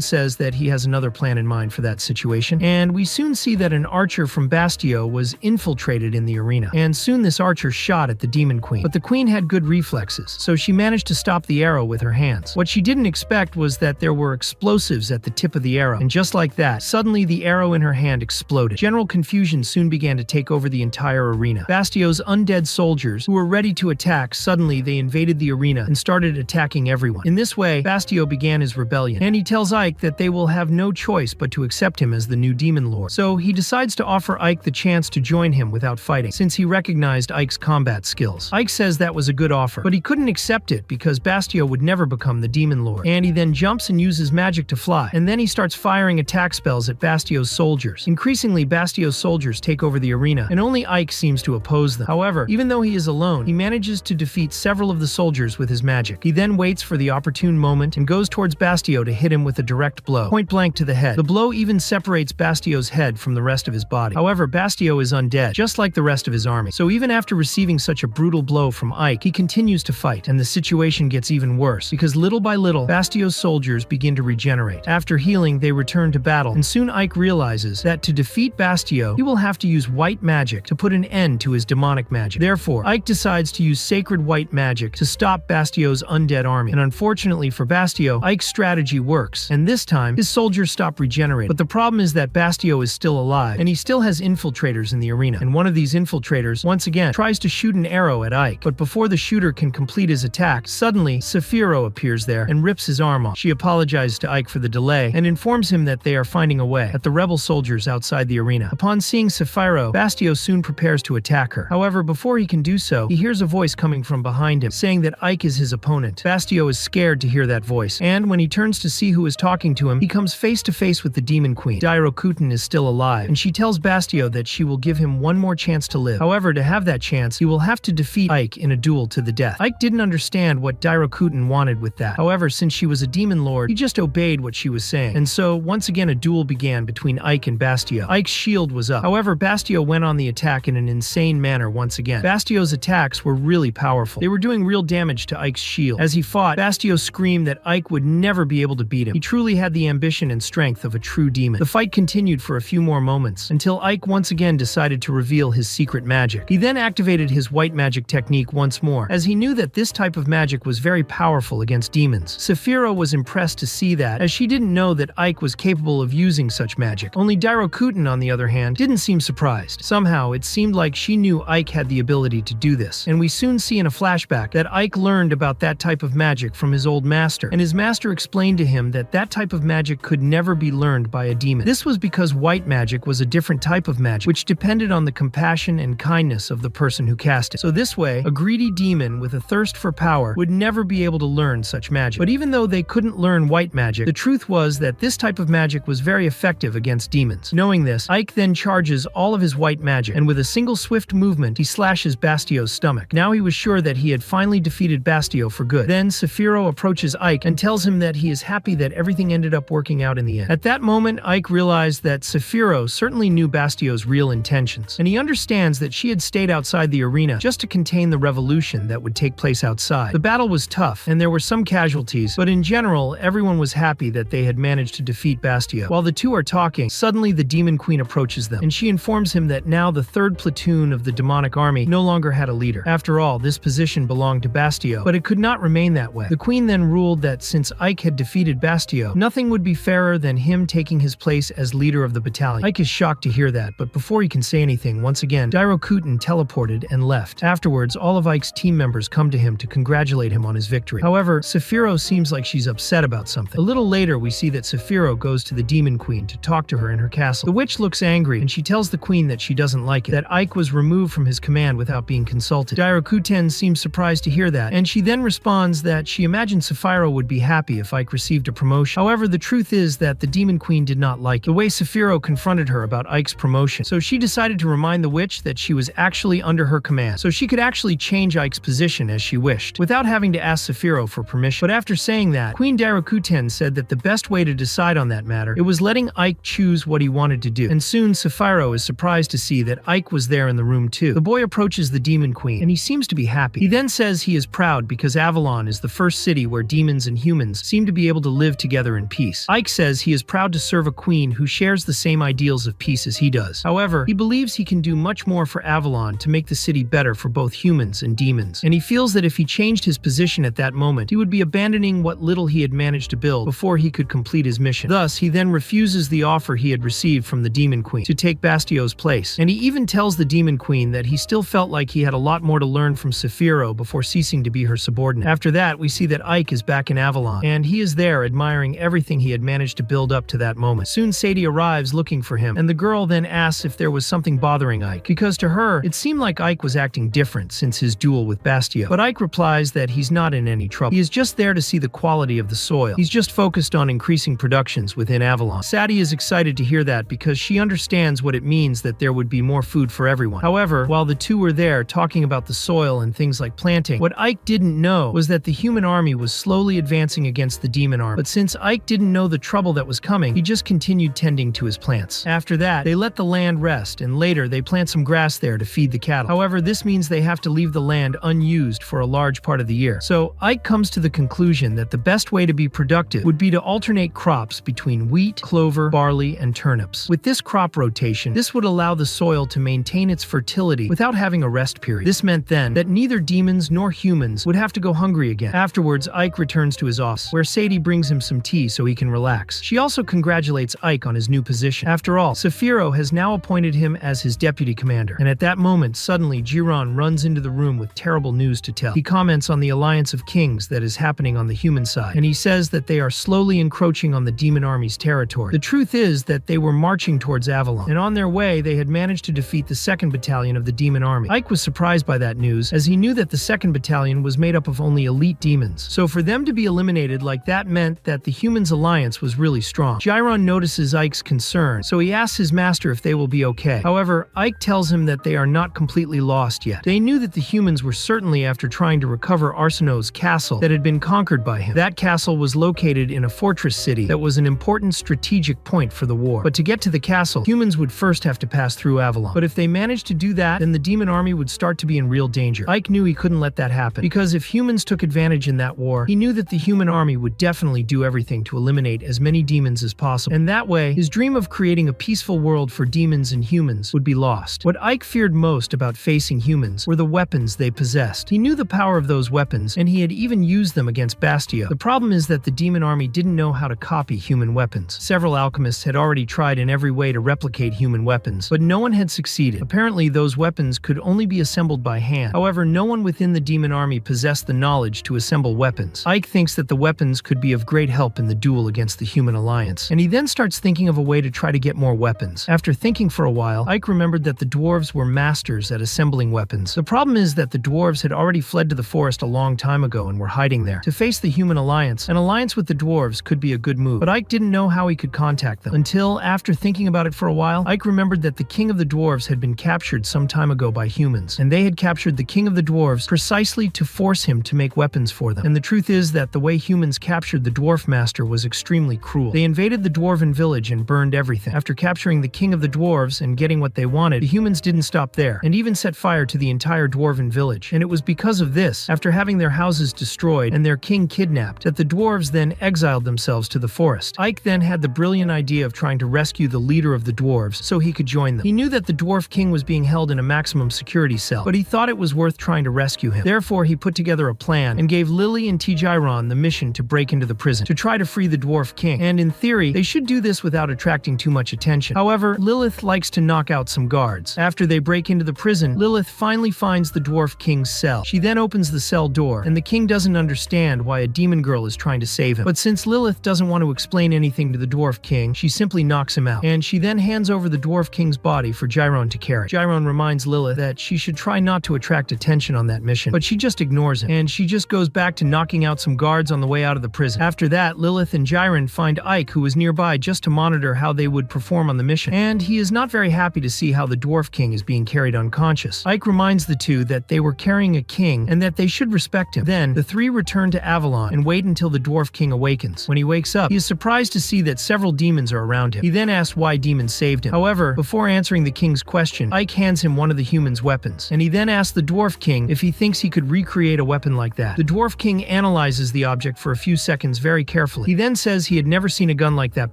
B: says that he has another plan in mind for that situation, and we soon see that an archer from Bastio was infiltrated in the arena, and soon this archer shot at the Demon Queen. But the Queen had good reflexes, so she managed to stop the arrow with her hands. What she didn't expect was that there were explosives at the tip of the arrow, and just like that, suddenly the arrow in her hand exploded. General confusion soon began to take over the entire arena. Bastio's undead soldiers, who were ready to attack, suddenly they invaded the arena and started attacking everyone. In this way, Bastio began his rebellion, and he tells Ike that they will have no choice but to accept him as the new Demon Lord. So he decides to offer Ike the chance to join him without fighting, since he recognized Ike's combat skills. Ike says that was a good offer, but he couldn't accept it because Bastio would never become the Demon Lord. And he then jumps and uses magic to fly, and then he starts firing attack spells at Bastio's soldiers. Increasingly, Bastio's soldiers take over the arena, and only Ike seems to oppose them. However, even though he is alone, he manages to defeat several of the soldiers with his magic. He then waits for the opportune moment and goes towards Bastio to hit him with a direct blow, point blank to the head. The blow even separates Bastio's head from the rest of his body. However, Bastio is undead, just like the rest of his army. So even after receiving such a brutal blow from Ike, he continues to fight, and the situation gets even worse, because little by little, Bastio's soldiers begin to regenerate. After healing, they return to battle, and soon Ike realizes that to defeat Bastio, he will have to use white magic to put an end to his demonic magic. Therefore, Ike decides to use sacred white magic to stop Bastio's undead army, and unfortunately for Bastio, Ike's strategy works, and this time, his soldiers stop regenerating. But the problem is that Bastio is still alive, and he still has infiltrators in the arena, and one of these infiltrators, once again, tries to shoot an arrow at Ike, but before the shooter can complete his attack, suddenly, Saphiro appears there and rips his arm off. She apologizes to Ike for the delay, and informs him that they are finding a way at the rebel soldiers outside the arena. Upon seeing Saphiro, Bastio soon prepares to attack her. However, before before he can do so, he hears a voice coming from behind him, saying that Ike is his opponent. Bastio is scared to hear that voice, and when he turns to see who is talking to him, he comes face to face with the Demon Queen. Dairokutin is still alive, and she tells Bastio that she will give him one more chance to live. However, to have that chance, he will have to defeat Ike in a duel to the death. Ike didn't understand what Dairokutin wanted with that. However, since she was a demon lord, he just obeyed what she was saying. And so, once again, a duel began between Ike and Bastio. Ike's shield was up. However, Bastio went on the attack in an insane manner once again. Bastio's attacks were really powerful. They were doing real damage to Ike's shield. As he fought, Bastio screamed that Ike would never be able to beat him. He truly had the ambition and strength of a true demon. The fight continued for a few more moments, until Ike once again decided to reveal his secret magic. He then activated his white magic technique once more, as he knew that this type of magic was very powerful against demons. Saphira was impressed to see that, as she didn't know that Ike was capable of using such magic. Only Dairokutin, on the other hand, didn't seem surprised. Somehow, it seemed like she knew Ike had the ability to do this, and we soon see in a flashback that Ike learned about that type of magic from his old master, and his master explained to him that that type of magic could never be learned by a demon. This was because white magic was a different type of magic, which depended on the compassion and kindness of the person who cast it. So this way, a greedy demon with a thirst for power would never be able to learn such magic. But even though they couldn't learn white magic, the truth was that this type of magic was very effective against demons. Knowing this, Ike then charges all of his white magic, and with a single swift movement, he slashes Bastio's stomach. Now he was sure that he had finally defeated Bastio for good. Then Saphiro approaches Ike and tells him that he is happy that everything ended up working out in the end. At that moment, Ike realized that Saphiro certainly knew Bastio's real intentions, and he understands that she had stayed outside the arena just to contain the revolution that would take place outside. The battle was tough, and there were some casualties, but in general, everyone was happy that they had managed to defeat Bastio. While the two are talking, suddenly the Demon Queen approaches them, and she informs him that now the third platoon of the demonic army no longer had a leader. After all, this position belonged to Bastio, but it could not remain that way. The queen then ruled that since Ike had defeated Bastio, nothing would be fairer than him taking his place as leader of the battalion. Ike is shocked to hear that, but before he can say anything, once again, Dairokutin teleported and left. Afterwards, all of Ike's team members come to him to congratulate him on his victory. However, Saphiro seems like she's upset about something. A little later, we see that Saphiro goes to the Demon Queen to talk to her in her castle. The witch looks angry, and she tells the queen that she doesn't like it, that Ike was removed from his command without being consulted. Dairokutin seems surprised to hear that, and she then responds that she imagined Saphiro would be happy if Ike received a promotion. However, the truth is that the Demon Queen did not like the way Saphiro confronted her about Ike's promotion, so she decided to remind the witch that she was actually under her command, so she could actually change Ike's position as she wished, without having to ask Saphiro for permission. But after saying that, Queen Dairokutin said that the best way to decide on that matter, it was letting Ike choose what he wanted to do, and soon Saphiro is surprised to see that Ike was there in the room too. The boy approaches the Demon Queen, and he seems to be happy. He then says he is proud because Avalon is the first city where demons and humans seem to be able to live together in peace. Ike says he is proud to serve a queen who shares the same ideals of peace as he does. However, he believes he can do much more for Avalon to make the city better for both humans and demons, and he feels that if he changed his position at that moment, he would be abandoning what little he had managed to build before he could complete his mission. Thus, he then refuses the offer he had received from the Demon Queen to take Bastio's place, and he even tells the Demon Queen that he still felt like he had a lot more to learn from Saphiro before ceasing to be her subordinate. After that, we see that Ike is back in Avalon, and he is there admiring everything he had managed to build up to that moment. Soon Sadie arrives looking for him, and the girl then asks if there was something bothering Ike, because to her, it seemed like Ike was acting different since his duel with Bastio. But Ike replies that he's not in any trouble. He is just there to see the quality of the soil. He's just focused on increasing productions within Avalon. Sadie is excited to hear that because she understands what it means that there would be more food for everyone. However, while the two were there talking about the soil and things like planting, what Ike didn't know was that the human army was slowly advancing against the demon army. But since Ike didn't know the trouble that was coming, he just continued tending to his plants. After that, they let the land rest, and later they plant some grass there to feed the cattle. However, this means they have to leave the land unused for a large part of the year. So Ike comes to the conclusion that the best way to be productive would be to alternate crops between wheat, clover, barley, and turnips. With this crop rotation, this would allow the soil to maintain its fertility without having a rest period. This meant then that neither demons nor humans would have to go hungry again. Afterwards, Ike returns to his office, where Sadie brings him some tea so he can relax. She also congratulates Ike on his new position. After all, Saphiro has now appointed him as his deputy commander, and at that moment, suddenly Jiron runs into the room with terrible news to tell. He comments on the alliance of kings that is happening on the human side, and he says that they are slowly encroaching on the demon army's territory. The truth is that they were marching towards Avalon, and on their way, they had managed to defeat the 2nd Battalion of the demon army. Ike was surprised by that news, as he knew that the 2nd Battalion was made up of only elite demons. So for them to be eliminated like that meant that the humans' alliance was really strong. Gyron notices Ike's concern, so he asks his master if they will be okay. However, Ike tells him that they are not completely lost yet. They knew that the humans were certainly after trying to recover Arsinoe's castle that had been conquered by him. That castle was located in a fortress city that was an important strategic point for the war. But to get to the castle, humans would first have to pass through Avalon. But if they managed to do that, then the demon army would start to be in real danger. Ike knew he couldn't let that happen, because if humans took advantage in that war, he knew that the human army would definitely do everything to eliminate as many demons as possible. And that way, his dream of creating a peaceful world for demons and humans would be lost. What Ike feared most about facing humans were the weapons they possessed. He knew the power of those weapons, and he had even used them against Bastia. The problem is that the demon army didn't know how to copy human weapons. Several alchemists had already tried in every way to replicate human weapons, but no one had succeeded. Apparently, those weapons could only be assembled by hand. However, no one within the demon army possessed the knowledge to assemble weapons. Ike thinks that the weapons could be of great help in the duel against the human alliance, and he then starts thinking of a way to try to get more weapons. After thinking for a while, Ike remembered that the dwarves were masters at assembling weapons. The problem is that the dwarves had already fled to the forest a long time ago and were hiding there. To face the human alliance, an alliance with the dwarves could be a good move, but Ike didn't know how he could contact them. Until, after thinking about it for a while, Ike remembered that the king of the dwarves had been captured some time ago by humans, and they had captured the king of the dwarves precisely to force him to make weapons for them. And the truth is that the way humans captured the dwarf master was extremely cruel. They invaded the dwarven village and burned everything. After capturing the king of the dwarves and getting what they wanted, the humans didn't stop there, and even set fire to the entire dwarven village. And it was because of this, after having their houses destroyed and their king kidnapped, that the dwarves then exiled themselves to the forest. Ike then had the brilliant idea of trying to rescue the leader of the dwarves so he could join them. He knew that the dwarf king was being held in a maximum security cell, but he thought it was worth trying to rescue him. Therefore, he put together a plan and gave Lily and Tijiron the mission to break into the prison to try to free the dwarf king. And in theory, they should do this without attracting too much attention. However, Lilith likes to knock out some guards. After they break into the prison, Lilith finally finds the dwarf king's cell. She then opens the cell door, and the king doesn't understand why a demon girl is trying to save him. But since Lilith doesn't want to explain anything to the dwarf king, she simply knocks him out, and she then hands over the dwarf king's body for Gyron to carry. Gyron reminds Lilith that she should try not to attract attention on that mission, but she just ignores him, and she just goes back to knocking out some guards on the way out of the prison. After that, Lilith and Gyron find Ike, who is nearby, just to monitor how they would perform on the mission, and he is not very happy to see how the dwarf king is being carried unconscious. Ike reminds the two that they were carrying a king and that they should respect him. Then, the three return to Avalon and wait until the dwarf king awakens. When he wakes up, he is surprised to see that several demons are around him. He then asks why demons saved him. However, before answering the king's question, Ike hands him one of the humans' weapons, and he then asks the dwarf king if he thinks he could recreate a weapon like that. The dwarf king analyzes the object for a few seconds very carefully. He then says he had never seen a gun like that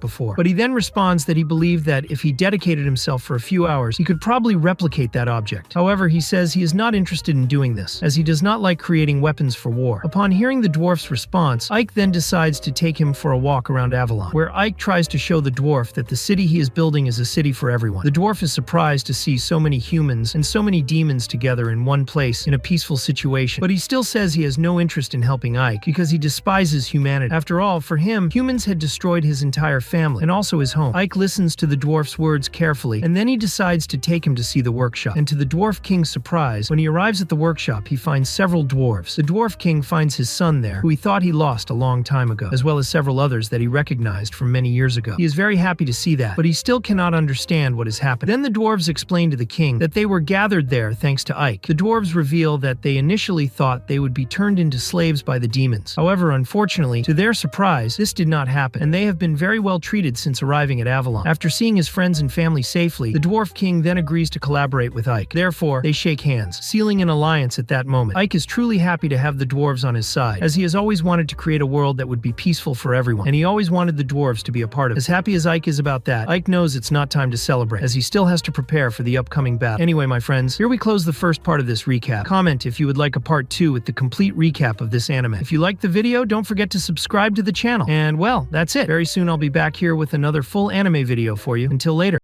B: before, but he then responds that he believed that if he dedicated himself for a few hours, he could probably replicate that object. However, he says he is not interested in doing this, as he does not like creating weapons for war. Upon hearing the dwarf's response, Ike then decides to take him for a walk around Avalon, where Ike tries to show the dwarf that the city he is building is a city for everyone. The dwarf is surprised to see so many humans and so many demons together in one place in a peaceful situation, but he still says he has no interest in helping Ike because he despises humanity. After all, for him, humans had destroyed his entire family and also his home. Ike listens to the dwarf's words carefully, and then he decides to take him to see the workshop. And to the dwarf king's surprise, when he arrives at the workshop, he finds several dwarves. The dwarf king finds his son there, who he thought he lost a long time ago, as well as several others that he recognized from many years ago. He is very happy to see that, but he still cannot understand what has happened. Then the dwarves explain to the king that they were gathered there thanks to Ike. The dwarves reveal that they initially thought they would be turned into slaves by the demons. However, unfortunately, to their surprise, this did not happen, and they have been very well treated since arriving at Avalon. After seeing his friends and family safely, the dwarf king then agrees to collaborate with Ike. Therefore, they shake hands, sealing an alliance at that moment. Ike is truly happy to have the dwarves on his side, as he has always wanted to create a world that would be peaceful for everyone, and he always wanted the dwarves to be a part of it. As happy as Ike is about that, Ike knows it's not time to celebrate, as he still has to prepare for the upcoming battle. Anyway, my friends, here we close the first part of this recap. Comment if you would like a part 2 with the complete recap of this anime. If you liked the video, don't forget to subscribe to the channel. And well, that's it. Very soon I'll be back here with another full anime video for you. Until later.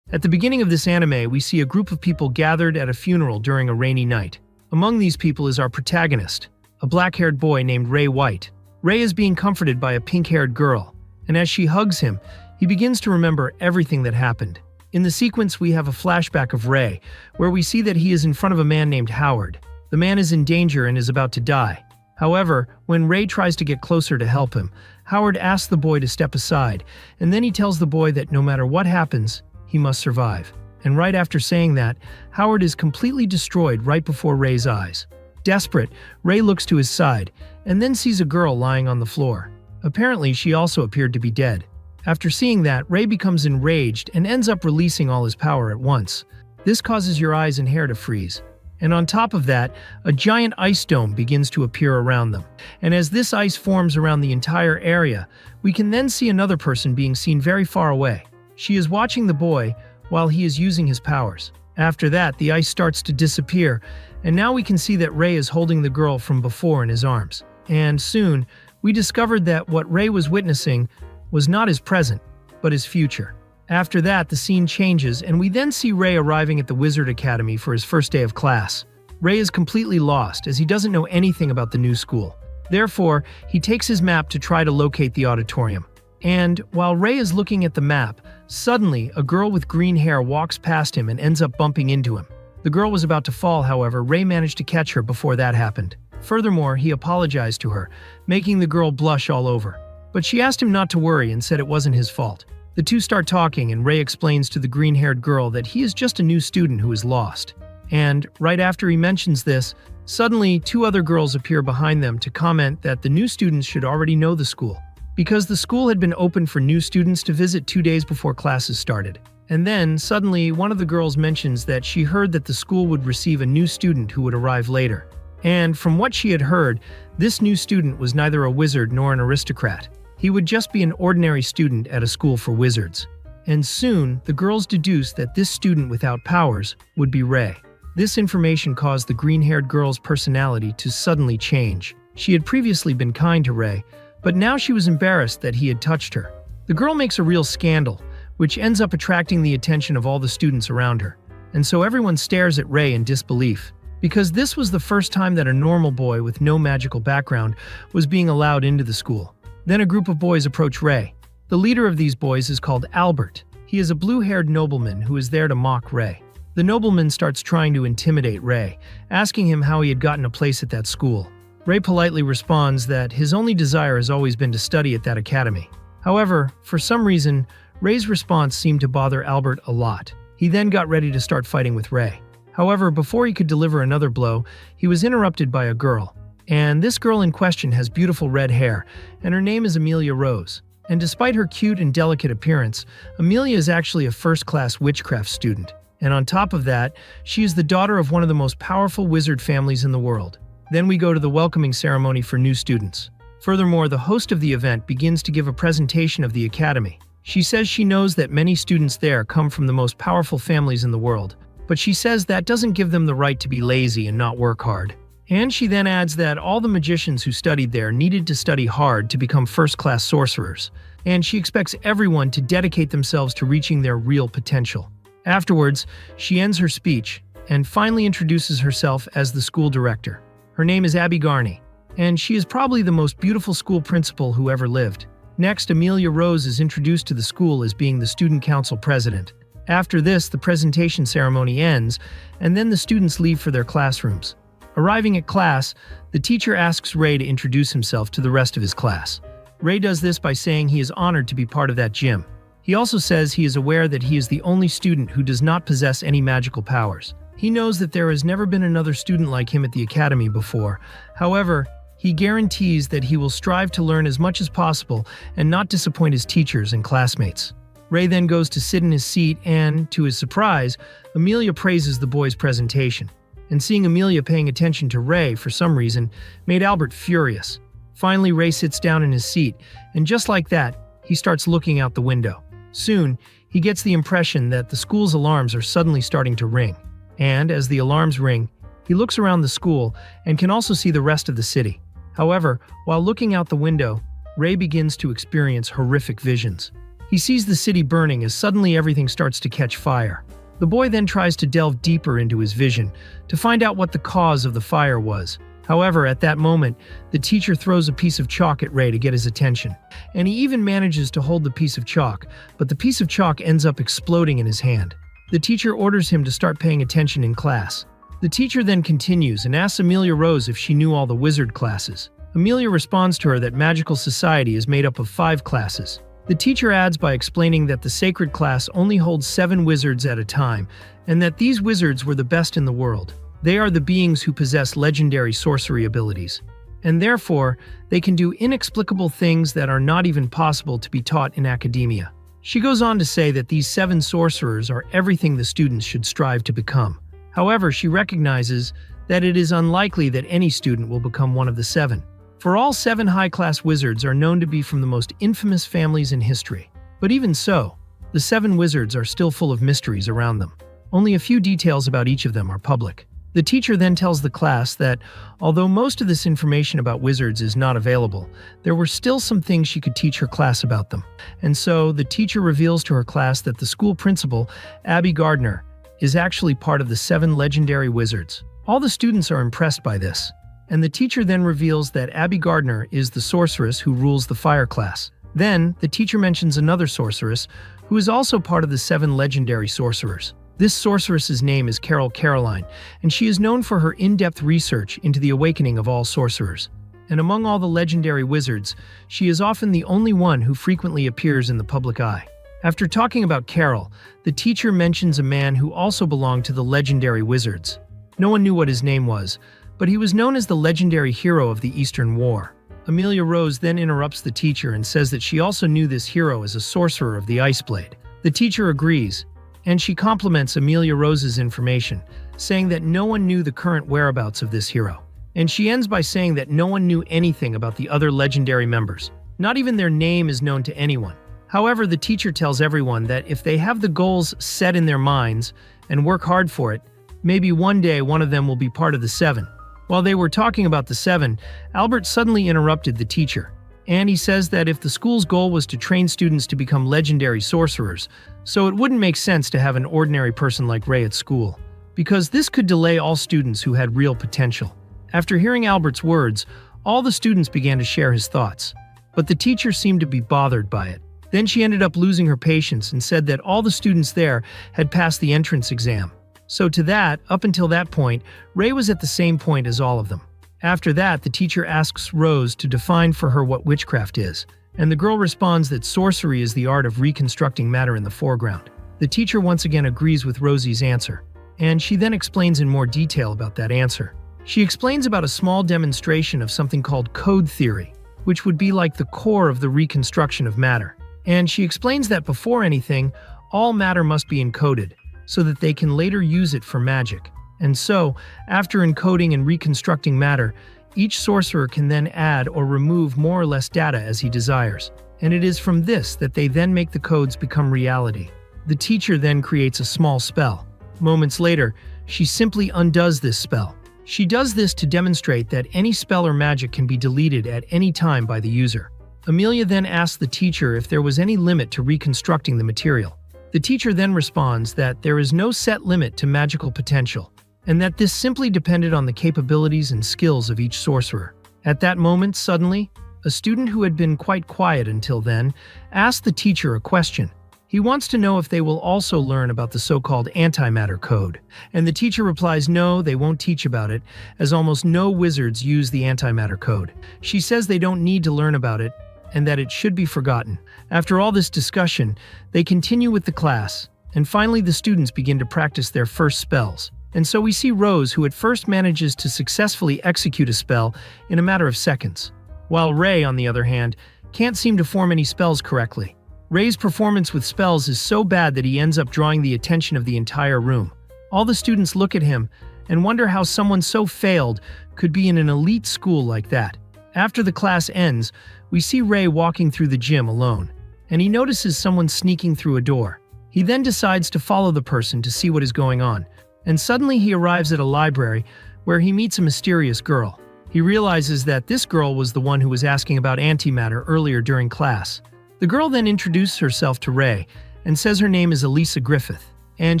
B: At the beginning of this anime, we see a group of people gathered at a funeral during a rainy night. Among these people is our protagonist, a black-haired boy named Ray White. Ray is being comforted by a pink-haired girl, and as she hugs him, he begins to remember everything that happened. In the sequence, we have a flashback of Ray, where we see that he is in front of a man named Howard. The man is in danger and is about to die. However, when Ray tries to get closer to help him, Howard asks the boy to step aside, and then he tells the boy that no matter what happens, he must survive. And right after saying that, Howard is completely destroyed right before Ray's eyes. Desperate, Ray looks to his side, and then sees a girl lying on the floor. Apparently, she also appeared to be dead. After seeing that, Ray becomes enraged and ends up releasing all his power at once. This causes your eyes and hair to freeze. And on top of that, a giant ice dome begins to appear around them. And as this ice forms around the entire area, we can then see another person being seen very far away. She is watching the boy while he is using his powers. After that, the ice starts to disappear, and now we can see that Ray is holding the girl from before in his arms. And soon, we discovered that what Ray was witnessing was not his present, but his future. After that, the scene changes, and we then see Ray arriving at the Wizard Academy for his first day of class. Ray is completely lost, as he doesn't know anything about the new school. Therefore, he takes his map to try to locate the auditorium. And while Ray is looking at the map, suddenly a girl with green hair walks past him and ends up bumping into him. The girl was about to fall, however, Ray managed to catch her before that happened. Furthermore, he apologized to her, making the girl blush all over. But she asked him not to worry and said it wasn't his fault. The two start talking, and Ray explains to the green-haired girl that he is just a new student who is lost. And right after he mentions this, suddenly two other girls appear behind them to comment that the new students should already know the school, because the school had been open for new students to visit 2 days before classes started. And then, suddenly, one of the girls mentions that she heard that the school would receive a new student who would arrive later. And from what she had heard, this new student was neither a wizard nor an aristocrat. He would just be an ordinary student at a school for wizards. And soon, the girls deduced that this student without powers would be Ray. This information caused the green-haired girl's personality to suddenly change. She had previously been kind to Ray, but now she was embarrassed that he had touched her. The girl makes a real scandal, which ends up attracting the attention of all the students around her. And so everyone stares at Ray in disbelief, because this was the first time that a normal boy with no magical background was being allowed into the school. Then a group of boys approach Ray. The leader of these boys is called Albert. He is a blue-haired nobleman who is there to mock Ray. The nobleman starts trying to intimidate Ray, asking him how he had gotten a place at that school. Ray politely responds that his only desire has always been to study at that academy. However, for some reason, Ray's response seemed to bother Albert a lot. He then got ready to start fighting with Ray. However, before he could deliver another blow, he was interrupted by a girl. And this girl in question has beautiful red hair, and her name is Amelia Rose. And despite her cute and delicate appearance, Amelia is actually a first-class witchcraft student. And on top of that, she is the daughter of one of the most powerful wizard families in the world. Then we go to the welcoming ceremony for new students. Furthermore, the host of the event begins to give a presentation of the academy. She says she knows that many students there come from the most powerful families in the world, but she says that doesn't give them the right to be lazy and not work hard. And she then adds that all the magicians who studied there needed to study hard to become first-class sorcerers, and she expects everyone to dedicate themselves to reaching their real potential. Afterwards, she ends her speech and finally introduces herself as the school director. Her name is Abby Garney, and she is probably the most beautiful school principal who ever lived. Next, Amelia Rose is introduced to the school as being the student council president. After this, the presentation ceremony ends, and then the students leave for their classrooms. Arriving at class, the teacher asks Ray to introduce himself to the rest of his class. Ray does this by saying he is honored to be part of that gym. He also says he is aware that he is the only student who does not possess any magical powers. He knows that there has never been another student like him at the academy before. However, he guarantees that he will strive to learn as much as possible and not disappoint his teachers and classmates. Ray then goes to sit in his seat and, to his surprise, Amelia praises the boy's presentation. And seeing Amelia paying attention to Ray for some reason made Albert furious. Finally, Ray sits down in his seat, and just like that, he starts looking out the window. Soon, he gets the impression that the school's alarms are suddenly starting to ring. And as the alarms ring, he looks around the school and can also see the rest of the city. However, while looking out the window, Ray begins to experience horrific visions. He sees the city burning as suddenly everything starts to catch fire. The boy then tries to delve deeper into his vision to find out what the cause of the fire was. However, at that moment, the teacher throws a piece of chalk at Ray to get his attention. And he even manages to hold the piece of chalk, but the piece of chalk ends up exploding in his hand. The teacher orders him to start paying attention in class. The teacher then continues and asks Amelia Rose if she knew all the wizard classes. Amelia responds to her that Magical Society is made up of 5 classes. The teacher adds by explaining that the sacred class only holds 7 wizards at a time, and that these wizards were the best in the world. They are the beings who possess legendary sorcery abilities, and therefore, they can do inexplicable things that are not even possible to be taught in academia. She goes on to say that these 7 sorcerers are everything the students should strive to become. However, she recognizes that it is unlikely that any student will become one of the 7. For all 7 high-class wizards are known to be from the most infamous families in history. But even so, the 7 wizards are still full of mysteries around them. Only a few details about each of them are public. The teacher then tells the class that, although most of this information about wizards is not available, there were still some things she could teach her class about them. And so, the teacher reveals to her class that the school principal, Abby Gardner, is actually part of the 7 legendary wizards. All the students are impressed by this, and the teacher then reveals that Abby Gardner is the sorceress who rules the fire class. Then, the teacher mentions another sorceress, who is also part of the 7 legendary sorcerers. This sorceress's name is Carol Caroline, and she is known for her in-depth research into the awakening of all sorcerers. And among all the legendary wizards, she is often the only one who frequently appears in the public eye. After talking about Carol, the teacher mentions a man who also belonged to the legendary wizards. No one knew what his name was, but he was known as the legendary hero of the Eastern War. Amelia Rose then interrupts the teacher and says that she also knew this hero as a sorcerer of the Ice Blade. The teacher agrees, and she compliments Amelia Rose's information, saying that no one knew the current whereabouts of this hero. And she ends by saying that no one knew anything about the other legendary members. Not even their name is known to anyone. However, the teacher tells everyone that if they have the goals set in their minds and work hard for it, maybe one day one of them will be part of the 7. While they were talking about the 7, Albert suddenly interrupted the teacher. And he says that if the school's goal was to train students to become legendary sorcerers, so it wouldn't make sense to have an ordinary person like Ray at school, because this could delay all students who had real potential. After hearing Albert's words, all the students began to share his thoughts, but the teacher seemed to be bothered by it. Then she ended up losing her patience and said that all the students there had passed the entrance exam. So to that, up until that point, Ray was at the same point as all of them. After that, the teacher asks Rose to define for her what witchcraft is, and the girl responds that sorcery is the art of reconstructing matter in the foreground. The teacher once again agrees with Rosie's answer, and she then explains in more detail about that answer. She explains about a small demonstration of something called code theory, which would be like the core of the reconstruction of matter. And she explains that before anything, all matter must be encoded, so that they can later use it for magic. And so, after encoding and reconstructing matter, each sorcerer can then add or remove more or less data as he desires. And it is from this that they then make the codes become reality. The teacher then creates a small spell. Moments later, she simply undoes this spell. She does this to demonstrate that any spell or magic can be deleted at any time by the user. Amelia then asks the teacher if there was any limit to reconstructing the material. The teacher then responds that there is no set limit to magical potential, and that this simply depended on the capabilities and skills of each sorcerer. At that moment, suddenly, a student who had been quite quiet until then asked the teacher a question. He wants to know if they will also learn about the so-called antimatter code. And the teacher replies no, they won't teach about it, as almost no wizards use the antimatter code. She says they don't need to learn about it, and that it should be forgotten. After all this discussion, they continue with the class, and finally the students begin to practice their first spells. And so we see Rose, who at first manages to successfully execute a spell in a matter of seconds, while Ray, on the other hand, can't seem to form any spells correctly. Ray's performance with spells is so bad that he ends up drawing the attention of the entire room. All the students look at him and wonder how someone so failed could be in an elite school like that. After the class ends, we see Ray walking through the gym alone, and he notices someone sneaking through a door. He then decides to follow the person to see what is going on, and suddenly he arrives at a library where he meets a mysterious girl. He realizes that this girl was the one who was asking about antimatter earlier during class. The girl then introduces herself to Ray and says her name is Elisa Griffith, and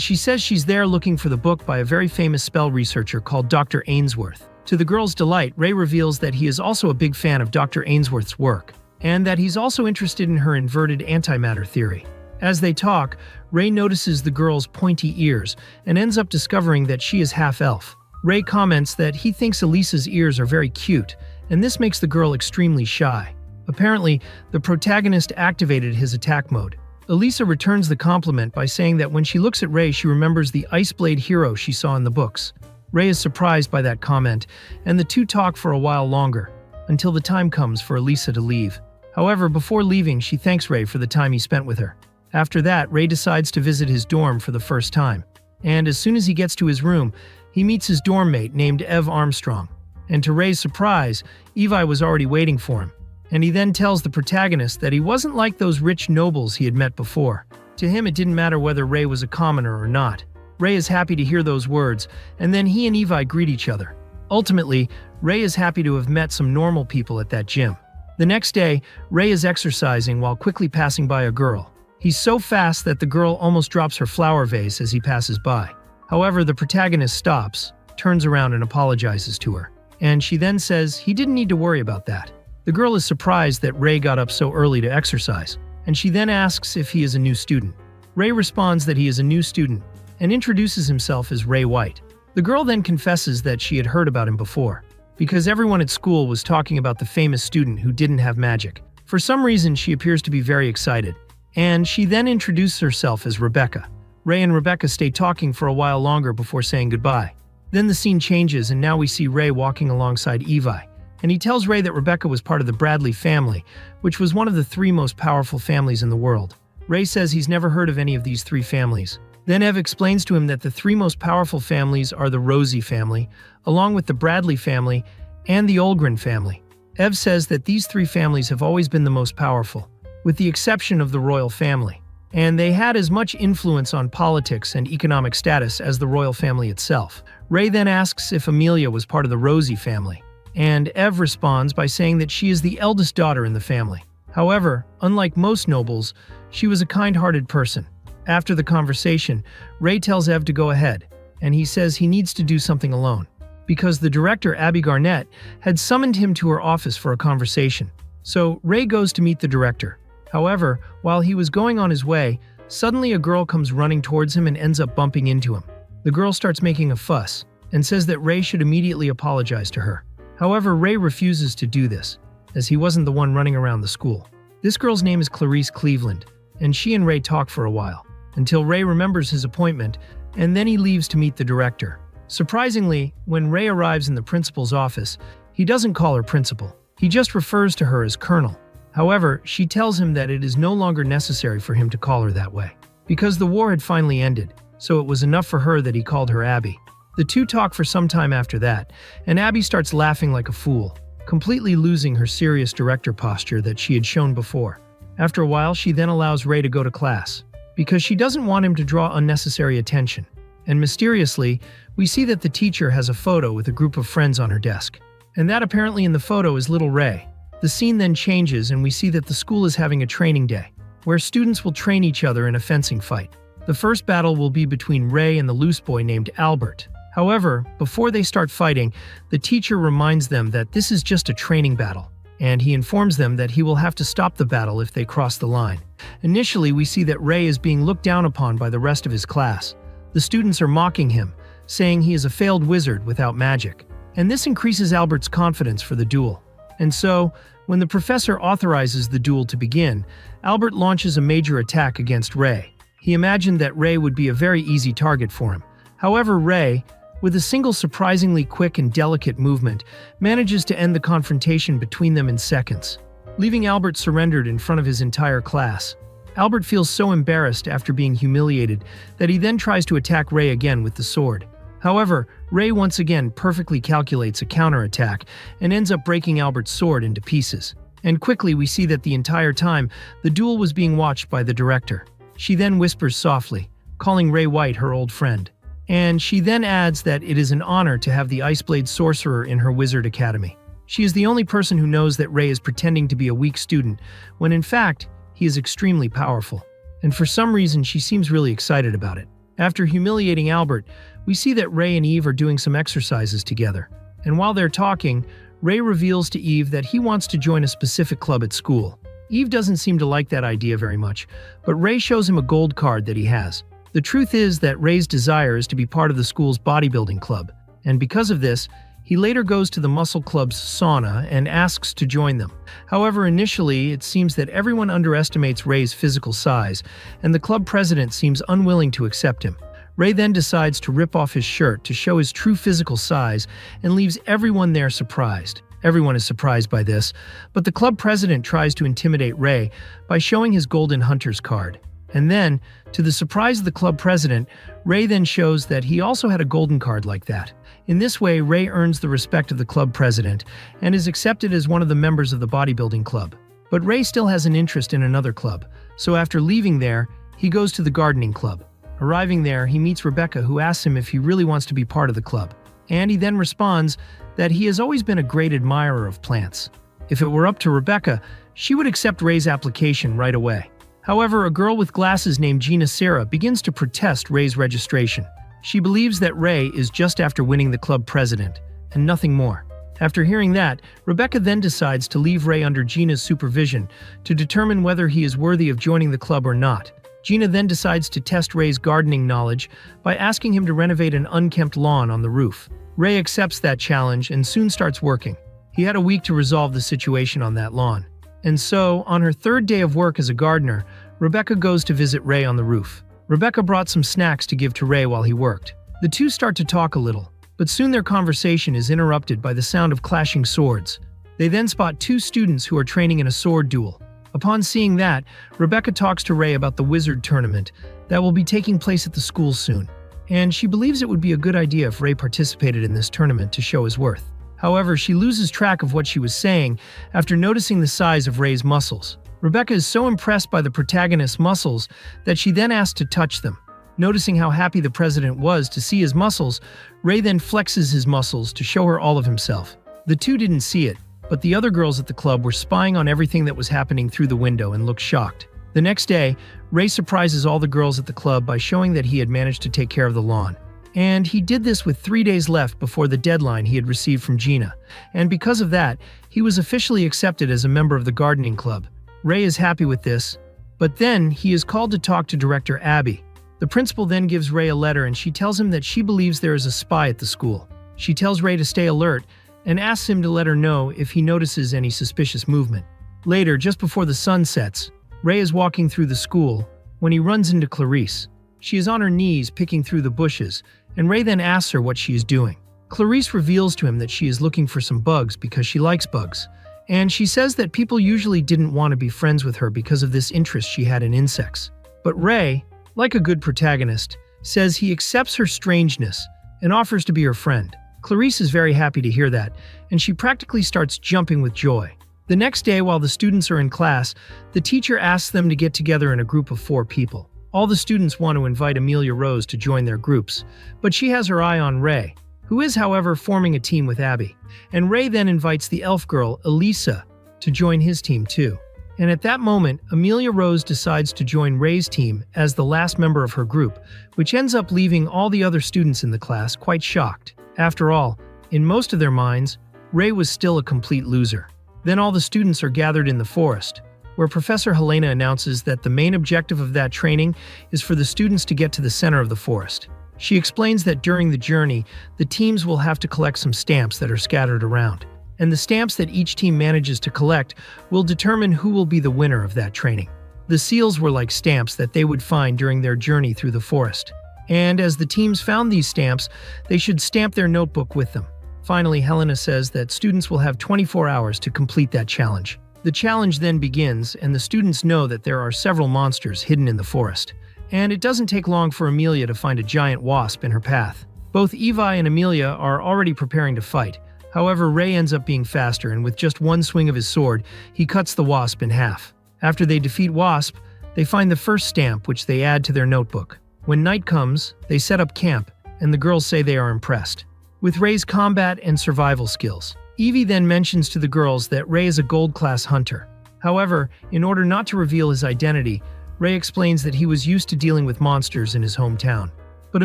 B: she says she's there looking for the book by a very famous spell researcher called Dr. Ainsworth. To the girl's delight, Ray reveals that he is also a big fan of Dr. Ainsworth's work, and that he's also interested in her inverted antimatter theory. As they talk, Ray notices the girl's pointy ears and ends up discovering that she is half-elf. Ray comments that he thinks Elisa's ears are very cute, and this makes the girl extremely shy. Apparently, the protagonist activated his attack mode. Elisa returns the compliment by saying that when she looks at Ray, she remembers the Iceblade hero she saw in the books. Ray is surprised by that comment, and the two talk for a while longer, until the time comes for Elisa to leave. However, before leaving, she thanks Ray for the time he spent with her. After that, Ray decides to visit his dorm for the first time. And as soon as he gets to his room, he meets his dorm mate named Ev Armstrong. And to Ray's surprise, Evi was already waiting for him. And he then tells the protagonist that he wasn't like those rich nobles he had met before. To him, it didn't matter whether Ray was a commoner or not. Ray is happy to hear those words, and then he and Evi greet each other. Ultimately, Ray is happy to have met some normal people at that gym. The next day, Ray is exercising while quickly passing by a girl. He's so fast that the girl almost drops her flower vase as he passes by. However, the protagonist stops, turns around and apologizes to her. And she then says he didn't need to worry about that. The girl is surprised that Ray got up so early to exercise, and she then asks if he is a new student. Ray responds that he is a new student, and introduces himself as Ray White. The girl then confesses that she had heard about him before, because everyone at school was talking about the famous student who didn't have magic. For some reason, she appears to be very excited, and she then introduces herself as Rebecca. Ray and Rebecca stay talking for a while longer before saying goodbye. Then the scene changes, and now we see Ray walking alongside Evi, and he tells Ray that Rebecca was part of the Bradley family, which was one of the 3 most powerful families in the world. Ray says he's never heard of any of these 3 families. Then Ev explains to him that the 3 most powerful families are the Rosie family, along with the Bradley family, and the Olgren family. Ev says that these 3 families have always been the most powerful, with the exception of the royal family, and they had as much influence on politics and economic status as the royal family itself. Ray then asks if Amelia was part of the Rosie family, and Ev responds by saying that she is the eldest daughter in the family. However, unlike most nobles, she was a kind-hearted person. After the conversation, Ray tells Ev to go ahead, and he says he needs to do something alone, because the director, Abby Garnett, had summoned him to her office for a conversation. So Ray goes to meet the director. However, while he was going on his way, suddenly a girl comes running towards him and ends up bumping into him. The girl starts making a fuss, and says that Ray should immediately apologize to her. However, Ray refuses to do this, as he wasn't the one running around the school. This girl's name is Clarice Cleveland, and she and Ray talk for a while, until Ray remembers his appointment, and then he leaves to meet the director. Surprisingly, when Ray arrives in the principal's office, he doesn't call her principal. He just refers to her as Colonel. However, she tells him that it is no longer necessary for him to call her that way, because the war had finally ended, so it was enough for her that he called her Abby. The two talk for some time after that, and Abby starts laughing like a fool, completely losing her serious director posture that she had shown before. After a while, she then allows Ray to go to class, because she doesn't want him to draw unnecessary attention. And mysteriously, we see that the teacher has a photo with a group of friends on her desk. And that apparently in the photo is little Ray. The scene then changes and we see that the school is having a training day, where students will train each other in a fencing fight. The first battle will be between Ray and the loose boy named Albert. However, before they start fighting, the teacher reminds them that this is just a training battle, and he informs them that he will have to stop the battle if they cross the line. Initially, we see that Ray is being looked down upon by the rest of his class. The students are mocking him, saying he is a failed wizard without magic, and this increases Albert's confidence for the duel. And so, when the professor authorizes the duel to begin, Albert launches a major attack against Ray. He imagined that Ray would be a very easy target for him. However, Ray, with a single surprisingly quick and delicate movement, manages to end the confrontation between them in seconds, leaving Albert surrendered in front of his entire class. Albert feels so embarrassed after being humiliated that he then tries to attack Ray again with the sword. However, Ray once again perfectly calculates a counterattack and ends up breaking Albert's sword into pieces. And quickly we see that the entire time, the duel was being watched by the director. She then whispers softly, calling Ray White her old friend. And she then adds that it is an honor to have the Iceblade sorcerer in her wizard academy. She is the only person who knows that Ray is pretending to be a weak student, when in fact, he is extremely powerful. And for some reason, she seems really excited about it. After humiliating Albert, we see that Ray and Eve are doing some exercises together. And while they're talking, Ray reveals to Eve that he wants to join a specific club at school. Eve doesn't seem to like that idea very much, but Ray shows him a gold card that he has. The truth is that Ray's desire is to be part of the school's bodybuilding club, and because of this, he later goes to the muscle club's sauna and asks to join them. However, initially, it seems that everyone underestimates Ray's physical size, and the club president seems unwilling to accept him. Ray then decides to rip off his shirt to show his true physical size and leaves everyone there surprised. Everyone is surprised by this, but the club president tries to intimidate Ray by showing his Golden Hunter's card. And then, to the surprise of the club president, Ray then shows that he also had a golden card like that. In this way, Ray earns the respect of the club president and is accepted as one of the members of the bodybuilding club. But Ray still has an interest in another club, so after leaving there, he goes to the gardening club. Arriving there, he meets Rebecca, who asks him if he really wants to be part of the club. And he then responds that he has always been a great admirer of plants. If it were up to Rebecca, she would accept Ray's application right away. However, a girl with glasses named Gina Sarah begins to protest Ray's registration. She believes that Ray is just after winning the club president, and nothing more. After hearing that, Rebecca then decides to leave Ray under Gina's supervision to determine whether he is worthy of joining the club or not. Gina then decides to test Ray's gardening knowledge by asking him to renovate an unkempt lawn on the roof. Ray accepts that challenge and soon starts working. He had a week to resolve the situation on that lawn. And so, on her third day of work as a gardener, Rebecca goes to visit Ray on the roof. Rebecca brought some snacks to give to Ray while he worked. The two start to talk a little, but soon their conversation is interrupted by the sound of clashing swords. They then spot two students who are training in a sword duel. Upon seeing that, Rebecca talks to Ray about the wizard tournament that will be taking place at the school soon, and she believes it would be a good idea if Ray participated in this tournament to show his worth. However, she loses track of what she was saying after noticing the size of Ray's muscles. Rebecca is so impressed by the protagonist's muscles that she then asks to touch them. Noticing how happy the president was to see his muscles, Ray then flexes his muscles to show her all of himself. The two didn't see it, but the other girls at the club were spying on everything that was happening through the window and looked shocked. The next day, Ray surprises all the girls at the club by showing that he had managed to take care of the lawn. And he did this with 3 days left before the deadline he had received from Gina. And because of that, he was officially accepted as a member of the gardening club. Ray is happy with this, but then he is called to talk to Director Abby. The principal then gives Ray a letter and she tells him that she believes there is a spy at the school. She tells Ray to stay alert and asks him to let her know if he notices any suspicious movement. Later, just before the sun sets, Ray is walking through the school when he runs into Clarice. She is on her knees picking through the bushes, and Ray then asks her what she is doing. Clarice reveals to him that she is looking for some bugs because she likes bugs, and she says that people usually didn't want to be friends with her because of this interest she had in insects. But Ray, like a good protagonist, says he accepts her strangeness and offers to be her friend. Clarice is very happy to hear that, and she practically starts jumping with joy. The next day, while the students are in class, the teacher asks them to get together in a group of 4 people. All the students want to invite Amelia Rose to join their groups, but she has her eye on Ray, who is, however, forming a team with Abby. And Ray then invites the elf girl, Elisa, to join his team too. And at that moment, Amelia Rose decides to join Ray's team as the last member of her group, which ends up leaving all the other students in the class quite shocked. After all, in most of their minds, Ray was still a complete loser. Then all the students are gathered in the forest, where Professor Helena announces that the main objective of that training is for the students to get to the center of the forest. She explains that during the journey, the teams will have to collect some stamps that are scattered around, and the stamps that each team manages to collect will determine who will be the winner of that training. The seals were like stamps that they would find during their journey through the forest, and as the teams found these stamps, they should stamp their notebook with them. Finally, Helena says that students will have 24 hours to complete that challenge. The challenge then begins, and the students know that there are several monsters hidden in the forest. And it doesn't take long for Amelia to find a giant wasp in her path. Both Evi and Amelia are already preparing to fight. However, Ray ends up being faster, and with just one swing of his sword, he cuts the wasp in half. After they defeat Wasp, they find the first stamp, which they add to their notebook. When night comes, they set up camp, and the girls say they are impressed with Ray's combat and survival skills. Evie then mentions to the girls that Ray is a gold-class hunter. However, in order not to reveal his identity, Ray explains that he was used to dealing with monsters in his hometown. But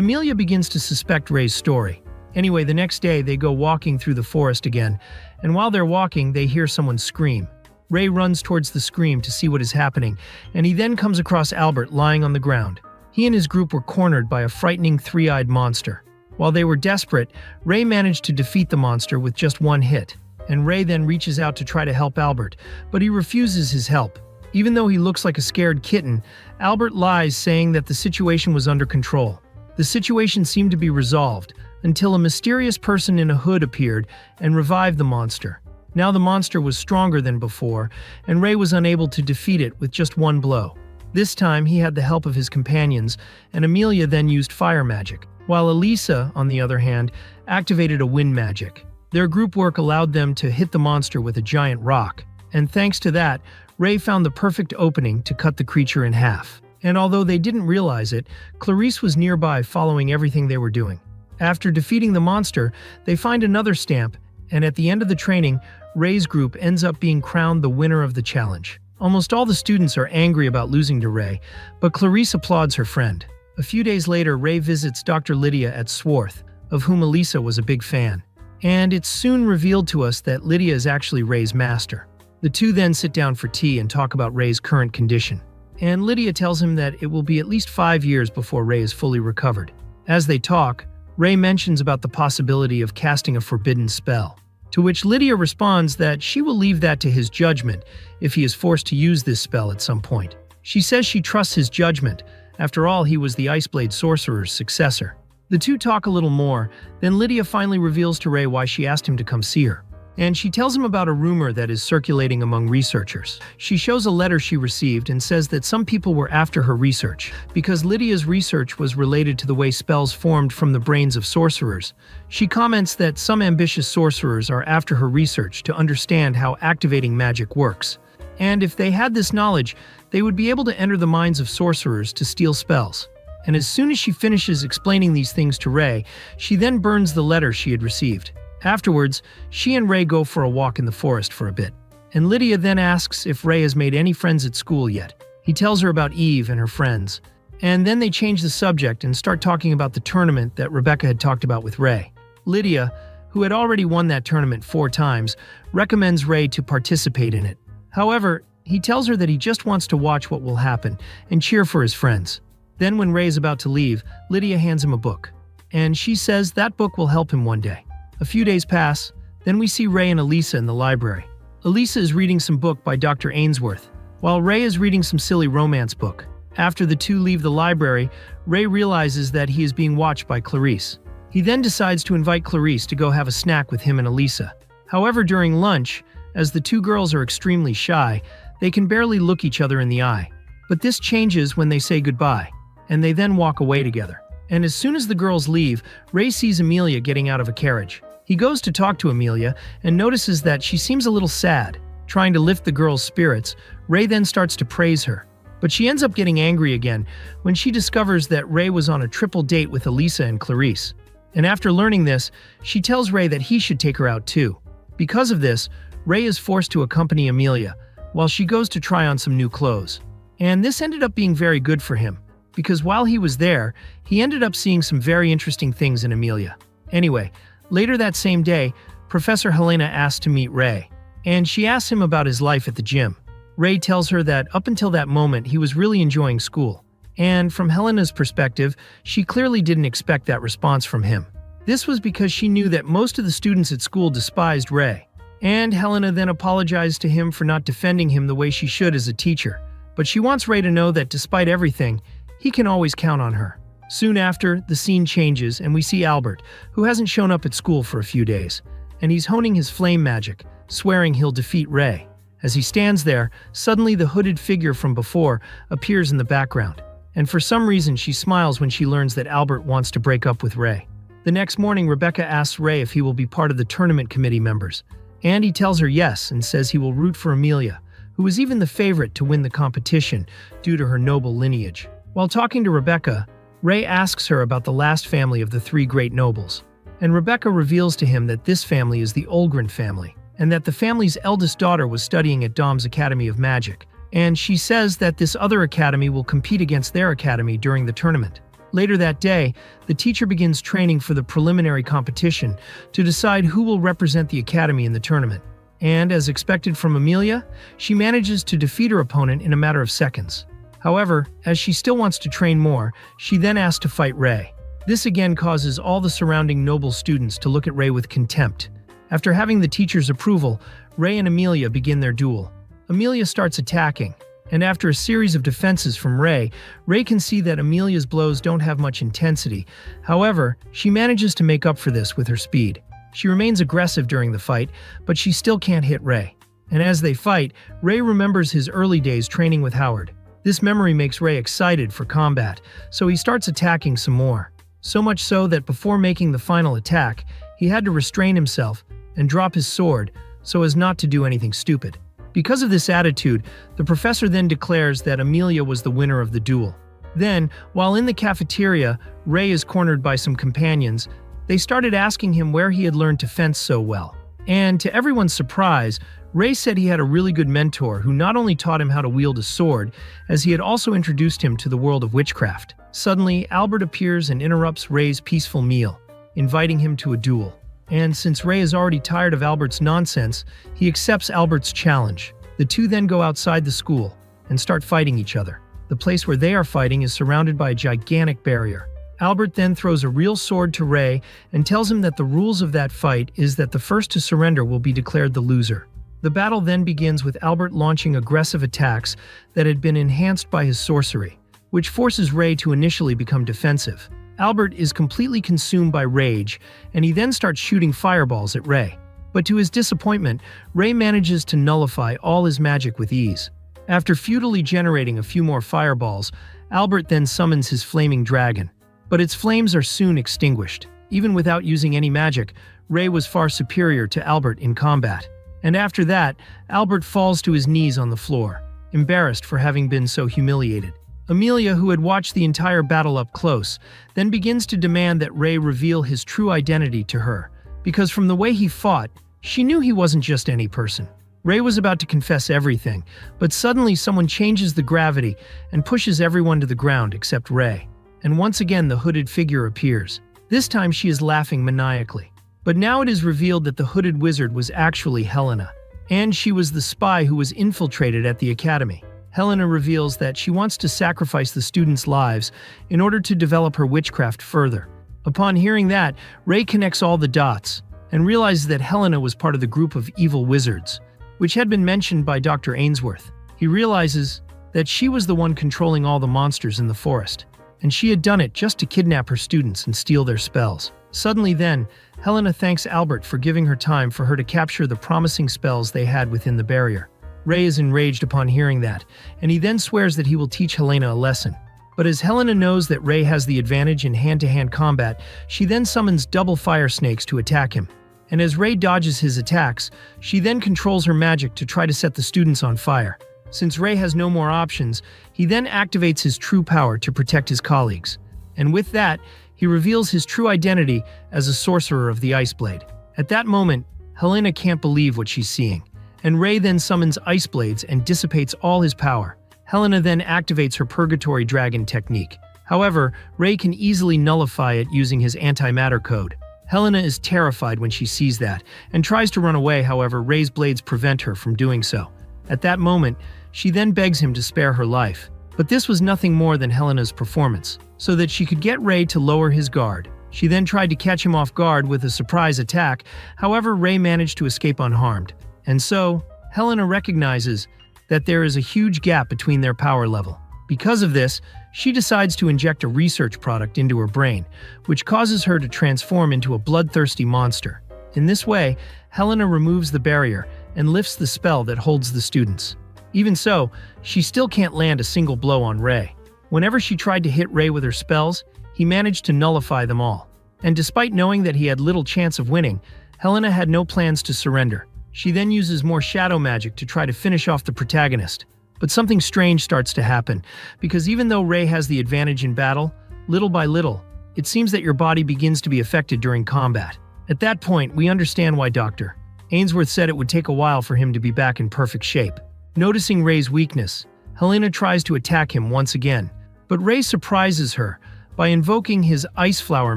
B: Amelia begins to suspect Ray's story. Anyway, the next day they go walking through the forest again, and while they're walking, they hear someone scream. Ray runs towards the scream to see what is happening, and he then comes across Albert lying on the ground. He and his group were cornered by a frightening three-eyed monster. While they were desperate, Ray managed to defeat the monster with just one hit, and Ray then reaches out to try to help Albert, but he refuses his help. Even though he looks like a scared kitten, Albert lies, saying that the situation was under control. The situation seemed to be resolved, until a mysterious person in a hood appeared and revived the monster. Now the monster was stronger than before, and Ray was unable to defeat it with just one blow. This time he had the help of his companions, and Amelia then used fire magic, while Elisa, on the other hand, activated a wind magic. Their group work allowed them to hit the monster with a giant rock, and thanks to that, Ray found the perfect opening to cut the creature in half. And although they didn't realize it, Clarice was nearby following everything they were doing. After defeating the monster, they find another stamp, and at the end of the training, Ray's group ends up being crowned the winner of the challenge. Almost all the students are angry about losing to Ray, but Clarice applauds her friend. A few days later, Ray visits Dr. Lydia at Swarth, of whom Elisa was a big fan. And it's soon revealed to us that Lydia is actually Ray's master. The two then sit down for tea and talk about Ray's current condition. And Lydia tells him that it will be at least 5 years before Ray is fully recovered. As they talk, Ray mentions about the possibility of casting a forbidden spell, to which Lydia responds that she will leave that to his judgment if he is forced to use this spell at some point. She says she trusts his judgment. After all, he was the Iceblade sorcerer's successor. The two talk a little more, then Lydia finally reveals to Ray why she asked him to come see her. And she tells him about a rumor that is circulating among researchers. She shows a letter she received and says that some people were after her research. Because Lydia's research was related to the way spells formed from the brains of sorcerers, she comments that some ambitious sorcerers are after her research to understand how activating magic works. And if they had this knowledge, they would be able to enter the minds of sorcerers to steal spells. And as soon as she finishes explaining these things to Ray, she then burns the letter she had received. Afterwards, she and Ray go for a walk in the forest for a bit, and Lydia then asks if Ray has made any friends at school yet. He tells her about Eve and her friends, and then they change the subject and start talking about the tournament that Rebecca had talked about with Ray. Lydia, who had already won that tournament 4 times, recommends Ray to participate in it. However, he tells her that he just wants to watch what will happen and cheer for his friends. Then when Ray is about to leave, Lydia hands him a book, and she says that book will help him one day. A few days pass, then we see Ray and Elisa in the library. Elisa is reading some book by Dr. Ainsworth, while Ray is reading some silly romance book. After the two leave the library, Ray realizes that he is being watched by Clarice. He then decides to invite Clarice to go have a snack with him and Elisa. However, during lunch, as the two girls are extremely shy, they can barely look each other in the eye. But this changes when they say goodbye, and they then walk away together. And as soon as the girls leave, Ray sees Amelia getting out of a carriage. He goes to talk to Amelia and notices that she seems a little sad. Trying to lift the girl's spirits, Ray then starts to praise her. But she ends up getting angry again when she discovers that Ray was on a triple date with Elisa and Clarice. And after learning this, she tells Ray that he should take her out too. Because of this, Ray is forced to accompany Amelia while she goes to try on some new clothes. And this ended up being very good for him, because while he was there, he ended up seeing some very interesting things in Amelia. Anyway, later that same day, Professor Helena asks to meet Ray, and she asks him about his life at the gym. Ray tells her that up until that moment, he was really enjoying school. And from Helena's perspective, she clearly didn't expect that response from him. This was because she knew that most of the students at school despised Ray. And Helena then apologized to him for not defending him the way she should as a teacher. But she wants Ray to know that despite everything, he can always count on her. Soon after, the scene changes and we see Albert, who hasn't shown up at school for a few days. And he's honing his flame magic, swearing he'll defeat Ray. As he stands there, suddenly the hooded figure from before appears in the background. And for some reason, she smiles when she learns that Albert wants to break up with Ray. The next morning, Rebecca asks Ray if he will be part of the tournament committee members. And he tells her yes and says he will root for Amelia, who is even the favorite to win the competition due to her noble lineage. While talking to Rebecca, Ray asks her about the last family of the 3 great nobles. And Rebecca reveals to him that this family is the Olgren family, and that the family's eldest daughter was studying at Dom's Academy of Magic. And she says that this other academy will compete against their academy during the tournament. Later that day, the teacher begins training for the preliminary competition to decide who will represent the academy in the tournament. And, as expected from Amelia, she manages to defeat her opponent in a matter of seconds. However, as she still wants to train more, she then asks to fight Ray. This again causes all the surrounding noble students to look at Ray with contempt. After having the teacher's approval, Ray and Amelia begin their duel. Amelia starts attacking, and after a series of defenses from Ray, Ray can see that Amelia's blows don't have much intensity. However, she manages to make up for this with her speed. She remains aggressive during the fight, but she still can't hit Ray. And as they fight, Ray remembers his early days training with Howard. This memory makes Ray excited for combat, so he starts attacking some more. So much so that before making the final attack, he had to restrain himself and drop his sword so as not to do anything stupid. Because of this attitude, the professor then declares that Amelia was the winner of the duel. Then, while in the cafeteria, Ray is cornered by some companions. They started asking him where he had learned to fence so well. And to everyone's surprise, Ray said he had a really good mentor who not only taught him how to wield a sword, as he had also introduced him to the world of witchcraft. Suddenly, Albert appears and interrupts Ray's peaceful meal, inviting him to a duel. And since Ray is already tired of Albert's nonsense, he accepts Albert's challenge. The two then go outside the school and start fighting each other. The place where they are fighting is surrounded by a gigantic barrier. Albert then throws a real sword to Ray and tells him that the rules of that fight is that the first to surrender will be declared the loser. The battle then begins with Albert launching aggressive attacks that had been enhanced by his sorcery, which forces Ray to initially become defensive. Albert is completely consumed by rage, and he then starts shooting fireballs at Ray. But to his disappointment, Ray manages to nullify all his magic with ease. After futilely generating a few more fireballs, Albert then summons his flaming dragon. But its flames are soon extinguished. Even without using any magic, Ray was far superior to Albert in combat. And after that, Albert falls to his knees on the floor, embarrassed for having been so humiliated. Amelia, who had watched the entire battle up close, then begins to demand that Ray reveal his true identity to her, because from the way he fought, she knew he wasn't just any person. Ray was about to confess everything, but suddenly someone changes the gravity and pushes everyone to the ground except Ray. And once again the hooded figure appears. This time she is laughing maniacally. But now it is revealed that the hooded wizard was actually Helena, and she was the spy who was infiltrated at the academy. Helena reveals that she wants to sacrifice the students' lives in order to develop her witchcraft further. Upon hearing that, Ray connects all the dots and realizes that Helena was part of the group of evil wizards, which had been mentioned by Dr. Ainsworth. He realizes that she was the one controlling all the monsters in the forest, and she had done it just to kidnap her students and steal their spells. Suddenly then, Helena thanks Albert for giving her time for her to capture the promising spells they had within the barrier. Ray is enraged upon hearing that, and he then swears that he will teach Helena a lesson. But as Helena knows that Ray has the advantage in hand-to-hand combat, she then summons double fire snakes to attack him. And as Ray dodges his attacks, she then controls her magic to try to set the students on fire. Since Ray has no more options, he then activates his true power to protect his colleagues. And with that, he reveals his true identity as a sorcerer of the Ice Blade. At that moment, Helena can't believe what she's seeing, and Ray then summons Ice Blades and dissipates all his power. Helena then activates her Purgatory Dragon technique. However, Ray can easily nullify it using his antimatter code. Helena is terrified when she sees that, and tries to run away. However, Ray's blades prevent her from doing so. At that moment, she then begs him to spare her life. But this was nothing more than Helena's performance, so that she could get Ray to lower his guard. She then tried to catch him off guard with a surprise attack. However, Ray managed to escape unharmed. And so, Helena recognizes that there is a huge gap between their power level. Because of this, she decides to inject a research product into her brain, which causes her to transform into a bloodthirsty monster. In this way, Helena removes the barrier and lifts the spell that holds the students. Even so, she still can't land a single blow on Ray. Whenever she tried to hit Ray with her spells, he managed to nullify them all. And despite knowing that he had little chance of winning, Helena had no plans to surrender. She then uses more shadow magic to try to finish off the protagonist. But something strange starts to happen, because even though Ray has the advantage in battle, little by little, it seems that your body begins to be affected during combat. At that point, we understand why Dr. Ainsworth said it would take a while for him to be back in perfect shape. Noticing Ray's weakness, Helena tries to attack him once again, but Ray surprises her by invoking his ice flower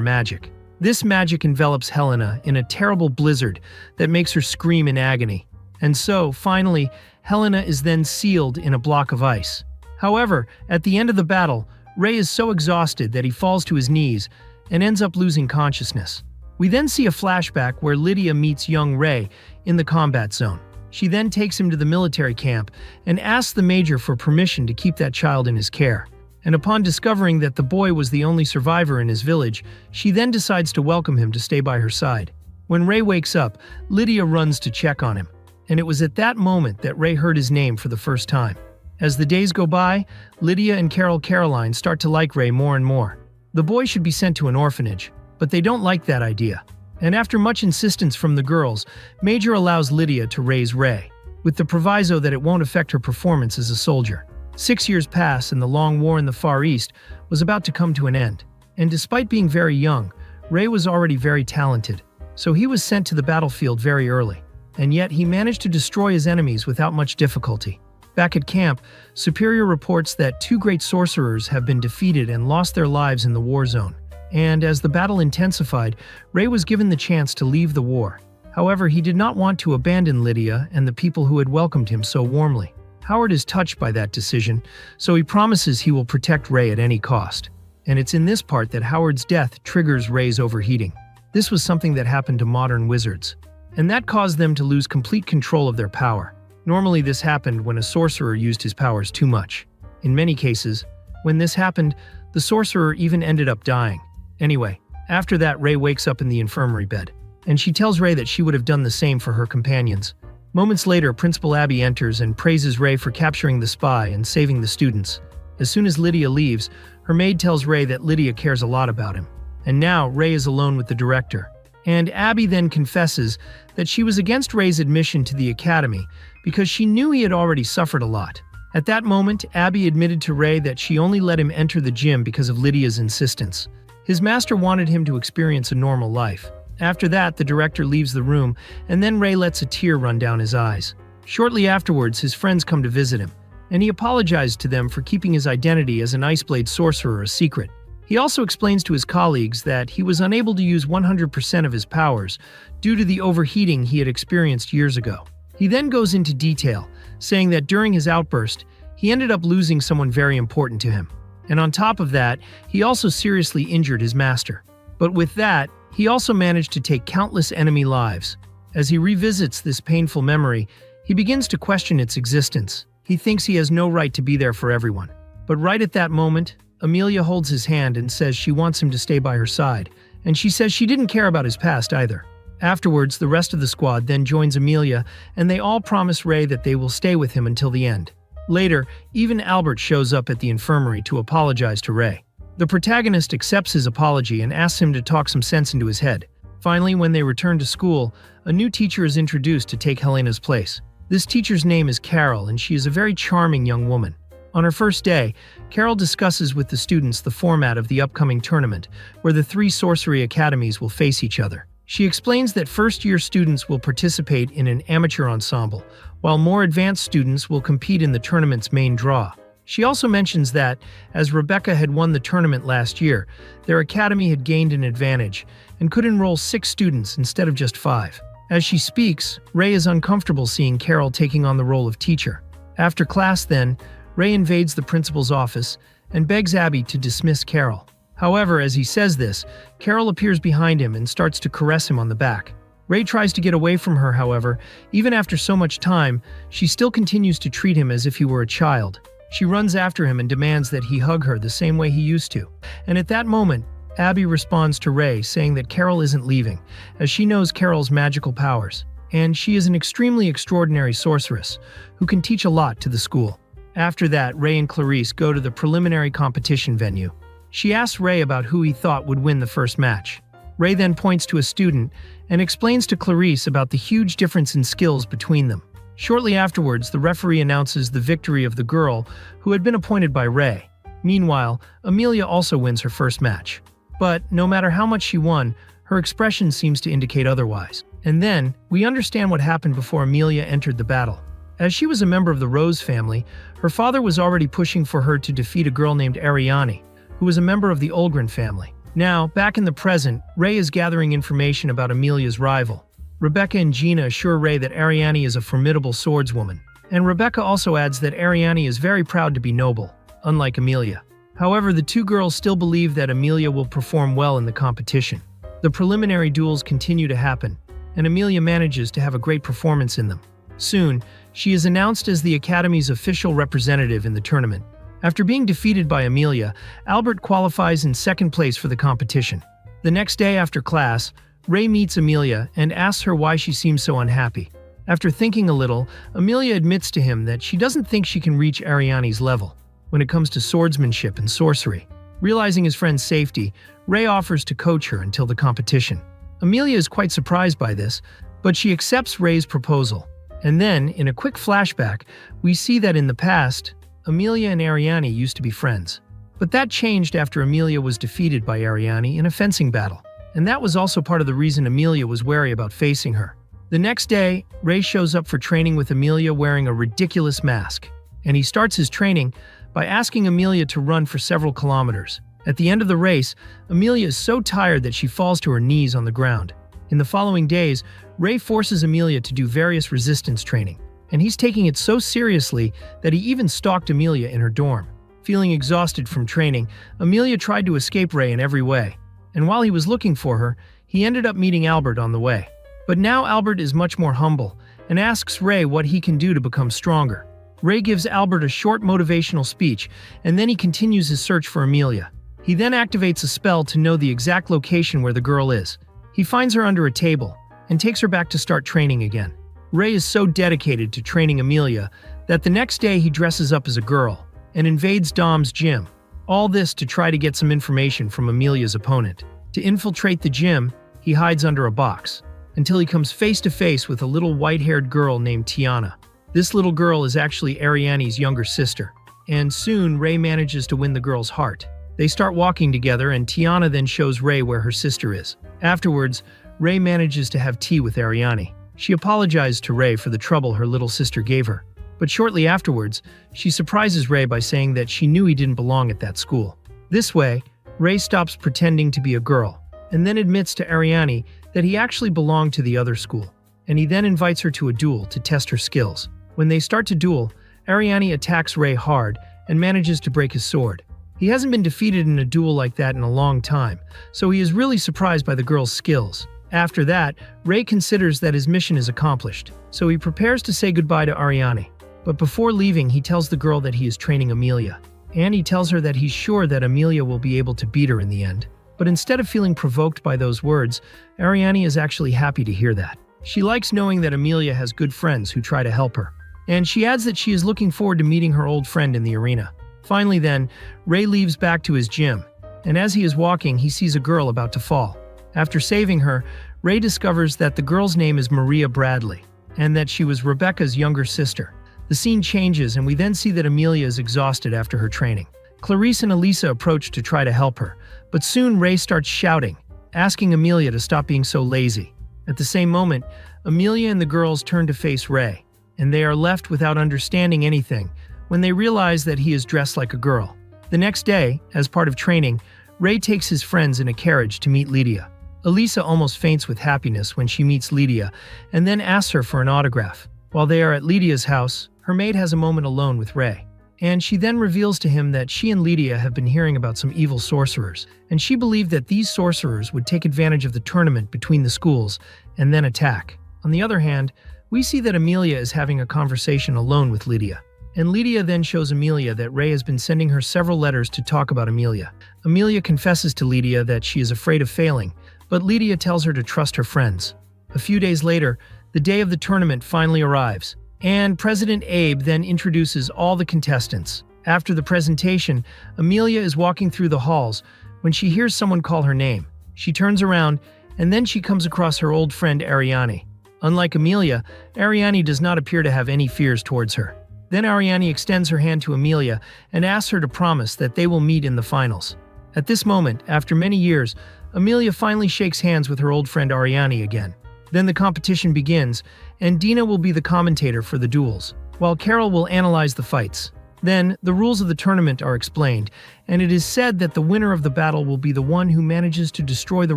B: magic. This magic envelops Helena in a terrible blizzard that makes her scream in agony. And so, finally, Helena is then sealed in a block of ice. However, at the end of the battle, Ray is so exhausted that he falls to his knees and ends up losing consciousness. We then see a flashback where Lydia meets young Ray in the combat zone. She then takes him to the military camp and asks the major for permission to keep that child in his care. And upon discovering that the boy was the only survivor in his village, she then decides to welcome him to stay by her side. When Ray wakes up, Lydia runs to check on him. And it was at that moment that Ray heard his name for the first time. As the days go by, Lydia and Caroline start to like Ray more and more. The boy should be sent to an orphanage, but they don't like that idea. And after much insistence from the girls, Major allows Lydia to raise Ray, with the proviso that it won't affect her performance as a soldier. 6 years pass and the long war in the Far East was about to come to an end. And despite being very young, Ray was already very talented, so he was sent to the battlefield very early. And yet he managed to destroy his enemies without much difficulty. Back at camp, Superior reports that 2 great sorcerers have been defeated and lost their lives in the war zone. And as the battle intensified, Ray was given the chance to leave the war. However, he did not want to abandon Lydia and the people who had welcomed him so warmly. Howard is touched by that decision, so he promises he will protect Ray at any cost. And it's in this part that Howard's death triggers Ray's overheating. This was something that happened to modern wizards, and that caused them to lose complete control of their power. Normally this happened when a sorcerer used his powers too much. In many cases, when this happened, the sorcerer even ended up dying. Anyway, after that, Ray wakes up in the infirmary bed, and she tells Ray that she would have done the same for her companions. Moments later, Principal Abby enters and praises Ray for capturing the spy and saving the students. As soon as Lydia leaves, her maid tells Ray that Lydia cares a lot about him. And now, Ray is alone with the director. And Abby then confesses that she was against Ray's admission to the academy because she knew he had already suffered a lot. At that moment, Abby admitted to Ray that she only let him enter the gym because of Lydia's insistence. His master wanted him to experience a normal life. After that, the director leaves the room, and then Ray lets a tear run down his eyes. Shortly afterwards, his friends come to visit him, and he apologized to them for keeping his identity as an Iceblade sorcerer a secret. He also explains to his colleagues that he was unable to use 100% of his powers due to the overheating he had experienced years ago. He then goes into detail, saying that during his outburst, he ended up losing someone very important to him. And on top of that, he also seriously injured his master. But with that, he also managed to take countless enemy lives. As he revisits this painful memory, he begins to question its existence. He thinks he has no right to be there for everyone. But right at that moment, Amelia holds his hand and says she wants him to stay by her side, and she says she didn't care about his past either. Afterwards, the rest of the squad then joins Amelia, and they all promise Ray that they will stay with him until the end. Later, even Albert shows up at the infirmary to apologize to Ray. The protagonist accepts his apology and asks him to talk some sense into his head. Finally, when they return to school, a new teacher is introduced to take Helena's place. This teacher's name is Carol, and she is a very charming young woman. On her first day, Carol discusses with the students the format of the upcoming tournament, where the 3 sorcery academies will face each other. She explains that first-year students will participate in an amateur ensemble, while more advanced students will compete in the tournament's main draw. She also mentions that, as Rebecca had won the tournament last year, their academy had gained an advantage and could enroll 6 students instead of just 5. As she speaks, Ray is uncomfortable seeing Carol taking on the role of teacher. After class then, Ray invades the principal's office and begs Abby to dismiss Carol. However, as he says this, Carol appears behind him and starts to caress him on the back. Ray tries to get away from her, however. Even after so much time, she still continues to treat him as if he were a child. She runs after him and demands that he hug her the same way he used to. And at that moment, Abby responds to Ray, saying that Carol isn't leaving, as she knows Carol's magical powers. And she is an extremely extraordinary sorceress, who can teach a lot to the school. After that, Ray and Clarice go to the preliminary competition venue. She asks Ray about who he thought would win the first match. Ray then points to a student and explains to Clarice about the huge difference in skills between them. Shortly afterwards, the referee announces the victory of the girl who had been appointed by Ray. Meanwhile, Amelia also wins her first match. But no matter how much she won, her expression seems to indicate otherwise. And then, we understand what happened before Amelia entered the battle. As she was a member of the Rose family, her father was already pushing for her to defeat a girl named Ariane, who was a member of the Olgren family. Now, back in the present, Ray is gathering information about Amelia's rival. Rebecca and Gina assure Ray that Ariane is a formidable swordswoman, and Rebecca also adds that Ariane is very proud to be noble, unlike Amelia. However, the two girls still believe that Amelia will perform well in the competition. The preliminary duels continue to happen, and Amelia manages to have a great performance in them. Soon, she is announced as the Academy's official representative in the tournament. After being defeated by Amelia, Albert qualifies in second place for the competition. The next day after class, Ray meets Amelia and asks her why she seems so unhappy. After thinking a little, Amelia admits to him that she doesn't think she can reach Ariane's level when it comes to swordsmanship and sorcery. Realizing his friend's safety, Ray offers to coach her until the competition. Amelia is quite surprised by this, but she accepts Ray's proposal. And then, in a quick flashback, we see that in the past, Amelia and Ariane used to be friends. But that changed after Amelia was defeated by Ariane in a fencing battle. And that was also part of the reason Amelia was wary about facing her. The next day, Ray shows up for training with Amelia wearing a ridiculous mask. And he starts his training by asking Amelia to run for several kilometers. At the end of the race, Amelia is so tired that she falls to her knees on the ground. In the following days, Ray forces Amelia to do various resistance training, and he's taking it so seriously that he even stalked Amelia in her dorm. Feeling exhausted from training, Amelia tried to escape Ray in every way, and while he was looking for her, he ended up meeting Albert on the way. But now Albert is much more humble and asks Ray what he can do to become stronger. Ray gives Albert a short motivational speech, and then he continues his search for Amelia. He then activates a spell to know the exact location where the girl is. He finds her under a table and takes her back to start training again. Ray is so dedicated to training Amelia that the next day he dresses up as a girl and invades Dom's gym. All this to try to get some information from Amelia's opponent. To infiltrate the gym, he hides under a box until he comes face to face with a little white-haired girl named Tiana. This little girl is actually Ariane's younger sister, and soon Ray manages to win the girl's heart. They start walking together, and Tiana then shows Ray where her sister is. Afterwards, Ray manages to have tea with Ariane. She apologized to Ray for the trouble her little sister gave her. But shortly afterwards, she surprises Ray by saying that she knew he didn't belong at that school. This way, Ray stops pretending to be a girl, and then admits to Ariane that he actually belonged to the other school. And he then invites her to a duel to test her skills. When they start to duel, Ariane attacks Ray hard and manages to break his sword. He hasn't been defeated in a duel like that in a long time, so he is really surprised by the girl's skills. After that, Ray considers that his mission is accomplished, so he prepares to say goodbye to Ariane. But before leaving, he tells the girl that he is training Amelia, and he tells her that he's sure that Amelia will be able to beat her in the end. But instead of feeling provoked by those words, Ariane is actually happy to hear that. She likes knowing that Amelia has good friends who try to help her, and she adds that she is looking forward to meeting her old friend in the arena. Finally then, Ray leaves back to his gym, and as he is walking, he sees a girl about to fall. After saving her, Ray discovers that the girl's name is Maria Bradley, and that she was Rebecca's younger sister. The scene changes, and we then see that Amelia is exhausted after her training. Clarice and Elisa approach to try to help her, but soon Ray starts shouting, asking Amelia to stop being so lazy. At the same moment, Amelia and the girls turn to face Ray, and they are left without understanding anything when they realize that he is dressed like a girl. The next day, as part of training, Ray takes his friends in a carriage to meet Lydia. Elisa almost faints with happiness when she meets Lydia and then asks her for an autograph. While they are at Lydia's house, her maid has a moment alone with Ray, and she then reveals to him that she and Lydia have been hearing about some evil sorcerers, and she believed that these sorcerers would take advantage of the tournament between the schools and then attack. On the other hand, we see that Amelia is having a conversation alone with Lydia. And Lydia then shows Amelia that Ray has been sending her several letters to talk about Amelia. Amelia confesses to Lydia that she is afraid of failing, but Lydia tells her to trust her friends. A few days later, the day of the tournament finally arrives, and President Abe then introduces all the contestants. After the presentation, Amelia is walking through the halls when she hears someone call her name. She turns around, and then she comes across her old friend Ariane. Unlike Amelia, Ariane does not appear to have any fears towards her. Then Ariane extends her hand to Amelia and asks her to promise that they will meet in the finals. At this moment, after many years, Amelia finally shakes hands with her old friend Ariane again. Then the competition begins, and Dina will be the commentator for the duels, while Carol will analyze the fights. Then, the rules of the tournament are explained, and it is said that the winner of the battle will be the one who manages to destroy the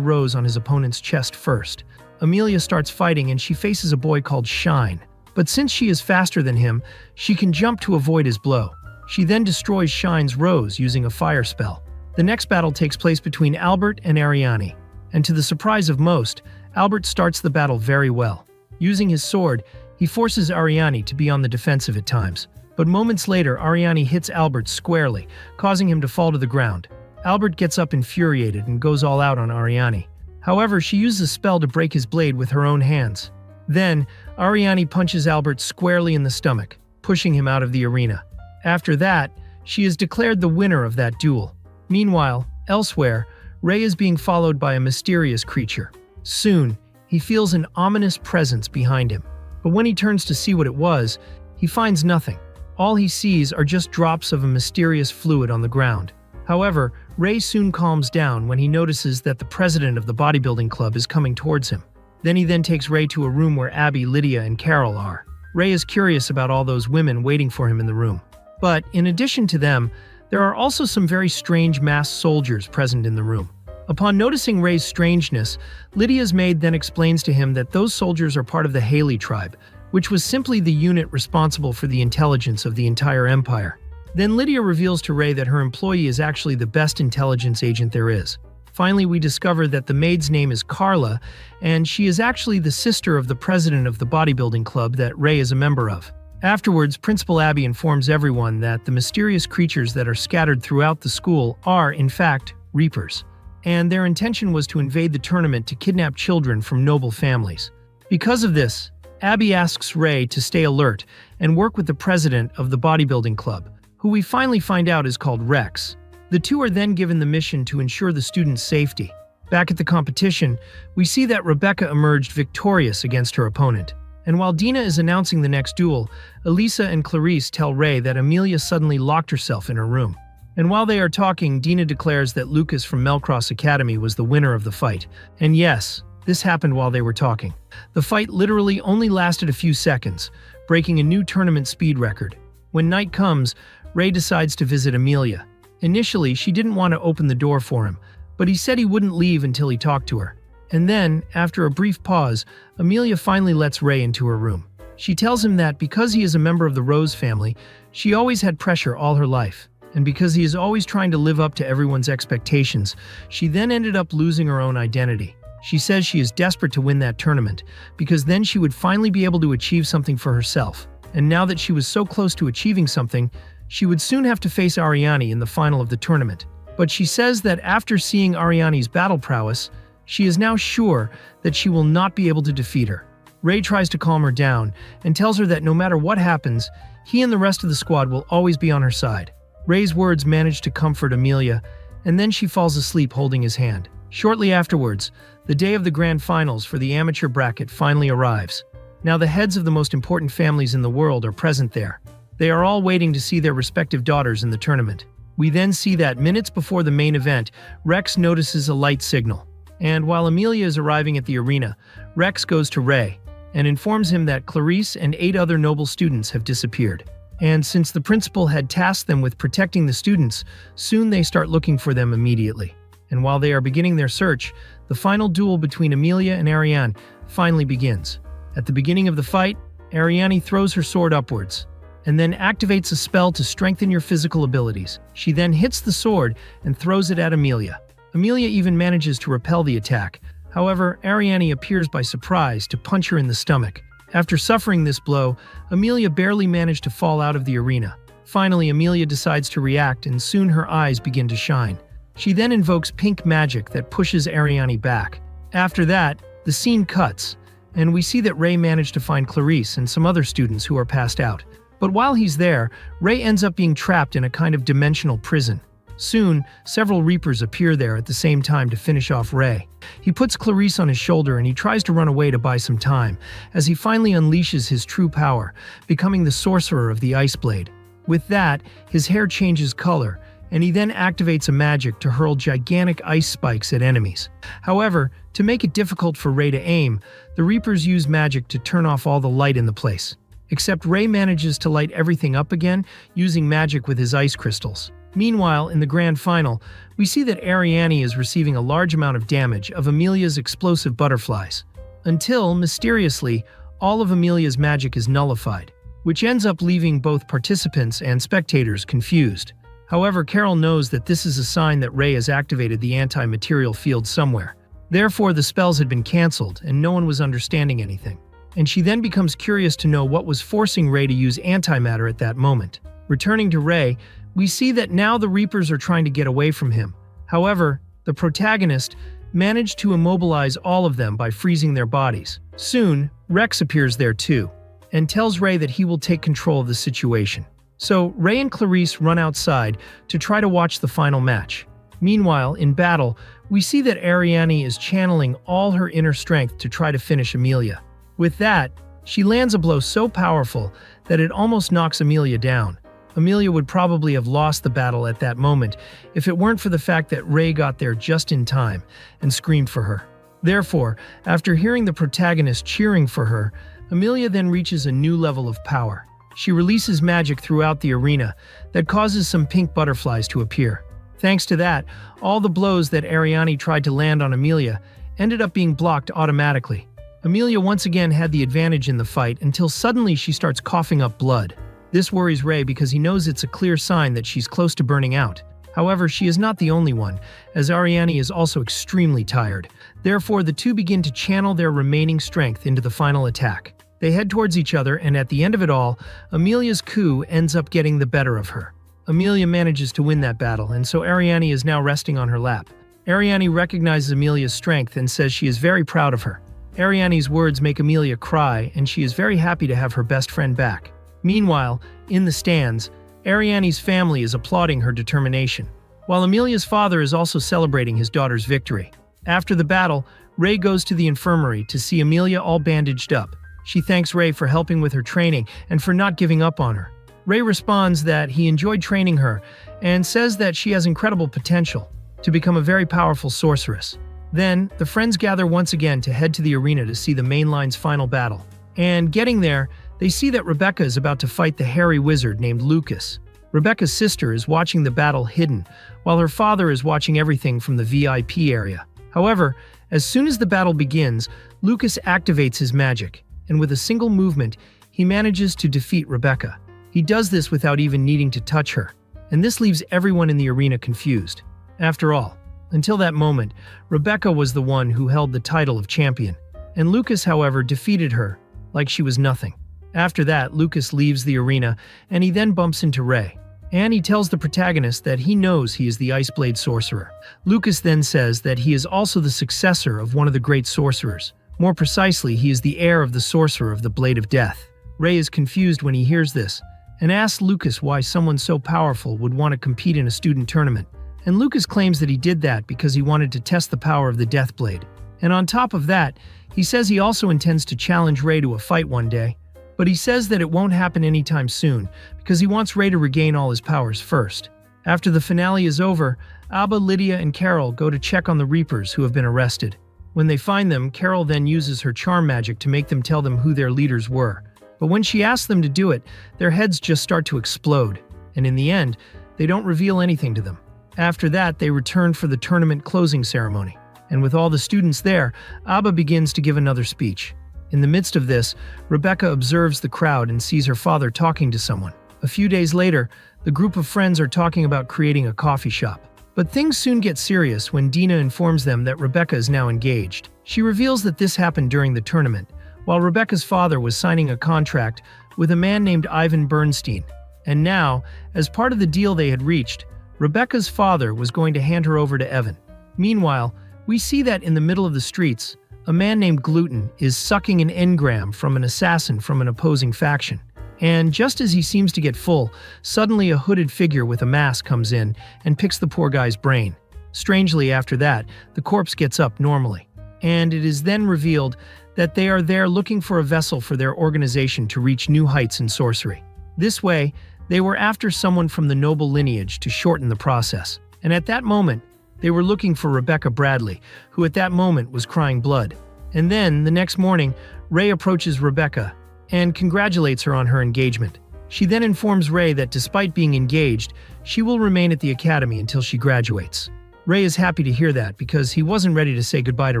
B: rose on his opponent's chest first. Amelia starts fighting and she faces a boy called Shine. But since she is faster than him, she can jump to avoid his blow. She then destroys Shine's rose using a fire spell. The next battle takes place between Albert and Ariane. And to the surprise of most, Albert starts the battle very well. Using his sword, he forces Ariane to be on the defensive at times. But moments later, Ariane hits Albert squarely, causing him to fall to the ground. Albert gets up infuriated and goes all out on Ariane. However, she uses a spell to break his blade with her own hands. Then, Ariane punches Albert squarely in the stomach, pushing him out of the arena. After that, she is declared the winner of that duel. Meanwhile, elsewhere, Ray is being followed by a mysterious creature. Soon, he feels an ominous presence behind him. But when he turns to see what it was, he finds nothing. All he sees are just drops of a mysterious fluid on the ground. However, Ray soon calms down when he notices that the president of the bodybuilding club is coming towards him. He then takes Ray to a room where Abby, Lydia, and Carol are. Ray is curious about all those women waiting for him in the room. But in addition to them, there are also some very strange masked soldiers present in the room. Upon noticing Ray's strangeness, Lydia's maid then explains to him that those soldiers are part of the Haley tribe, which was simply the unit responsible for the intelligence of the entire empire. Then Lydia reveals to Ray that her employee is actually the best intelligence agent there is. Finally, we discover that the maid's name is Carla, and she is actually the sister of the president of the bodybuilding club that Ray is a member of. Afterwards, Principal Abby informs everyone that the mysterious creatures that are scattered throughout the school are, in fact, Reapers, and their intention was to invade the tournament to kidnap children from noble families. Because of this, Abby asks Ray to stay alert and work with the president of the bodybuilding club, who we finally find out is called Rex. The two are then given the mission to ensure the students' safety. Back at the competition, we see that Rebecca emerged victorious against her opponent. And while Dina is announcing the next duel, Elisa and Clarice tell Ray that Amelia suddenly locked herself in her room. And while they are talking, Dina declares that Lucas from Melcross Academy was the winner of the fight. And yes, this happened while they were talking. The fight literally only lasted a few seconds, breaking a new tournament speed record. When night comes, Ray decides to visit Amelia. Initially, she didn't want to open the door for him, but he said he wouldn't leave until he talked to her. And then, after a brief pause, Amelia finally lets Ray into her room. She tells him that because he is a member of the Rose family, she always had pressure all her life. And because he is always trying to live up to everyone's expectations, she then ended up losing her own identity. She says she is desperate to win that tournament, because then she would finally be able to achieve something for herself. And now that she was so close to achieving something, she would soon have to face Ariane in the final of the tournament. But she says that after seeing Ariane's battle prowess, she is now sure that she will not be able to defeat her. Ray tries to calm her down and tells her that no matter what happens, he and the rest of the squad will always be on her side. Ray's words manage to comfort Amelia, and then she falls asleep holding his hand. Shortly afterwards, the day of the grand finals for the amateur bracket finally arrives. Now the heads of the most important families in the world are present there. They are all waiting to see their respective daughters in the tournament. We then see that minutes before the main event, Rex notices a light signal. And while Amelia is arriving at the arena, Rex goes to Ray and informs him that Clarice and 8 other noble students have disappeared. And since the principal had tasked them with protecting the students, soon they start looking for them immediately. And while they are beginning their search, the final duel between Amelia and Ariane finally begins. At the beginning of the fight, Ariane throws her sword upwards, and then activates a spell to strengthen your physical abilities. She then hits the sword and throws it at Amelia. Amelia even manages to repel the attack. However, Ariane appears by surprise to punch her in the stomach. After suffering this blow, Amelia barely managed to fall out of the arena. Finally, Amelia decides to react, and soon her eyes begin to shine. She then invokes pink magic that pushes Ariane back. After that, the scene cuts, and we see that Ray managed to find Clarice and some other students who are passed out. But while he's there, Ray ends up being trapped in a kind of dimensional prison. Soon, several Reapers appear there at the same time to finish off Ray. He puts Clarice on his shoulder and he tries to run away to buy some time, as he finally unleashes his true power, becoming the sorcerer of the Ice Blade. With that, his hair changes color, and he then activates a magic to hurl gigantic ice spikes at enemies. However, to make it difficult for Ray to aim, the Reapers use magic to turn off all the light in the place. except Ray manages to light everything up again using magic with his ice crystals. Meanwhile, in the grand final, we see that Ariane is receiving a large amount of damage of Amelia's explosive butterflies, until, mysteriously, all of Amelia's magic is nullified, which ends up leaving both participants and spectators confused. However, Carol knows that this is a sign that Ray has activated the anti-material field somewhere. Therefore, the spells had been cancelled and no one was understanding anything. And she then becomes curious to know what was forcing Ray to use antimatter at that moment. Returning to Ray, we see that now the Reapers are trying to get away from him. However, the protagonist managed to immobilize all of them by freezing their bodies. Soon, Rex appears there too, and tells Ray that he will take control of the situation. So, Ray and Clarice run outside to try to watch the final match. Meanwhile, in battle, we see that Ariane is channeling all her inner strength to try to finish Amelia. With that, she lands a blow so powerful that it almost knocks Amelia down. Amelia would probably have lost the battle at that moment if it weren't for the fact that Ray got there just in time and screamed for her. Therefore, after hearing the protagonist cheering for her, Amelia then reaches a new level of power. She releases magic throughout the arena that causes some pink butterflies to appear. Thanks to that, all the blows that Ariane tried to land on Amelia ended up being blocked automatically. Amelia once again had the advantage in the fight until suddenly she starts coughing up blood. This worries Ray because he knows it's a clear sign that she's close to burning out. However, she is not the only one, as Ariane is also extremely tired. Therefore, the two begin to channel their remaining strength into the final attack. They head towards each other, and at the end of it all, Amelia's coup ends up getting the better of her. Amelia manages to win that battle, and so Ariane is now resting on her lap. Ariane recognizes Amelia's strength and says she is very proud of her. Ariane's words make Amelia cry, and she is very happy to have her best friend back. Meanwhile, in the stands, Ariane's family is applauding her determination, while Amelia's father is also celebrating his daughter's victory. After the battle, Ray goes to the infirmary to see Amelia all bandaged up. She thanks Ray for helping with her training and for not giving up on her. Ray responds that he enjoyed training her and says that she has incredible potential to become a very powerful sorceress. Then, the friends gather once again to head to the arena to see the main line's final battle. And getting there, they see that Rebecca is about to fight the hairy wizard named Lucas. Rebecca's sister is watching the battle hidden, while her father is watching everything from the VIP area. However, as soon as the battle begins, Lucas activates his magic, and with a single movement, he manages to defeat Rebecca. He does this without even needing to touch her, and this leaves everyone in the arena confused. After all, until that moment, Rebecca was the one who held the title of champion, and Lucas, however, defeated her like she was nothing. After that, Lucas leaves the arena, and he then bumps into Ray. And he tells the protagonist that he knows he is the Iceblade sorcerer. Lucas then says that he is also the successor of one of the great sorcerers. More precisely, he is the heir of the sorcerer of the Blade of Death. Ray is confused when he hears this, and asks Lucas why someone so powerful would want to compete in a student tournament. And Lucas claims that he did that because he wanted to test the power of the Deathblade. And on top of that, he says he also intends to challenge Ray to a fight one day. But he says that it won't happen anytime soon, because he wants Ray to regain all his powers first. After the finale is over, Abba, Lydia, and Carol go to check on the Reapers who have been arrested. When they find them, Carol then uses her charm magic to make them tell them who their leaders were. But when she asks them to do it, their heads just start to explode, and in the end, they don't reveal anything to them. After that, they return for the tournament closing ceremony. And with all the students there, Abba begins to give another speech. In the midst of this, Rebecca observes the crowd and sees her father talking to someone. A few days later, the group of friends are talking about creating a coffee shop. But things soon get serious when Dina informs them that Rebecca is now engaged. She reveals that this happened during the tournament, while Rebecca's father was signing a contract with a man named Ivan Bernstein. And now, as part of the deal they had reached, Rebecca's father was going to hand her over to Evan. Meanwhile, we see that in the middle of the streets, a man named Gluten is sucking an engram from an assassin from an opposing faction. And just as he seems to get full, suddenly a hooded figure with a mask comes in and picks the poor guy's brain. Strangely, after that, the corpse gets up normally. And it is then revealed that they are there looking for a vessel for their organization to reach new heights in sorcery. This way, they were after someone from the noble lineage to shorten the process. And at that moment, they were looking for Rebecca Bradley, who at that moment was crying blood. And then, the next morning, Ray approaches Rebecca and congratulates her on her engagement. She then informs Ray that despite being engaged, she will remain at the academy until she graduates. Ray is happy to hear that because he wasn't ready to say goodbye to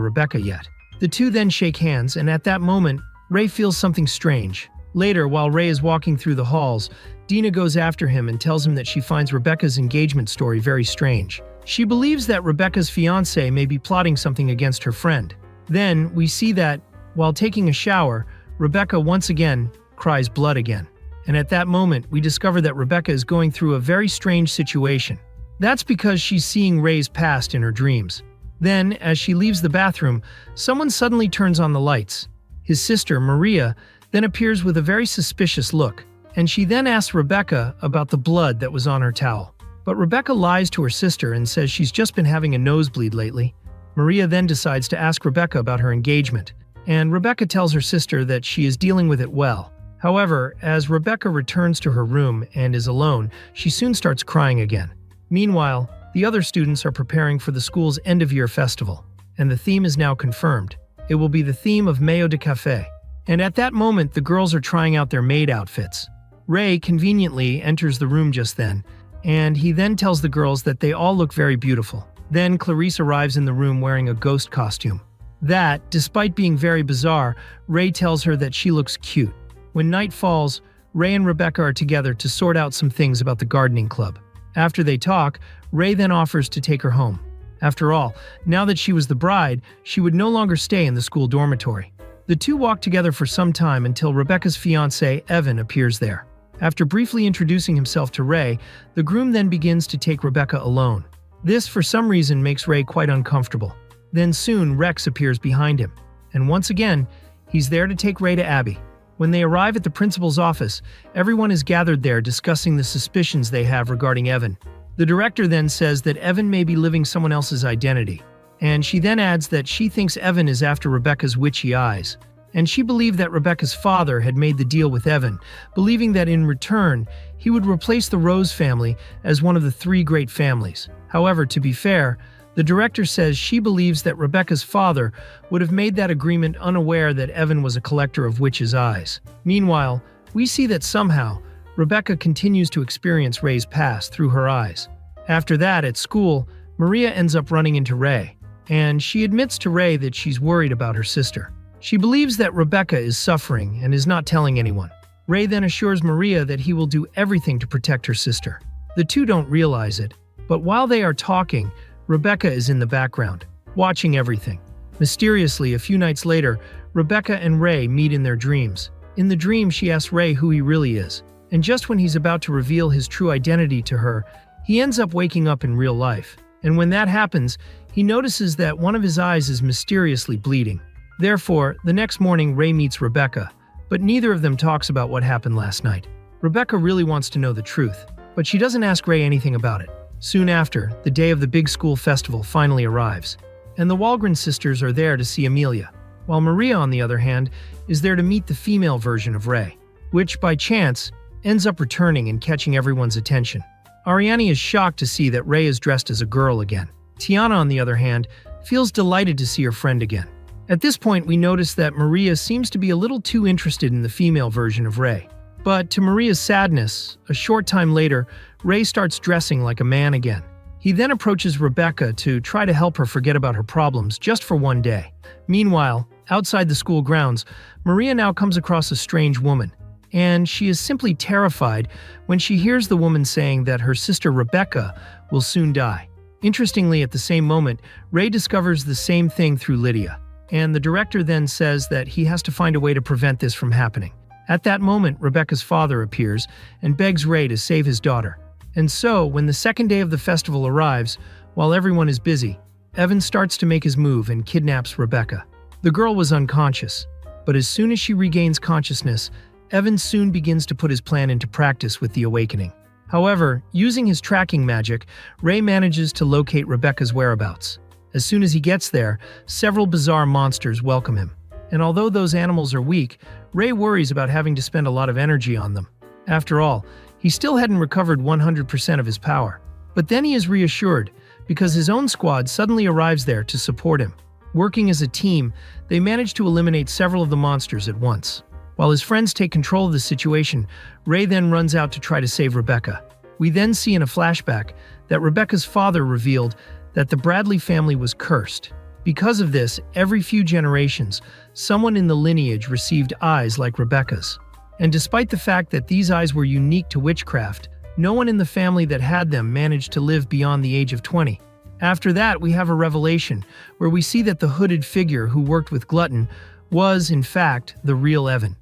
B: Rebecca yet. The two then shake hands, and at that moment, Ray feels something strange. Later, while Ray is walking through the halls, Dina goes after him and tells him that she finds Rebecca's engagement story very strange. She believes that Rebecca's fiancé may be plotting something against her friend. Then, we see that, while taking a shower, Rebecca once again cries blood again. And at that moment, we discover that Rebecca is going through a very strange situation. That's because she's seeing Ray's past in her dreams. Then, as she leaves the bathroom, someone suddenly turns on the lights. His sister, Maria, then appears with a very suspicious look, and she then asks Rebecca about the blood that was on her towel. But Rebecca lies to her sister and says she's just been having a nosebleed lately. Maria then decides to ask Rebecca about her engagement, and Rebecca tells her sister that she is dealing with it well. However, as Rebecca returns to her room and is alone, she soon starts crying again. Meanwhile, the other students are preparing for the school's end-of-year festival, and the theme is now confirmed. It will be the theme of Mayo de Café. And at that moment, the girls are trying out their maid outfits. Ray conveniently enters the room just then, and he then tells the girls that they all look very beautiful. Then Clarice arrives in the room wearing a ghost costume. That, despite being very bizarre, Ray tells her that she looks cute. When night falls, Ray and Rebecca are together to sort out some things about the gardening club. After they talk, Ray then offers to take her home. After all, now that she was the bride, she would no longer stay in the school dormitory. The two walk together for some time until Rebecca's fiancé, Evan, appears there. After briefly introducing himself to Ray, the groom then begins to take Rebecca alone. This, for some reason, makes Ray quite uncomfortable. Then soon, Rex appears behind him. And once again, he's there to take Ray to Abby. When they arrive at the principal's office, everyone is gathered there discussing the suspicions they have regarding Evan. The director then says that Evan may be living someone else's identity, and she then adds that she thinks Evan is after Rebecca's witchy eyes. And she believed that Rebecca's father had made the deal with Evan, believing that in return, he would replace the Rose family as one of the three great families. However, to be fair, the director says she believes that Rebecca's father would have made that agreement unaware that Evan was a collector of witches' eyes. Meanwhile, we see that somehow, Rebecca continues to experience Ray's past through her eyes. After that, at school, Maria ends up running into Ray, and she admits to Ray that she's worried about her sister. She believes that Rebecca is suffering and is not telling anyone. Ray then assures Maria that he will do everything to protect her sister. The two don't realize it, but while they are talking, Rebecca is in the background, watching everything. Mysteriously, a few nights later, Rebecca and Ray meet in their dreams. In the dream, she asks Ray who he really is, and just when he's about to reveal his true identity to her, he ends up waking up in real life. And when that happens, he notices that one of his eyes is mysteriously bleeding. Therefore, the next morning, Ray meets Rebecca, but neither of them talks about what happened last night. Rebecca really wants to know the truth, but she doesn't ask Ray anything about it. Soon after, the day of the big school festival finally arrives, and the Walgren sisters are there to see Amelia, while Maria, on the other hand, is there to meet the female version of Ray, which, by chance, ends up returning and catching everyone's attention. Ariane is shocked to see that Ray is dressed as a girl again. Tiana, on the other hand, feels delighted to see her friend again. At this point, we notice that Maria seems to be a little too interested in the female version of Ray. But to Maria's sadness, a short time later, Ray starts dressing like a man again. He then approaches Rebecca to try to help her forget about her problems just for one day. Meanwhile, outside the school grounds, Maria now comes across a strange woman, and she is simply terrified when she hears the woman saying that her sister Rebecca will soon die. Interestingly, at the same moment, Ray discovers the same thing through Lydia, and the director then says that he has to find a way to prevent this from happening. At that moment, Rebecca's father appears and begs Ray to save his daughter. And so, when the second day of the festival arrives, while everyone is busy, Evan starts to make his move and kidnaps Rebecca. The girl was unconscious, but as soon as she regains consciousness, Evan soon begins to put his plan into practice with the awakening. However, using his tracking magic, Ray manages to locate Rebecca's whereabouts. As soon as he gets there, several bizarre monsters welcome him. And although those animals are weak, Ray worries about having to spend a lot of energy on them. After all, he still hadn't recovered 100% of his power. But then he is reassured, because his own squad suddenly arrives there to support him. Working as a team, they manage to eliminate several of the monsters at once. While his friends take control of the situation, Ray then runs out to try to save Rebecca. We then see in a flashback that Rebecca's father revealed that the Bradley family was cursed. Because of this, every few generations, someone in the lineage received eyes like Rebecca's. And despite the fact that these eyes were unique to witchcraft, no one in the family that had them managed to live beyond the age of 20. After that, we have a revelation where we see that the hooded figure who worked with Glutton was, in fact, the real Evan.